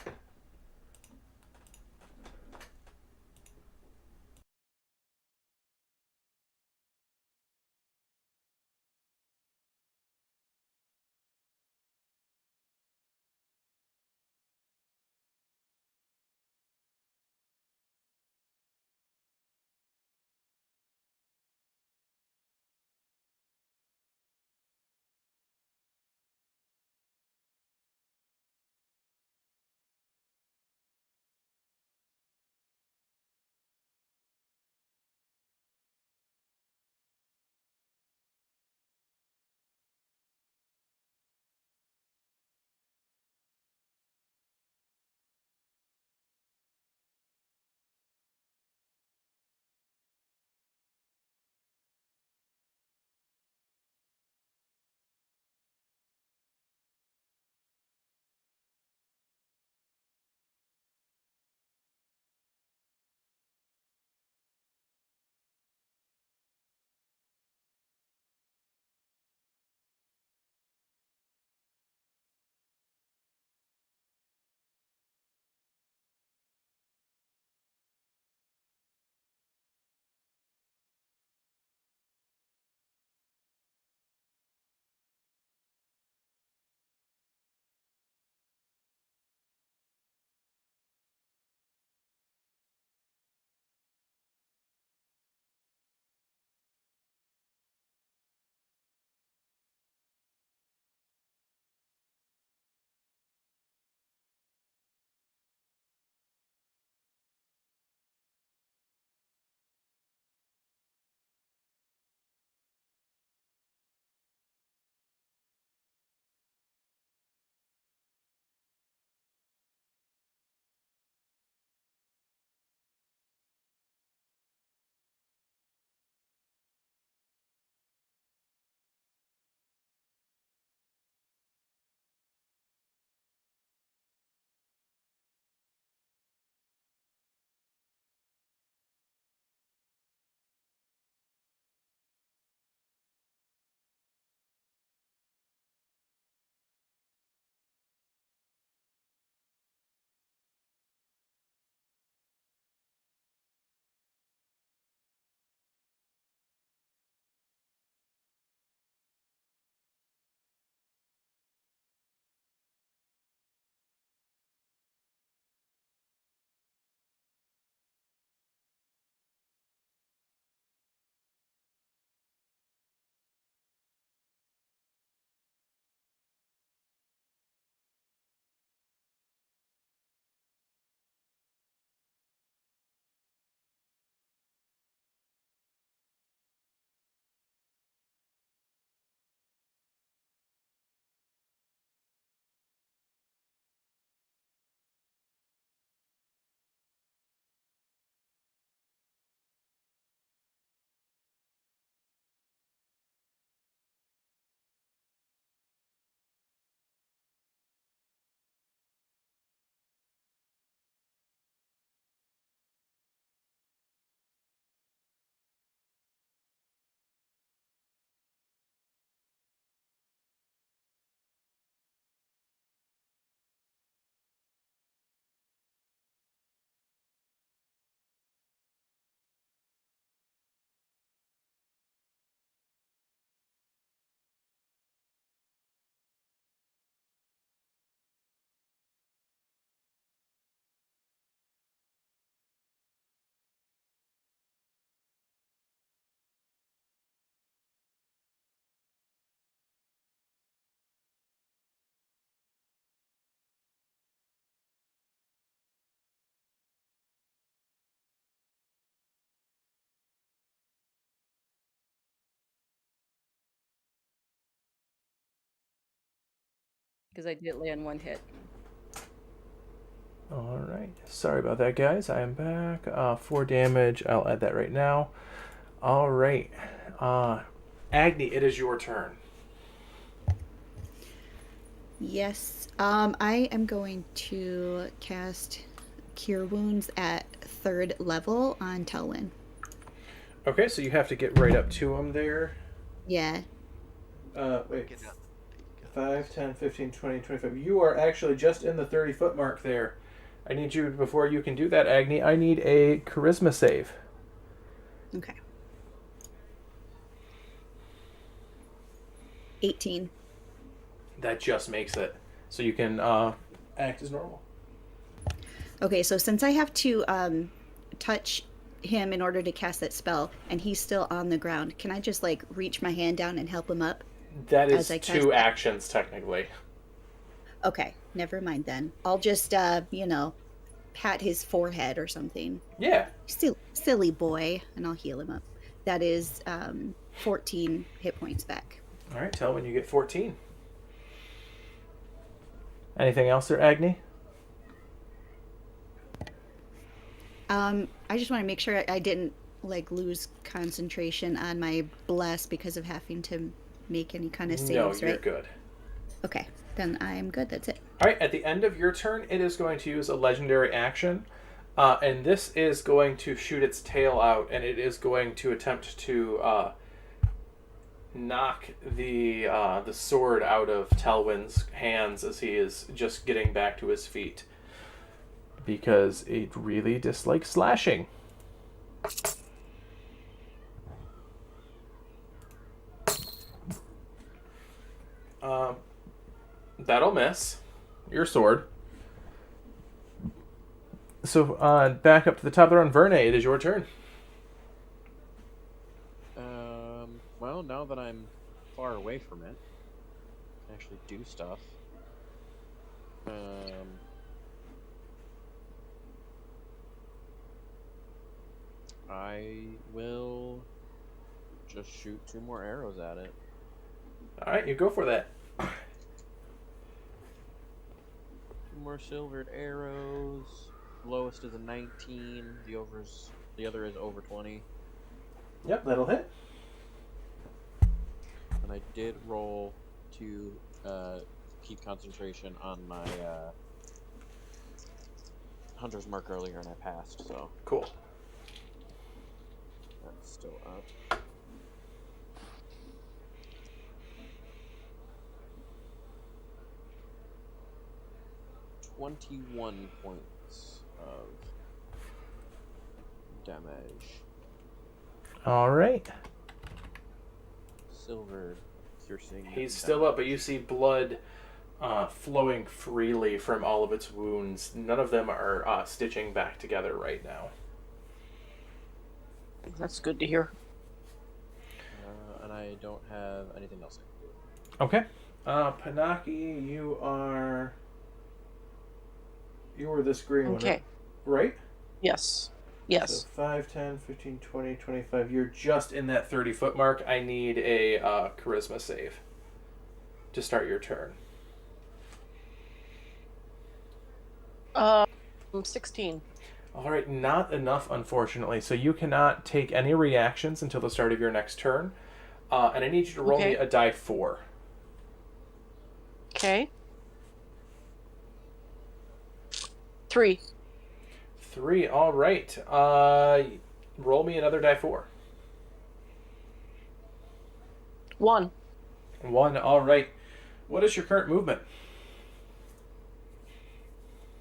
Because I did land one hit. All right. Sorry about that, guys. I am back. 4 damage. I'll add that right now. All right. Agni, it is your turn. Yes. I am going to cast Cure Wounds at 3rd level on Telwyn. Okay, so you have to get right up to him there. Yeah. Wait. Get out. There you go. 5, 10, 15, 20, 25. You are actually just in the 30-foot mark there. I need you, before you can do that, Agni, I need a charisma save. Okay. 18. That just makes it. So you can act as normal. Okay, so since I have to touch him in order to cast that spell, and he's still on the ground, can I just like reach my hand down and help him up? That as is I cast 2 that? actions, technically. Okay, never mind then. I'll just, pat his forehead or something. Yeah. Silly boy, and I'll heal him up. That is 14 hit points back. All right, tell when you get 14. Anything else there, Agni? I just want to make sure I didn't like lose concentration on my bless because of having to make any kind of saves, No, right? you're good. Okay, then I'm good. That's it. All right, at the end of your turn, it is going to use a legendary action. And this is going to shoot its tail out, and it is going to attempt to knock the sword out of Telwyn's hands as he is just getting back to his feet. Because it really dislikes slashing. That'll miss. Your sword. So, back up to the top of the round. Verne, it is your turn. Well, now that I'm far away from it, I can actually do stuff. I will just shoot 2 more arrows at it. Alright, you go for that. 2 more silvered arrows. Lowest is a 19. The other is over 20. Yep, that'll hit. And I did roll to keep concentration on my hunter's mark earlier, and I passed, so Cool. that's still up. $21 points of damage. Alright. Silver piercing. He's still up, but you see blood flowing freely from all of its wounds. None of them are stitching back together right now. That's good to hear. And I don't have anything else I can do. Okay. Panaki, you are this green one, Okay. right? Yes. Yes. So 5, 10, 15, 20, 25. You're just in that 30-foot mark. I need a charisma save to start your turn. 16. All right, not enough, unfortunately. So you cannot take any reactions until the start of your next turn. And I need you to roll me a die 4. Okay. 3. 3, all right. Roll me another die 4. 1. 1, all right. What is your current movement?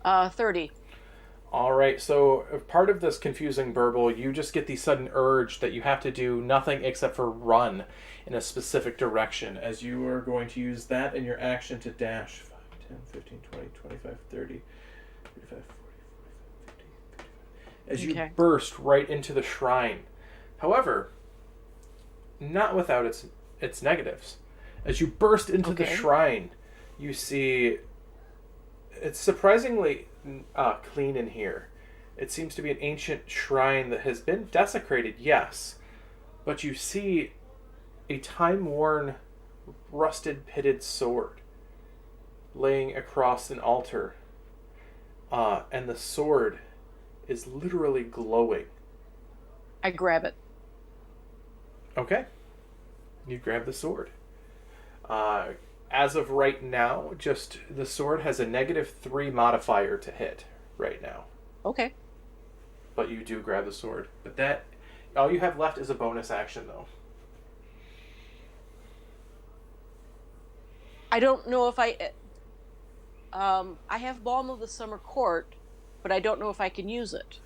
30. All right, so part of this confusing burble, you just get the sudden urge that you have to do nothing except for run in a specific direction, as you are going to use that in your action to dash 5, 10, 15, 20, 25, 30, 35, 40, 45, 50, 55, as you burst right into the shrine. However, not without its negatives. As you burst into the shrine, you see it's surprisingly clean in here. It seems to be an ancient shrine that has been desecrated, yes, but you see a time-worn, rusted, pitted sword laying across an altar, and the sword is literally glowing. I grab it. Okay. You grab the sword. As of right now, just the sword has a -3 modifier to hit right now. Okay. But you do grab the sword. But that, all you have left is a bonus action, though. I don't know if I have Balm of the Summer Court, but I don't know if I can use it.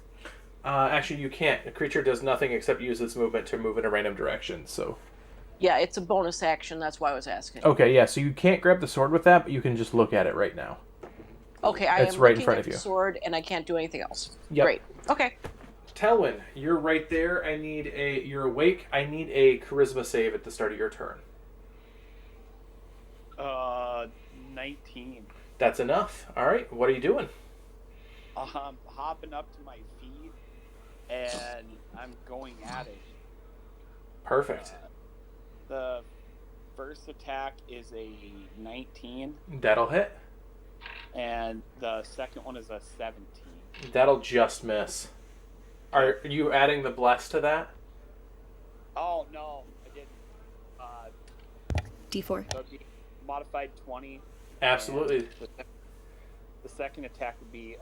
Actually, you can't. A creature does nothing except use its movement to move in a random direction, so... Yeah, it's a bonus action. That's why I was asking. Okay, yeah, so you can't grab the sword with that, but you can just look at it right now. Okay, I It's am right in looking front at of you. the sword, and I can't do anything else. Yep. Great. Okay. Telwyn, you're right there. You're awake. I need a charisma save at the start of your turn. 19. That's enough. All right, what are you doing? Hopping up to my feet, and I'm going at it. Perfect. The first attack is a 19, That'll hit. and the second one is a 17. That'll just miss. Are you adding the bless to that? Oh, no, I didn't. D4. So it'd be modified 20. Absolutely. The second attack would be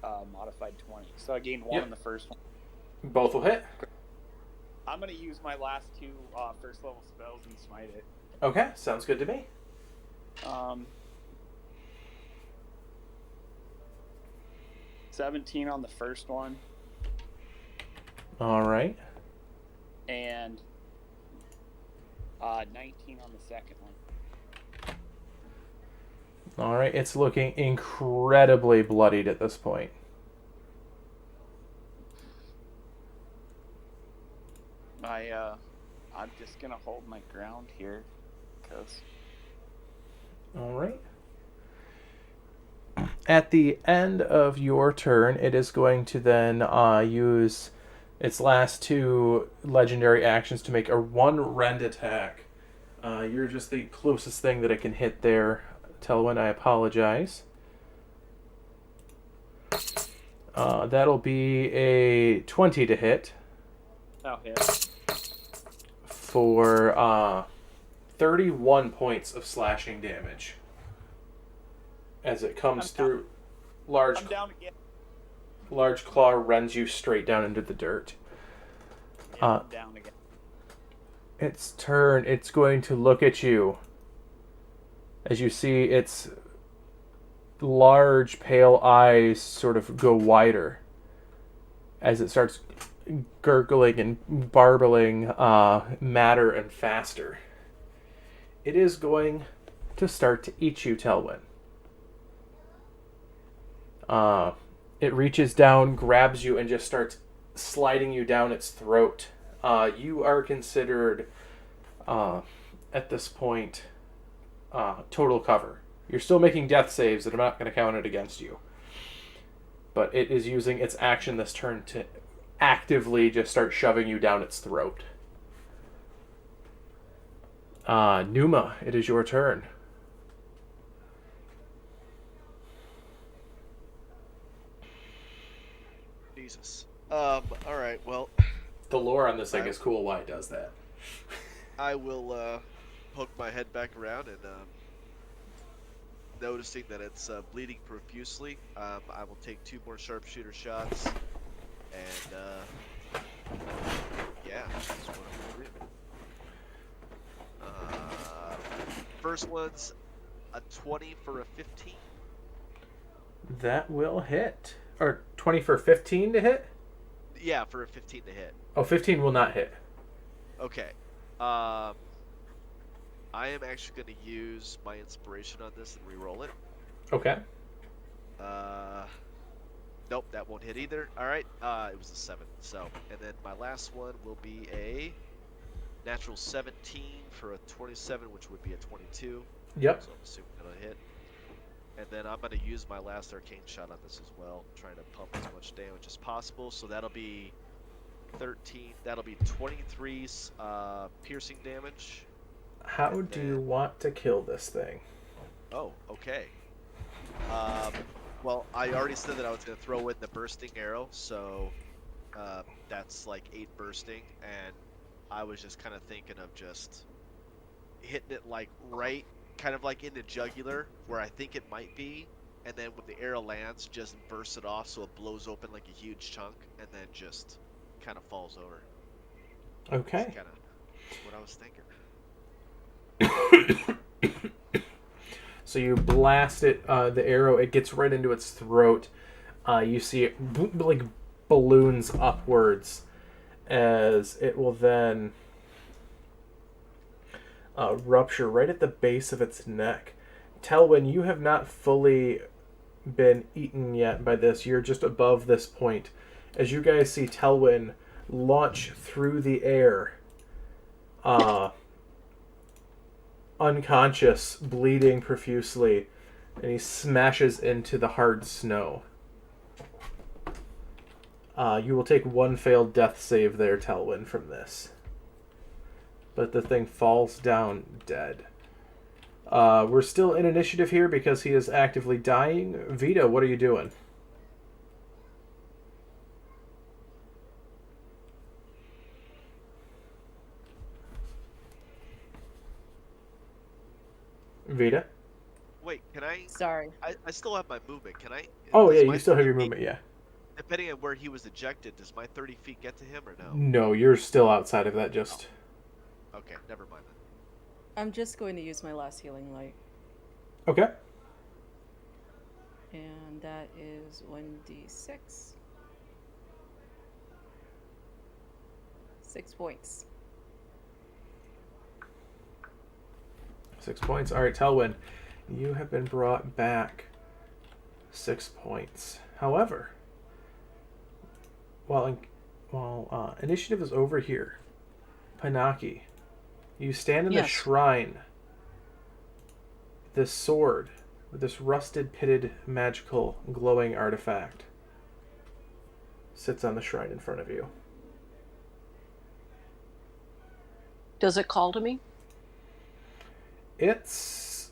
a modified 20. So I gained 1 in the first one. Both will hit. I'm going to use my last 2 first level spells and smite it. Okay, sounds good to me. 17 on the first one, All right. and 19 on the second one. All right, it's looking incredibly bloodied at this point. I'm just gonna hold my ground here, because All right. At the end of your turn, it is going to then use its last 2 legendary actions to make a 1 rend attack. You're just the closest thing that it can hit there, Telwyn. I apologize. That'll be a 20 to hit. oh hit. For 31 points of slashing damage. As it comes through, I'm down again. large claw rends you straight down into the dirt. Yeah, I'm down again. Its turn, it's going to look at you. As you see its large pale eyes sort of go wider as it starts gurgling and barbling madder and faster. It is going to start to eat you, Telwyn. It reaches down, grabs you, and just starts sliding you down its throat. You are considered, at this point, total cover. You're still making death saves, and I'm not going to count it against you. But it is using its action this turn to actively just start shoving you down its throat. Numa, it is your turn. Jesus. Alright, well, The lore on this thing is cool why it does that. I will poke my head back around and noticing that it's bleeding profusely, I will take 2 more sharpshooter shots, and yeah, that's what I'm gonna do. First one's a 20 for a 15. That will hit. Or 20 for 15 to hit? Yeah, for a 15 to hit. Oh, 15 will not hit. Okay. I am actually going to use my inspiration on this and re-roll it. Okay. Nope, that won't hit either. Alright, it was a 7. So, and then my last one will be a natural 17 for a 27, which would be a 22. Yep. So I'm assuming it'll hit. And then I'm going to use my last arcane shot on this as well, trying to pump as much damage as possible. So that'll be 13. That'll be 23 piercing damage. How do you want to kill this thing? Oh, okay. Well, I already said that I was going to throw in the bursting arrow, so that's like 8 bursting, and I was just kind of thinking of just hitting it like right, kind of like in the jugular, where I think it might be, and then when the arrow lands, just burst it off so it blows open like a huge chunk, and then just kind of falls over. Okay. That's kind of what I was thinking. So you blast it, the arrow, it gets right into its throat. You see it like balloons upwards as it will then rupture right at the base of its neck. Telwyn, you have not fully been eaten yet by this. You're just above this point. As you guys see Telwyn launch through the air, unconscious, bleeding profusely, and he smashes into the hard snow. You will take one failed death save there, Telwyn, from this. But the thing falls down dead. We're still in initiative here because he is actively dying. Vita, what are you doing? Vita? Wait, can I? Sorry. I still have my movement. Can I? Oh, does yeah, my you still have 30 your feet- movement, yeah. Depending on where he was ejected, does my 30 feet get to him or no? No, you're still outside of that, just... Okay, never mind then. I'm just going to use my last healing light. Okay. And that is 1d6. 6 points. 6 points. Alright, Telwyn, you have been brought back 6 points. However, while initiative is over here, Panaki, you stand in the Yes. shrine. This sword, with this rusted, pitted, magical, glowing artifact, sits on the shrine in front of you. Does it call to me? It's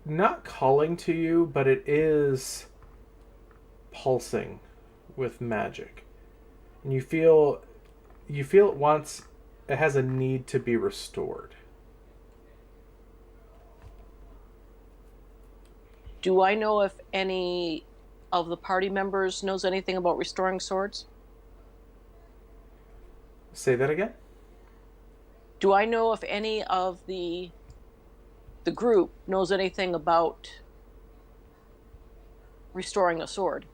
not calling to you, but it is pulsing with magic. And you feel it has a need to be restored. Do I know if any of the party members knows anything about restoring swords? Say that again? Do I know if any of the group knows anything about restoring a sword?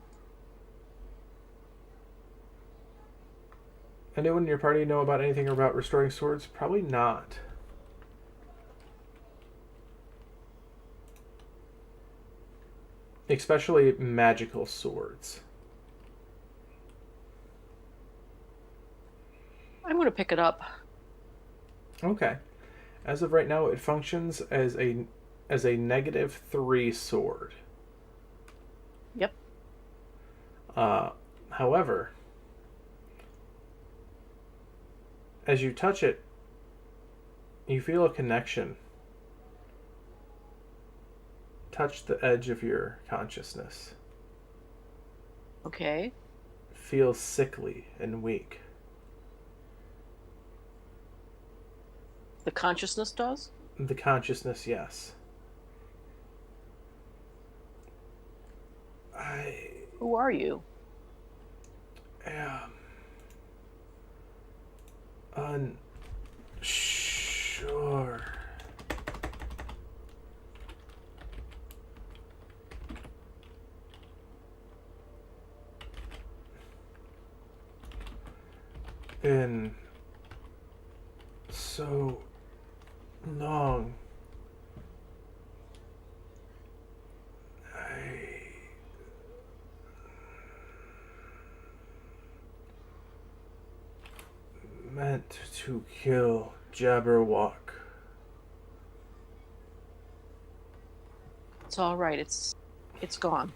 Anyone in your party know about anything about restoring swords? Probably not. Especially magical swords. I'm going to pick it up. Okay. As of right now, it functions as a -3 sword. Yep. However, as you touch it, you feel a connection touch the edge of your consciousness. Okay. Feel sickly and weak. The consciousness does? The consciousness, yes. Who are you? Am unsure. Been so long. I meant to kill Jabberwock. It's all right. It's gone.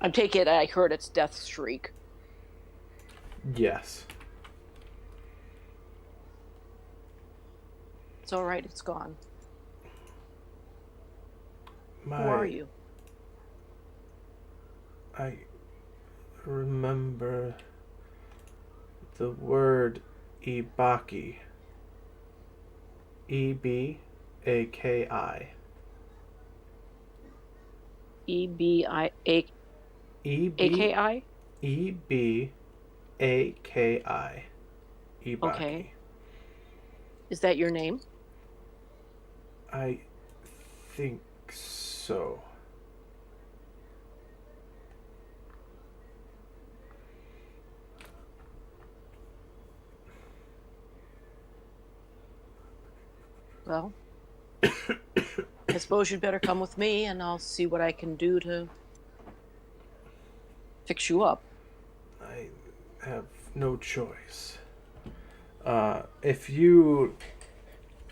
I take it I heard its death shriek. Yes. It's all right. It's gone. Who My, are you? I remember the word Ibaki. E-B-A-K-I. E-B-I-A-A-K-I? E-B-A-K-I. Ibaki. Okay. Is that your name? I think so. Well, I suppose you'd better come with me, and I'll see what I can do to fix you up. I have no choice. If you,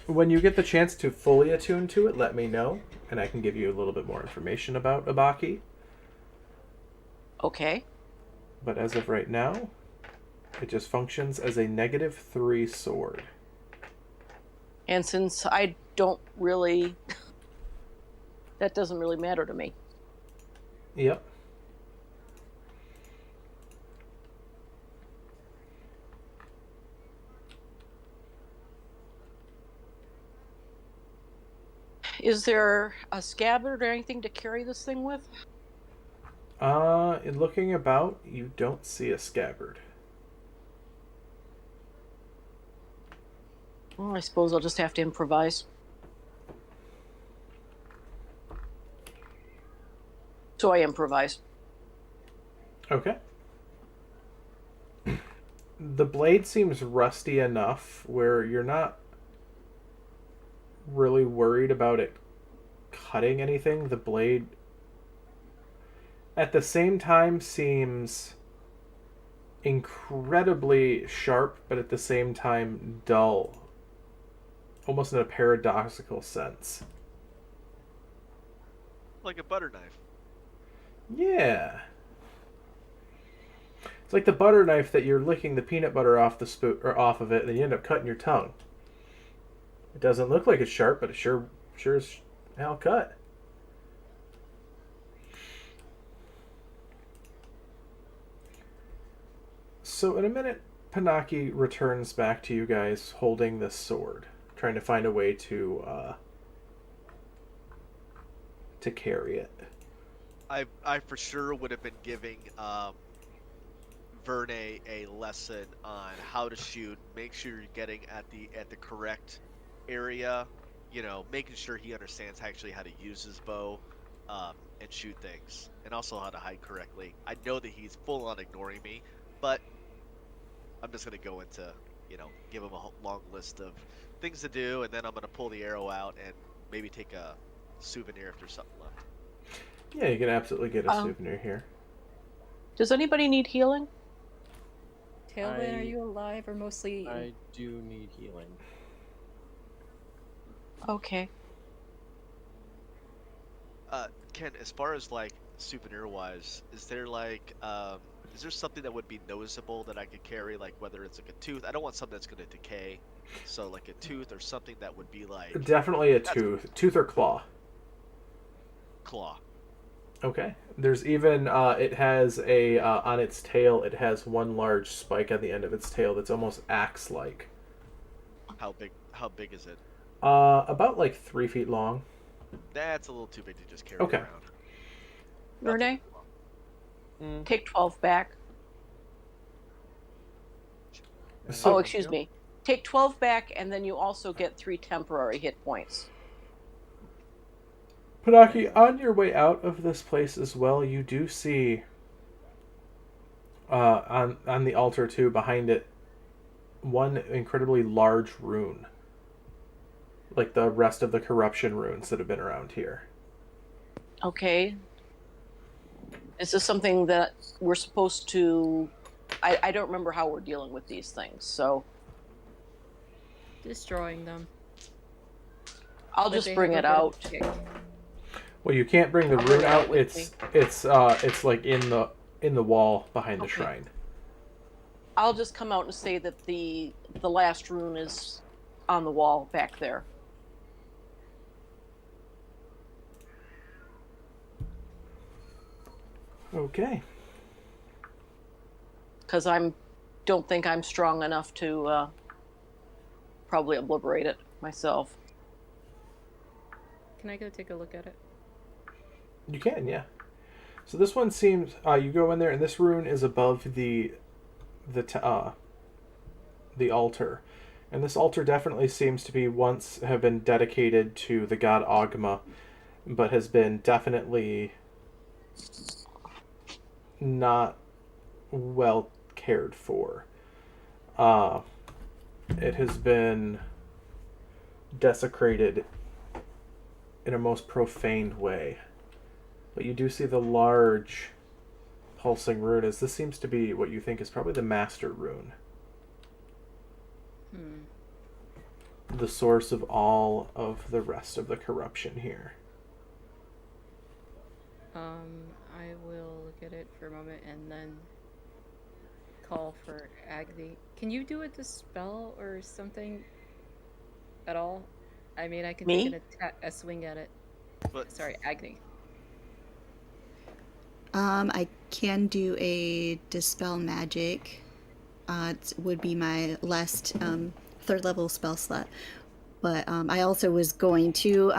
when you get the chance to fully attune to it, let me know, and I can give you a little bit more information about Abaki. Okay. But as of right now, it just functions as a -3 sword. And since I don't really, that doesn't really matter to me. Yep. Is there a scabbard or anything to carry this thing with? In looking about, you don't see a scabbard. Well, I suppose I'll just have to improvise. So I improvise. Okay. The blade seems rusty enough where you're not really worried about it cutting anything. The blade at the same time seems incredibly sharp, but at the same time dull. Almost in a paradoxical sense. Like a butter knife. Yeah. It's like the butter knife that you're licking the peanut butter off the spoon or off of it, and then you end up cutting your tongue. It doesn't look like it's sharp, but it sure is hell cut. So in a minute, Panaki returns back to you guys holding this sword, trying to find a way to carry it. I for sure would have been giving Verne a lesson on how to shoot. Make sure you're getting at the correct area. You know, making sure he understands actually how to use his bow and shoot things, and also how to hide correctly. I know that he's full on ignoring me, but I'm just gonna go into, give him a long list of things to do, and then I'm gonna pull the arrow out and maybe take a souvenir if there's something left. Yeah, you can absolutely get a souvenir here. Does anybody need healing? Tailwind, are you alive or mostly? I do need healing. Okay. Ken, as far as like souvenir wise, is there something that would be noticeable that I could carry, like whether it's like a tooth? I don't want something that's gonna decay, so like a tooth or something that would be like Definitely a tooth or claw. Claw. Okay. There's even it has a on its tail. It has one large spike on the end of its tail that's almost axe-like. How big? How big is it? About like 3 feet long. That's a little too big to just carry Okay. around. Verne, take 12 back. So, Excuse me. Take 12 back, and then you also get 3 temporary hit points. Panaki, on your way out of this place as well, you do see on the altar too, behind it, one incredibly large rune. Like the rest of the corruption runes that have been around here. Okay. Is this something that we're supposed to... I don't remember how we're dealing with these things, so... Destroying them. I'll But just they bring have it a bit of out. a kick. Well, you can't bring the I'll bring rune it out out. with It's like in the wall behind the Okay. shrine. I'll just come out and say that the last rune is on the wall back there. Okay. Because don't think I'm strong enough to probably obliterate it myself. Can I go take a look at it? You can, yeah. So this one seems you go in there, and this rune is above the altar, And this altar definitely seems to be once have been dedicated to the god Ogma, but has been definitely not well cared for. It has been desecrated in a most profane way. But you do see the large pulsing rune, as this seems to be what you think is probably the master rune. The source of all of the rest of the corruption here. I will look at it for a moment and then call for Agni. Can you do a dispel or something at all? I mean, I can take Me? a swing at it. But Sorry, Agni. I can do a dispel magic. It would be my last third level spell slot. But I also was going to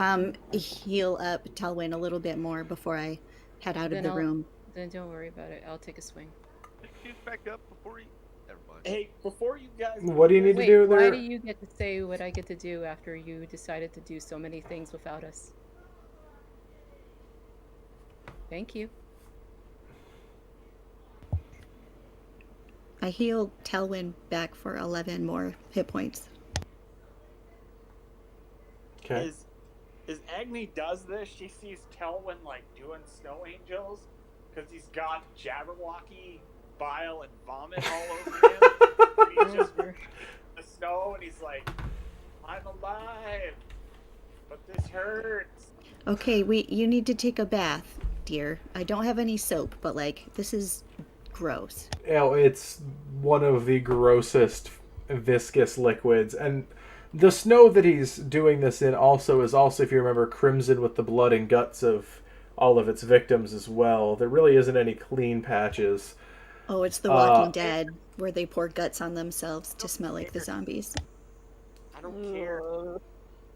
heal up Talwyn a little bit more before I head out of the room. Then don't worry about it. I'll take a swing. shoot back up before you. Never mind. Hey, before you guys. What do you need Wait, to do why there? do you get to say what I get to do after you decided to do so many things without us? Thank you. I healed Talwyn back for 11 more hit points. Okay. As Agni does this, she sees Telwyn like doing snow angels because he's got Jabberwocky bile and vomit all over him. He's just in the snow and he's like, "I'm alive, but this hurts." Okay, you need to take a bath, dear. I don't have any soap, but like this is gross. It's one of the grossest viscous liquids, and the snow that he's doing this in also is also, if you remember, crimson with the blood and guts of all of its victims as well. There really isn't any clean patches. Oh, it's The Walking Dead, where they pour guts on themselves to smell like the zombies. I don't care.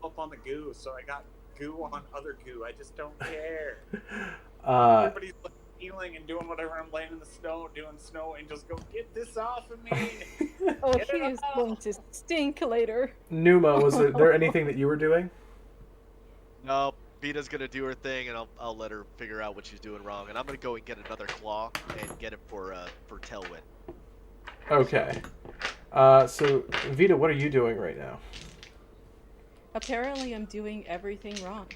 Up on the goo, so I got goo on other goo. I just don't care. Everybody's healing and doing whatever. I'm laying in the snow, doing snow angels. Go get this off of me. Oh, he is going to stink later. Numa, was there anything that you were doing? No, Vita's gonna do her thing, and I'll let her figure out what she's doing wrong, and I'm gonna go and get another claw and get him for Telwyn. Okay. So Vita, what are you doing right now? Apparently, I'm doing everything wrong.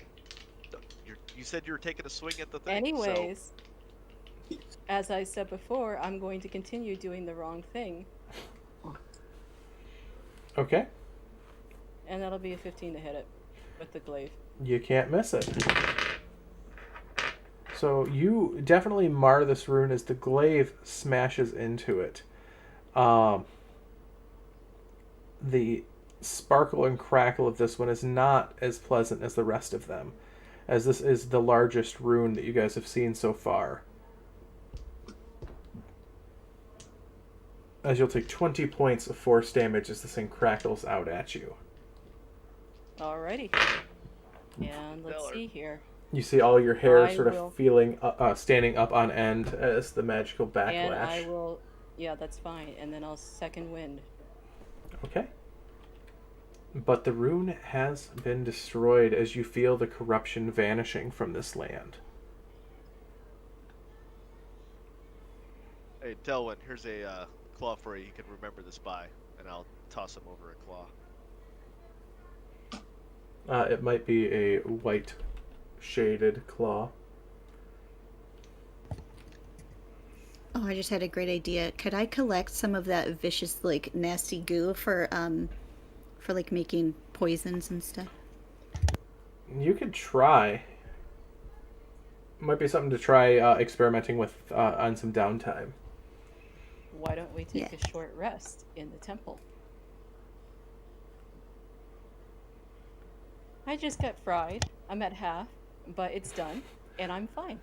You said you were taking a swing at the thing. Anyways, as I said before, I'm going to continue doing the wrong thing. Okay. And that'll be a 15 to hit it with the glaive. You can't miss it. So you definitely mar this rune as the glaive smashes into it. The sparkle and crackle of this one is not as pleasant as the rest of them, as this is the largest rune that you guys have seen so far. As you'll take 20 points of force damage as this thing crackles out at you. Alrighty. And let's see here. You see all your hair feeling, standing up on end as the magical backlash. And I will, yeah, that's fine. And then I'll second wind. Okay. But the rune has been destroyed as you feel the corruption vanishing from this land. Hey, Telwyn, here's a claw for you. You can remember this by, and I'll toss him over a claw. It might be a white shaded claw. Oh, I just had a great idea. Could I collect some of that vicious, like, nasty goo for like making poisons and stuff? You could try. Might be something to try experimenting with on some downtime. Why don't we take a short rest in the temple? I just got fried. I'm at half, but it's done, and I'm fine.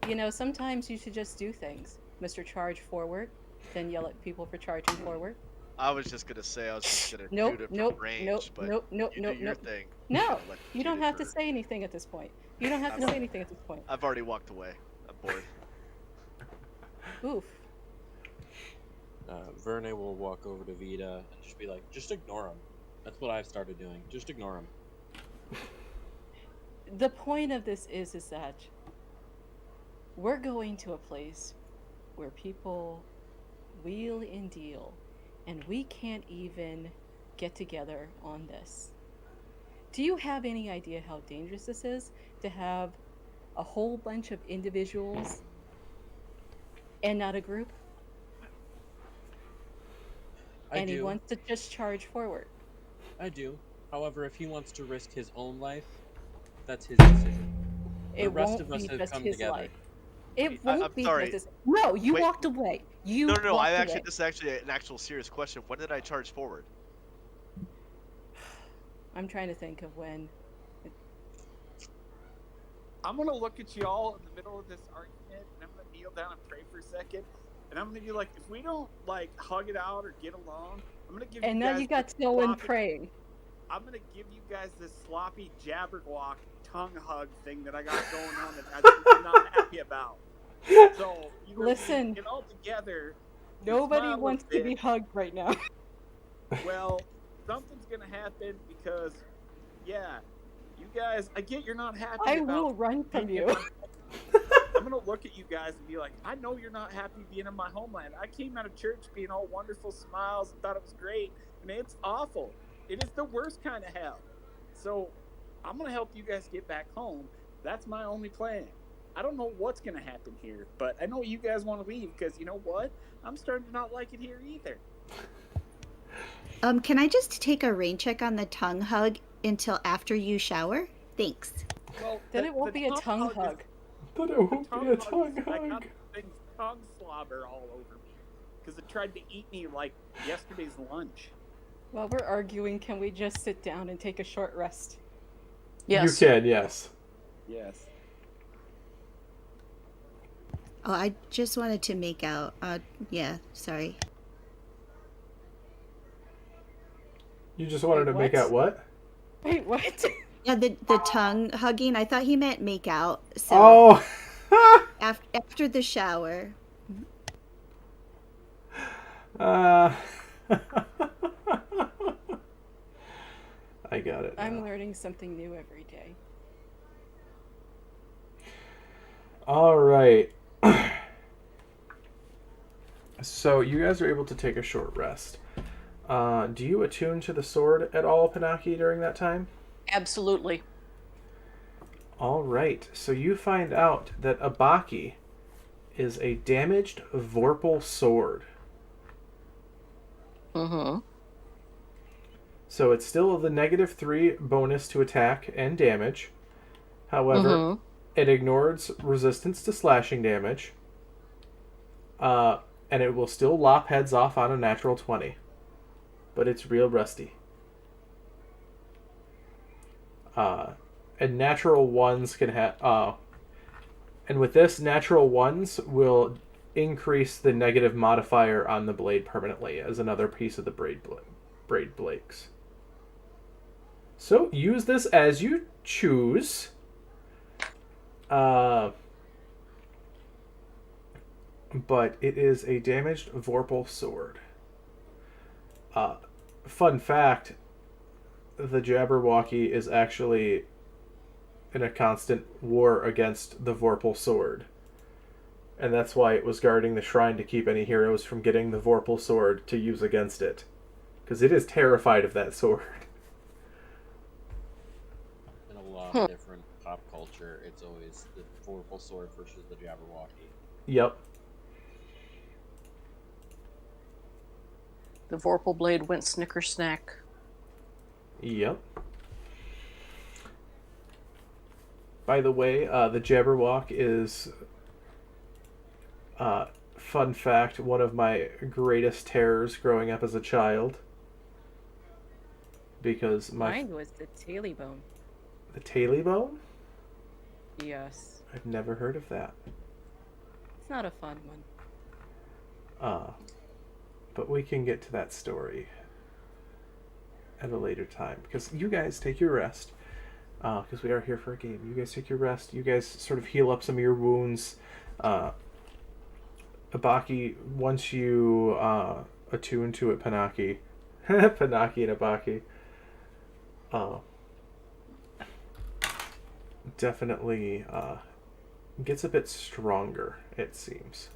You know, sometimes you should just do things. Mr. Charge forward, then yell at people for charging forward. I was just gonna say I was just gonna Nope, shoot him nope, from range, nope, but nope, nope, you nope, do your nope. thing. No, Let you don't shoot it have to for- say anything at this point. You don't have to say anything at this point. I've already walked away. I'm bored. Oof. Verne will walk over to Vita and just be like, just ignore him. That's what I've started doing. Just ignore him. The point of this is that we're going to a place where people wheel and deal, and we can't even get together on this. Do you have any idea how dangerous this is to have a whole bunch of individuals and not a group? I And he do. wants to just charge forward. I do. However, if he wants to risk his own life, that's his decision. The It rest of won't us be have just come his together. life. It won't I'm be just sorry. his. No, you Wait. walked away. You No, no, no. walked away. This is actually an actual serious question. When did I charge forward? I'm trying to think of when. I'm gonna look at you all in the middle of this argument, and I'm gonna kneel down and pray for a second, and I'm gonna be like, if we don't like hug it out or get along, I'm gonna give And you now guys you got this Dylan sloppy- praying. I'm gonna give you guys this sloppy jabberwock tongue hug thing that I got going on that I'm not happy about. So either Listen. we get all together. we Nobody smile a wants to be bit. hugged right now. Well, something's gonna happen because, yeah, you guys. I get you're not happy. I about will run from being in you. I'm gonna look at you guys and be like, I know you're not happy being in my homeland. I came out of church being all wonderful smiles and thought it was great, and it's awful. It is the worst kind of hell. So I'm gonna help you guys get back home. That's my only plan. I don't know what's gonna happen here, but I know you guys want to leave because you know what? I'm starting to not like it here either. Can I just take a rain check on the tongue hug until after you shower? Thanks. Well, Then it won't be a tongue hug. But it won't be a hug tongue is- I got hug. things tongue slobber all over me because it tried to eat me like yesterday's lunch. While we're arguing, can we just sit down and take a short rest? Yes. You can, yes. Yes. Oh, I just wanted to make out. Yeah, sorry. You just wanted Wait, to make what? out what? Wait, what? Yeah, the tongue hugging. I thought he meant make out. So Oh! after the shower. I got it. I'm now. learning something new every day. All right. So you guys are able to take a short rest. Do you attune to the sword at all, Pinaki, during that time? Absolutely. All right. So you find out that Abaki is a damaged Vorpal sword. Mm-hmm. So it's still the -3 bonus to attack and damage. However, Mm-hmm. it ignores resistance to slashing damage. And it will still lop heads off on a natural 20. But it's real rusty. And natural ones can have... and with this, natural ones will increase the negative modifier on the blade permanently as another piece of the braid blades. So use this as you choose. But it is a damaged Vorpal sword. Fun fact, the Jabberwocky is actually in a constant war against the Vorpal sword. And that's why it was guarding the shrine to keep any heroes from getting the Vorpal sword to use against it. Because it is terrified of that sword. In a lot of different pop culture, it's always the Vorpal sword versus the Jabberwocky. Yep. The Vorpal blade went snicker snack. Yep. By the way, the Jabberwock is, fun fact, one of my greatest terrors growing up as a child. Because Mine was the taily bone. The taily bone? Yes. I've never heard of that. It's not a fun one. But we can get to that story at a later time. Because you guys take your rest. Because we are here for a game. You guys take your rest. You guys sort of heal up some of your wounds. Abaki, once you attune to it, Panaki, Panaki and Abaki, uh, definitely gets a bit stronger, it seems.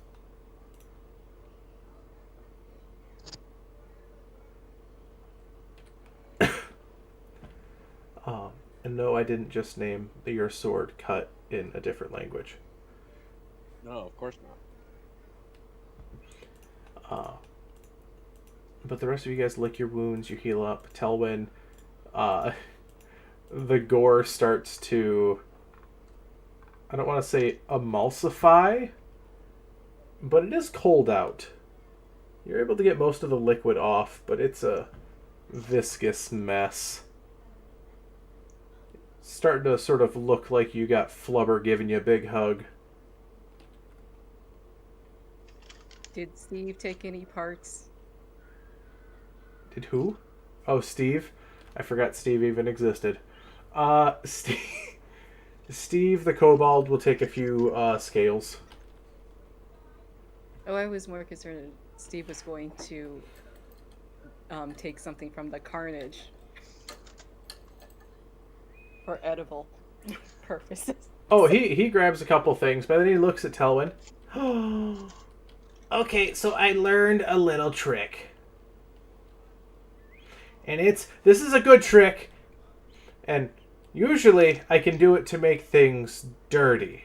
And no, I didn't just name your sword cut in a different language. No, of course not. But the rest of you guys lick your wounds, you heal up. Telwyn, the gore starts to, I don't want to say emulsify, but it is cold out. You're able to get most of the liquid off, but it's a viscous mess. Starting to sort of look like you got Flubber giving you a big hug. Did Steve take any parts? Did who? Oh, Steve? I forgot Steve even existed. Steve, Steve the Kobold will take a few scales. Oh, I was more concerned that Steve was going to take something from the carnage for edible purposes. Oh, he grabs a couple things, but then he looks at Telwyn. Okay, so I learned a little trick. And this is a good trick. And usually I can do it to make things dirty.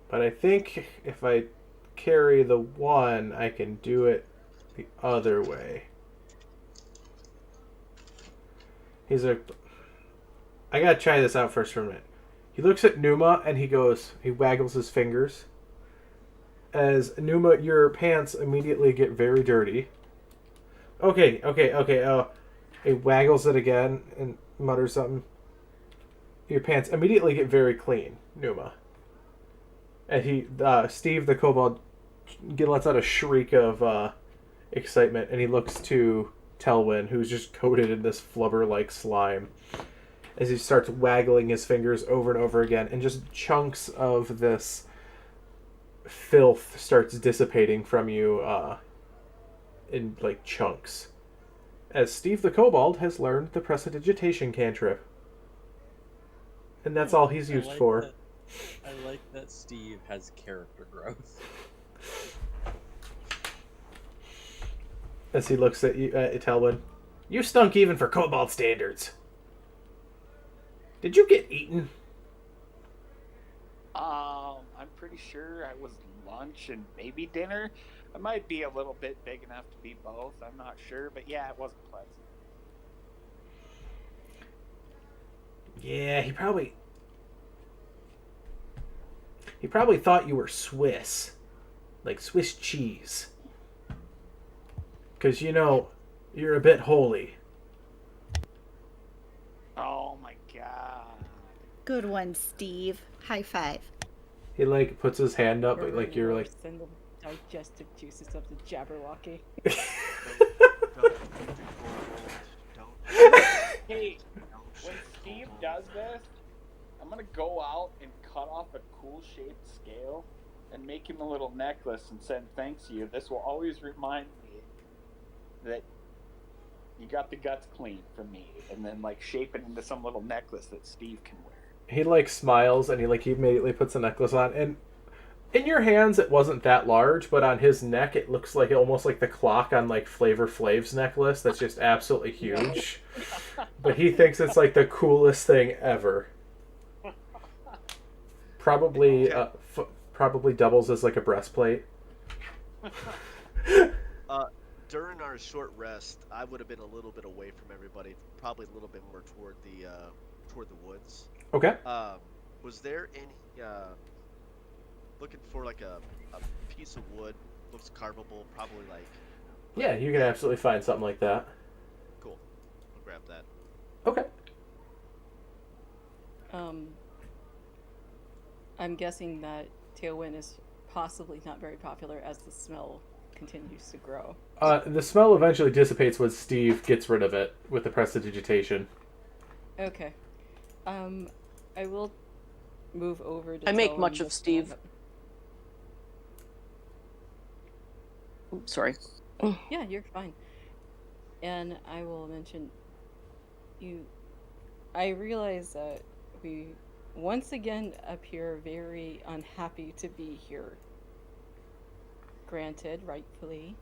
But I think if I carry the one, I can do it the other way. He's like, I gotta try this out first for a minute. He looks at Numa and he waggles his fingers. As Numa, your pants immediately get very dirty. Okay. He waggles it again and mutters something. Your pants immediately get very clean, Numa. And Steve the Kobold lets out a shriek of excitement, and he looks to Telwyn, who's just coated in this flubber-like slime, as he starts waggling his fingers over and over again, and just chunks of this filth starts dissipating from you in like chunks. As Steve the Kobold has learned the prestidigitation cantrip. And that's all he's used for. I like that Steve has character growth. As he looks at you, Telwyn. You stunk even for Kobold standards. Did you get eaten? I'm pretty sure I was lunch and maybe dinner. I might be a little bit big enough to be both. I'm not sure, but yeah, it wasn't pleasant. Yeah, he probably thought you were Swiss. Like Swiss cheese. 'Cause, you're a bit holy. Oh my god. Good one, Steve. High five. He, puts his hand up, but, you're, Worse than the digestive juices of the Jabberwocky. Hey, when Steve does this, I'm gonna go out and cut off a cool shaped scale and make him a little necklace and send thanks to you. This will always remind me that you got the guts clean from me, and then shape it into some little necklace that Steve can wear. He smiles and he immediately puts a necklace on, and in your hands it wasn't that large, but on his neck it looks almost like the clock on Flavor Flav's necklace that's just absolutely huge. But he thinks it's the coolest thing ever. Probably probably doubles as a breastplate. During our short rest, I would have been a little bit away from everybody, probably a little bit more toward the woods. Okay. Was there any looking for a piece of wood, looks carvable, probably Yeah, you can absolutely find something like that. Cool. I'll grab that. Okay. I'm guessing that Tailwind is possibly not very popular as the smell continues to grow. The smell eventually dissipates when Steve gets rid of it with the prestidigitation. Okay. I will move over to I make Tailwind much of just Steve. Sorry. Yeah, you're fine. And I will mention you. I realize that we once again appear very unhappy to be here. Granted, rightfully,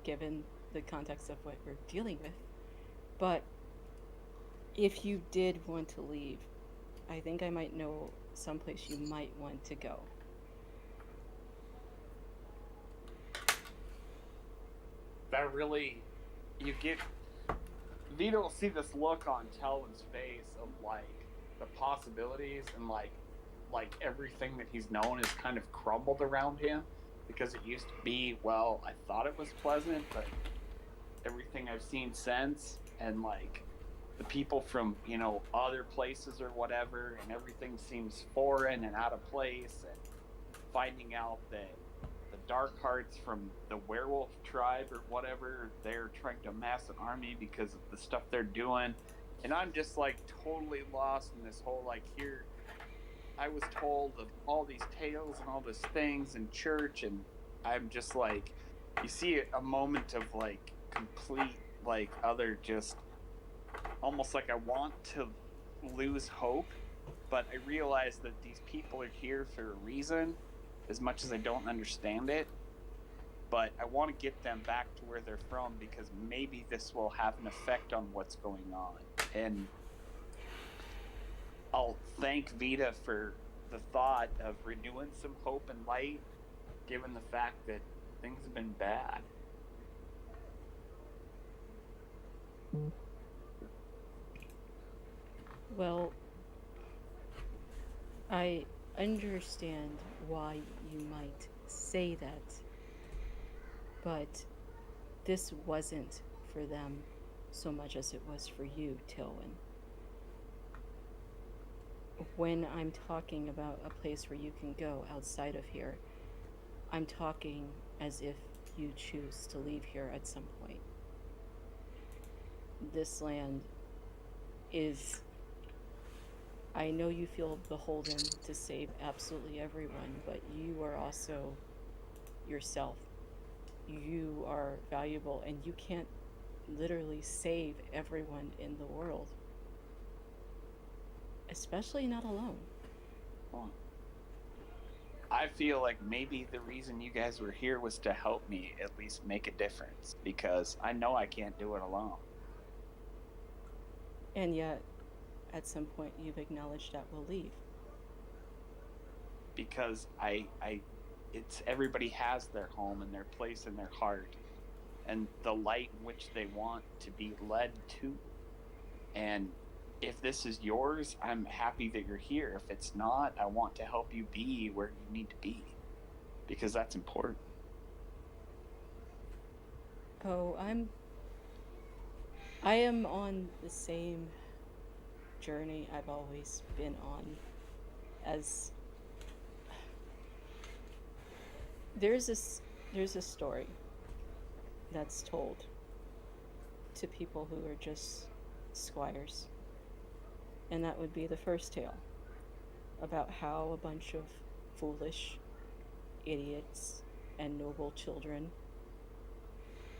given the context of what we're dealing with. But if you did want to leave, I think I might know someplace you might want to go. That really, you get Vito will see this look on Telvin's face of like the possibilities and like everything that he's known is kind of crumbled around him because it used to be, well, I thought it was pleasant, but everything I've seen since and like the people from, other places or whatever, and everything seems foreign and out of place, and finding out that the dark hearts from the werewolf tribe or whatever, they're trying to amass an army because of the stuff they're doing. And I'm just like totally lost in this whole like, here I was told of all these tales and all these things in church, and I'm just like, you see a moment of like complete like other just almost like I want to lose hope, but I realize that these people are here for a reason, as much as I don't understand it. But I want to get them back to where they're from because maybe this will have an effect on what's going on. And I'll thank Vita for the thought of renewing some hope and light, given the fact that things have been bad. Well, I understand why you might say that, but this wasn't for them so much as it was for you, Tilwyn. When I'm talking about a place where you can go outside of here, I'm talking as if you choose to leave here at some point. This land is. I know you feel beholden to save absolutely everyone, but you are also yourself. You are valuable, and you can't literally save everyone in the world, especially not alone. Well, I feel like maybe the reason you guys were here was to help me at least make a difference because I know I can't do it alone. And yet, at some point, you've acknowledged that we'll leave. Because it's everybody has their home and their place in their heart and the light in which they want to be led to. And if this is yours, I'm happy that you're here. If it's not, I want to help you be where you need to be because that's important. Oh, I am on the same journey I've always been on. As there's a story that's told to people who are just squires. And that would be the first tale about how a bunch of foolish idiots and noble children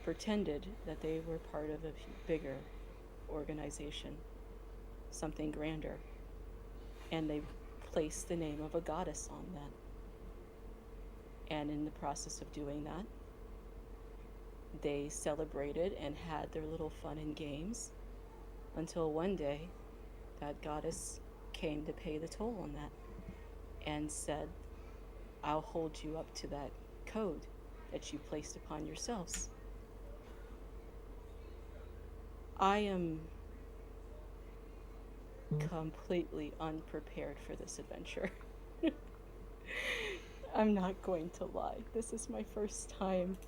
pretended that they were part of a bigger organization, something grander, and they placed the name of a goddess on that. And in the process of doing that, they celebrated and had their little fun and games until one day that goddess came to pay the toll on that and said, I'll hold you up to that code that you placed upon yourselves. I am completely unprepared for this adventure. I'm not going to lie. This is my first time.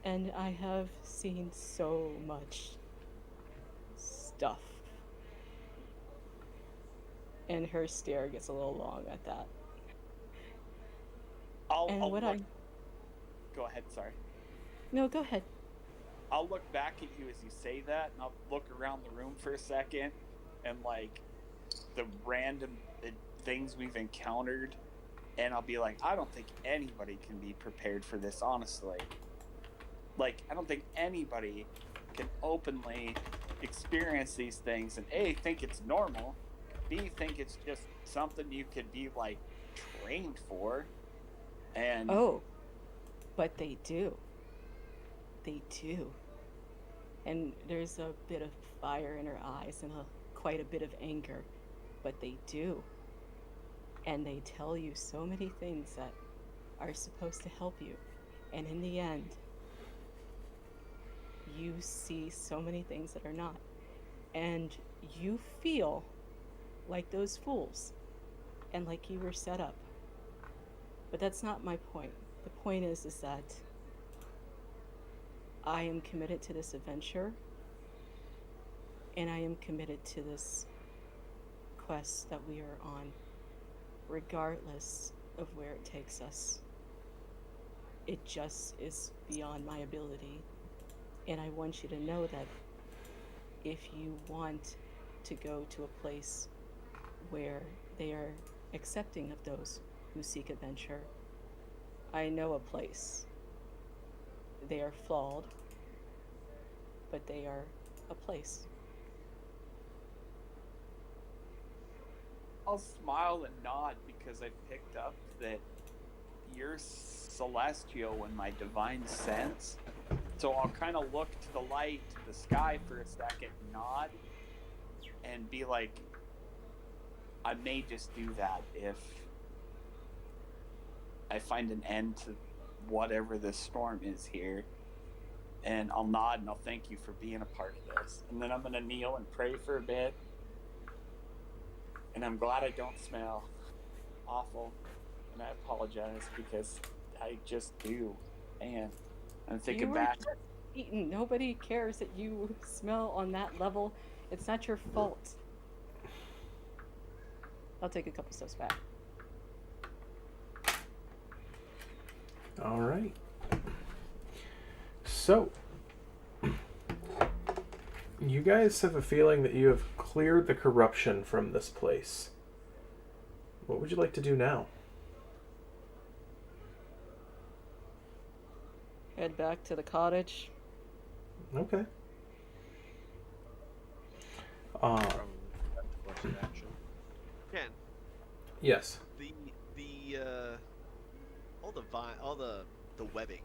And I have seen so much stuff. And her stare gets a little long at that. And I'll what look. I. Go ahead. Sorry. No, go ahead. I'll look back at you as you say that, and I'll look around the room for a second, and like the random things we've encountered And I'll be like, I don't think anybody can be prepared for this, honestly. Like, I don't think anybody can openly experience these things and A, think it's normal, B, think it's just something you could be, like, trained for. And Oh, but they do. They do. And there's a bit of fire in her eyes and quite a bit of anger. But they do. And they tell you so many things that are supposed to help you. And in the end, you see so many things that are not. And you feel like those fools and like you were set up. But that's not my point. The point is that I am committed to this adventure and I am committed to this quest that we are on, regardless of where it takes us. It just is beyond my ability. And I want you to know that if you want to go to a place where they are accepting of those who seek adventure, I know a place. They are flawed, but they are a place. I'll smile and nod because I picked up that you're celestial in my divine sense. So I'll kind of look to the light, to the sky for a second, nod, and be like, I may just do that if I find an end to whatever this storm is here. And I'll nod and I'll thank you for being a part of this. And then I'm going to kneel and pray for a bit. And I'm glad I don't smell awful. And I apologize because I just do. And I'm thinking You were back. just eaten. Nobody cares that you smell on that level. It's not your fault. I'll take a couple steps back. All right. So, you guys have a feeling that you have cleared the corruption from this place. What would you like to do now? Head back to the cottage. Okay. Probably that's the course of action. Ken, Yes. the all the webbing,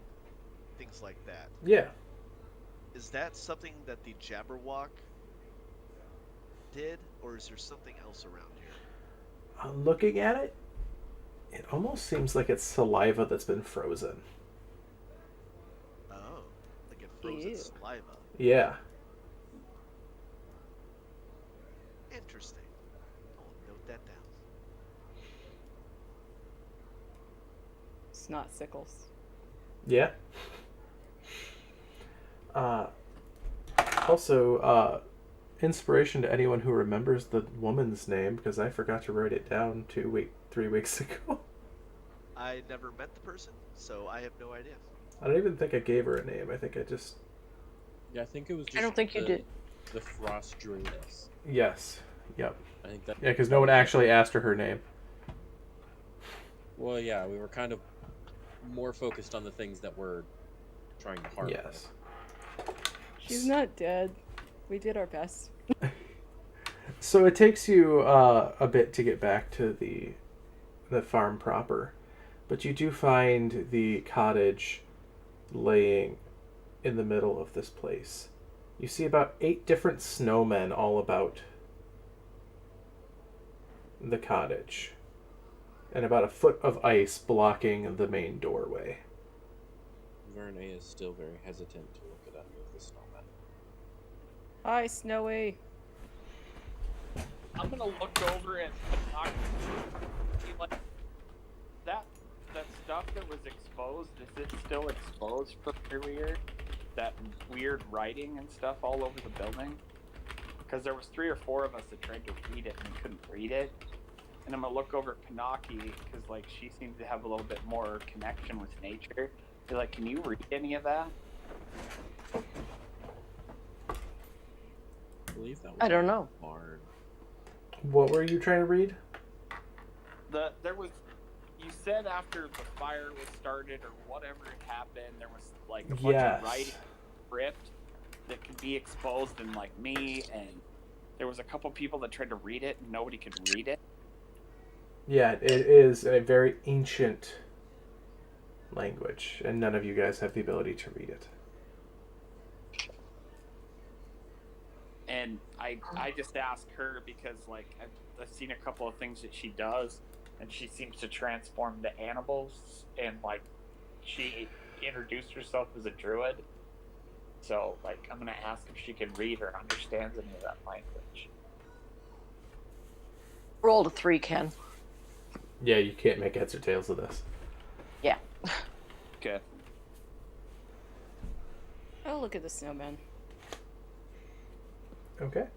things like that. Yeah. Is that something that the Jabberwock did, or is there something else around here? Looking at it, it almost seems like it's saliva that's been frozen. Oh, like it frozen Ew. saliva. Yeah. Interesting. I'll note that down. Snot sickles. Yeah. Also, inspiration to anyone who remembers the woman's name, because I forgot to write it down 3 weeks ago. I never met the person, so I have no idea. I don't even think I gave her a name. I think I just... Yeah, I think it was just I don't think you did. The Frost Druidess. Yes. Yep. I think that. Yeah, because no one actually asked her name. Well, yeah, we were kind of more focused on the things that were trying to harm her. Yes. She's not dead. We did our best. So it takes you a bit to get back to the farm proper, but you do find the cottage laying in the middle of this place. You see about 8 different snowmen all about the cottage, and about a foot of ice blocking the main doorway. Verne is still very hesitant to look at any of the snowmen. Hi, Snowy. I'm gonna look over and talk. See, like that stuff that was exposed. Is it still exposed from earlier? That weird writing and stuff all over the building. Because there was 3 or 4 of us that tried to read it and couldn't read it. And I'm gonna look over at Pinocchio because like she seems to have a little bit more connection with nature. Be like, can you read any of that? I believe that was I don't know. Barn. What were you trying to read? There was you said after the fire was started or whatever had happened, there was like a bunch Yes. of writing script that could be exposed, and like me, and there was a couple people that tried to read it and nobody could read it. Yeah, it is a very ancient language, and none of you guys have the ability to read it. And I just asked her because like I've seen a couple of things that she does, and she seems to transform to animals, and like she introduced herself as a druid. So like I'm gonna ask if she can read or understands any of that language. Roll to 3, Ken. Yeah, you can't make heads or tails of this. Yeah. Okay. Oh, look at the snowman. Okay.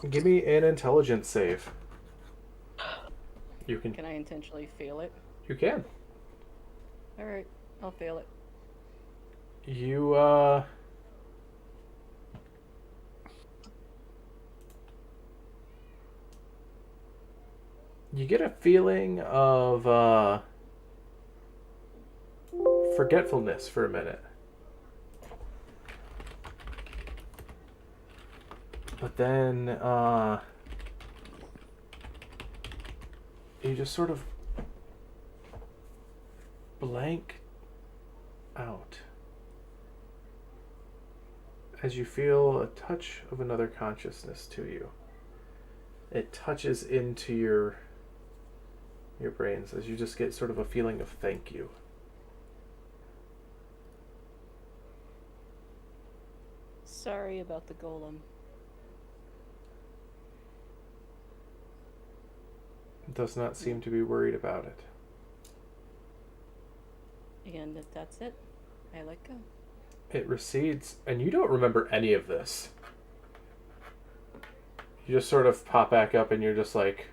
Give me an intelligence save. You can. Can I intentionally fail it? You can. All right, I'll fail it. You you get a feeling of forgetfulness for a minute. But then you just sort of blank out as you feel a touch of another consciousness to you. It touches into your brains as you just get sort of a feeling of thank you. Sorry about the golem. Does not seem to be worried about it. And if that's it, I let go. It recedes, and you don't remember any of this. You just sort of pop back up, and you're just like,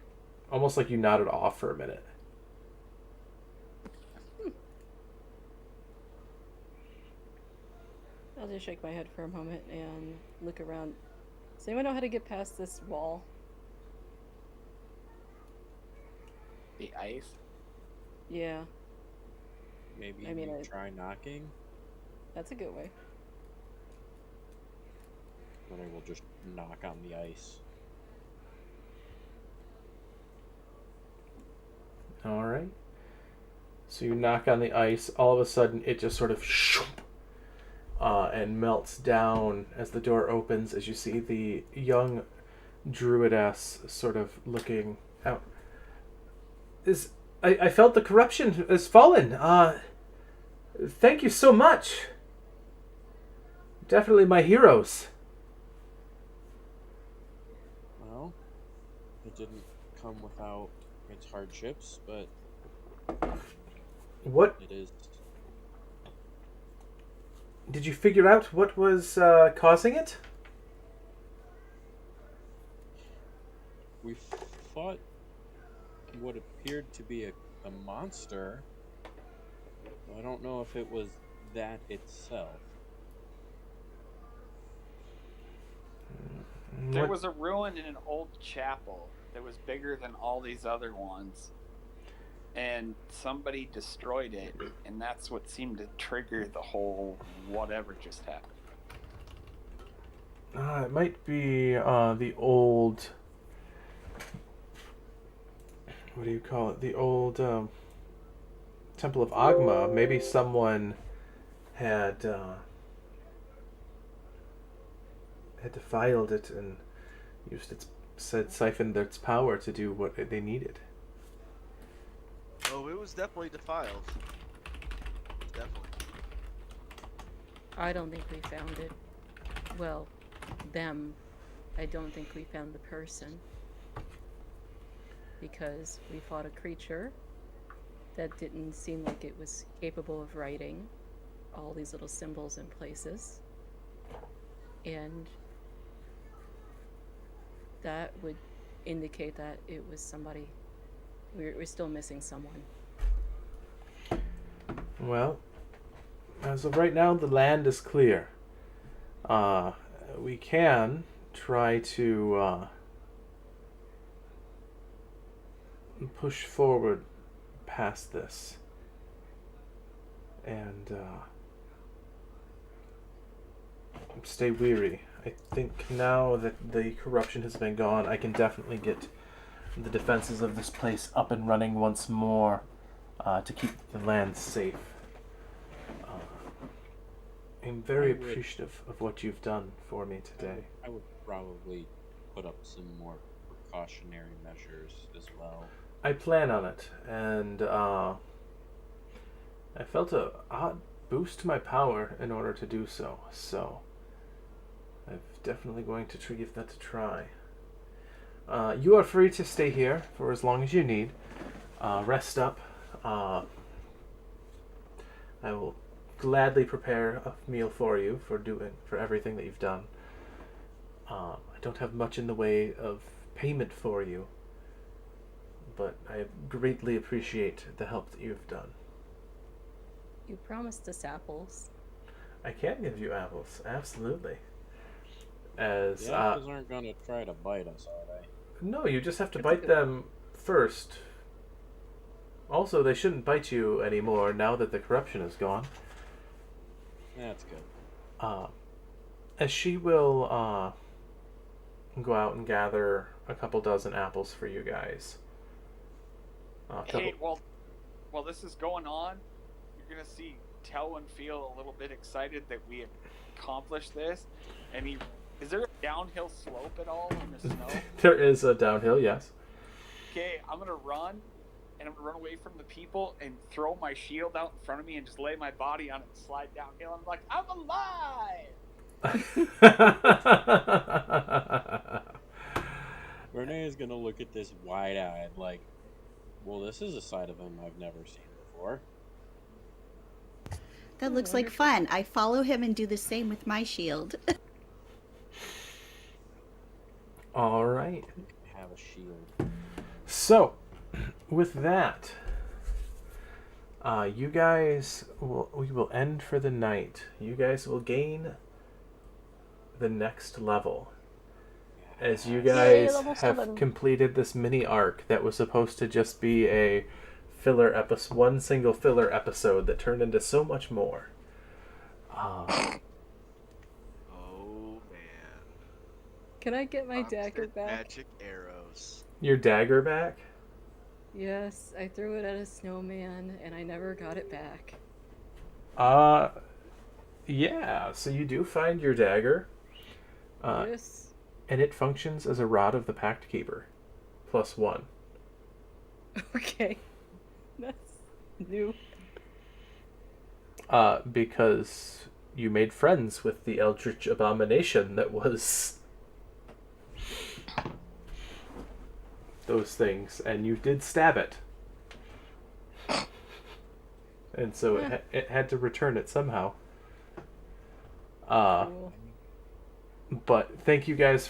almost like you nodded off for a minute. I'll just shake my head for a moment and look around. Does anyone know how to get past this wall? The ice. Yeah, Maybe I mean, you try knocking, that's a good way. and I will just knock on the ice. All right. So you knock on the ice. All of a sudden, it just sort of and melts down as the door opens. As you see the young druidess sort of looking out. I felt the corruption has fallen. Thank you so much. Definitely my heroes. Well, it didn't come without its hardships, but What it is. did you figure out? What was causing it? We fought what appeared to be a monster. I don't know if it was that itself. There was a ruin in an old chapel that was bigger than all these other ones. And somebody destroyed it, and that's what seemed to trigger the whole whatever just happened. It might be the old. What do you call it? The old Temple of Agma. Maybe someone had defiled it and used siphoned its power to do what they needed. Oh, it was definitely defiled. Definitely. I don't think we found it. Well, them. I don't think we found the person. Because we fought a creature that didn't seem like it was capable of writing all these little symbols in places. And that would indicate that it was somebody. We're still missing someone. Well, as of right now, the land is clear. We can try to push forward past this. And stay weary. I think now that the corruption has been gone, I can definitely get the defenses of this place up and running once more to keep the land safe. I'm very appreciative of what you've done for me today. I would probably put up some more precautionary measures as well. I plan on it, and I felt a odd boost to my power in order to do so. So I'm definitely going to give that a try. You are free to stay here for as long as you need. Rest up. I will gladly prepare a meal for you for everything that you've done. I don't have much in the way of payment for you, but I greatly appreciate the help that you've done. You promised us apples. I can give you apples, absolutely. As The apples aren't gonna try to bite us, are they? No, you just have to bite them first. Also, they shouldn't bite you anymore now that the corruption is gone. That's good. As she will go out and gather a couple dozen apples for you guys. Hey, while this is going on, you're gonna see Telwyn feel a little bit excited that we accomplished this, and is there a downhill slope at all in the snow? There is a downhill, yes. Okay, I'm gonna run, and I'm gonna run away from the people and throw my shield out in front of me and just lay my body on it and slide downhill. I'm like, I'm alive! Renee is gonna look at this wide-eyed, like, well, this is a side of him I've never seen before. That looks like fun. I follow him and do the same with my shield. All right. I have a shield. So, with that, you guys we will end for the night. You guys will gain the next level. As you guys have completed this mini arc that was supposed to just be a filler episode, one single filler episode that turned into so much more. Oh man! Can I get my dagger back? Magic arrows. Your dagger back? Yes, I threw it at a snowman and I never got it back. Yeah. So you do find your dagger. Yes. And it functions as a rod of the Pact Keeper, +1. Okay. That's new. Because you made friends with the eldritch abomination that was those things, and you did stab it. And so it had to return it somehow. Cool. But thank you guys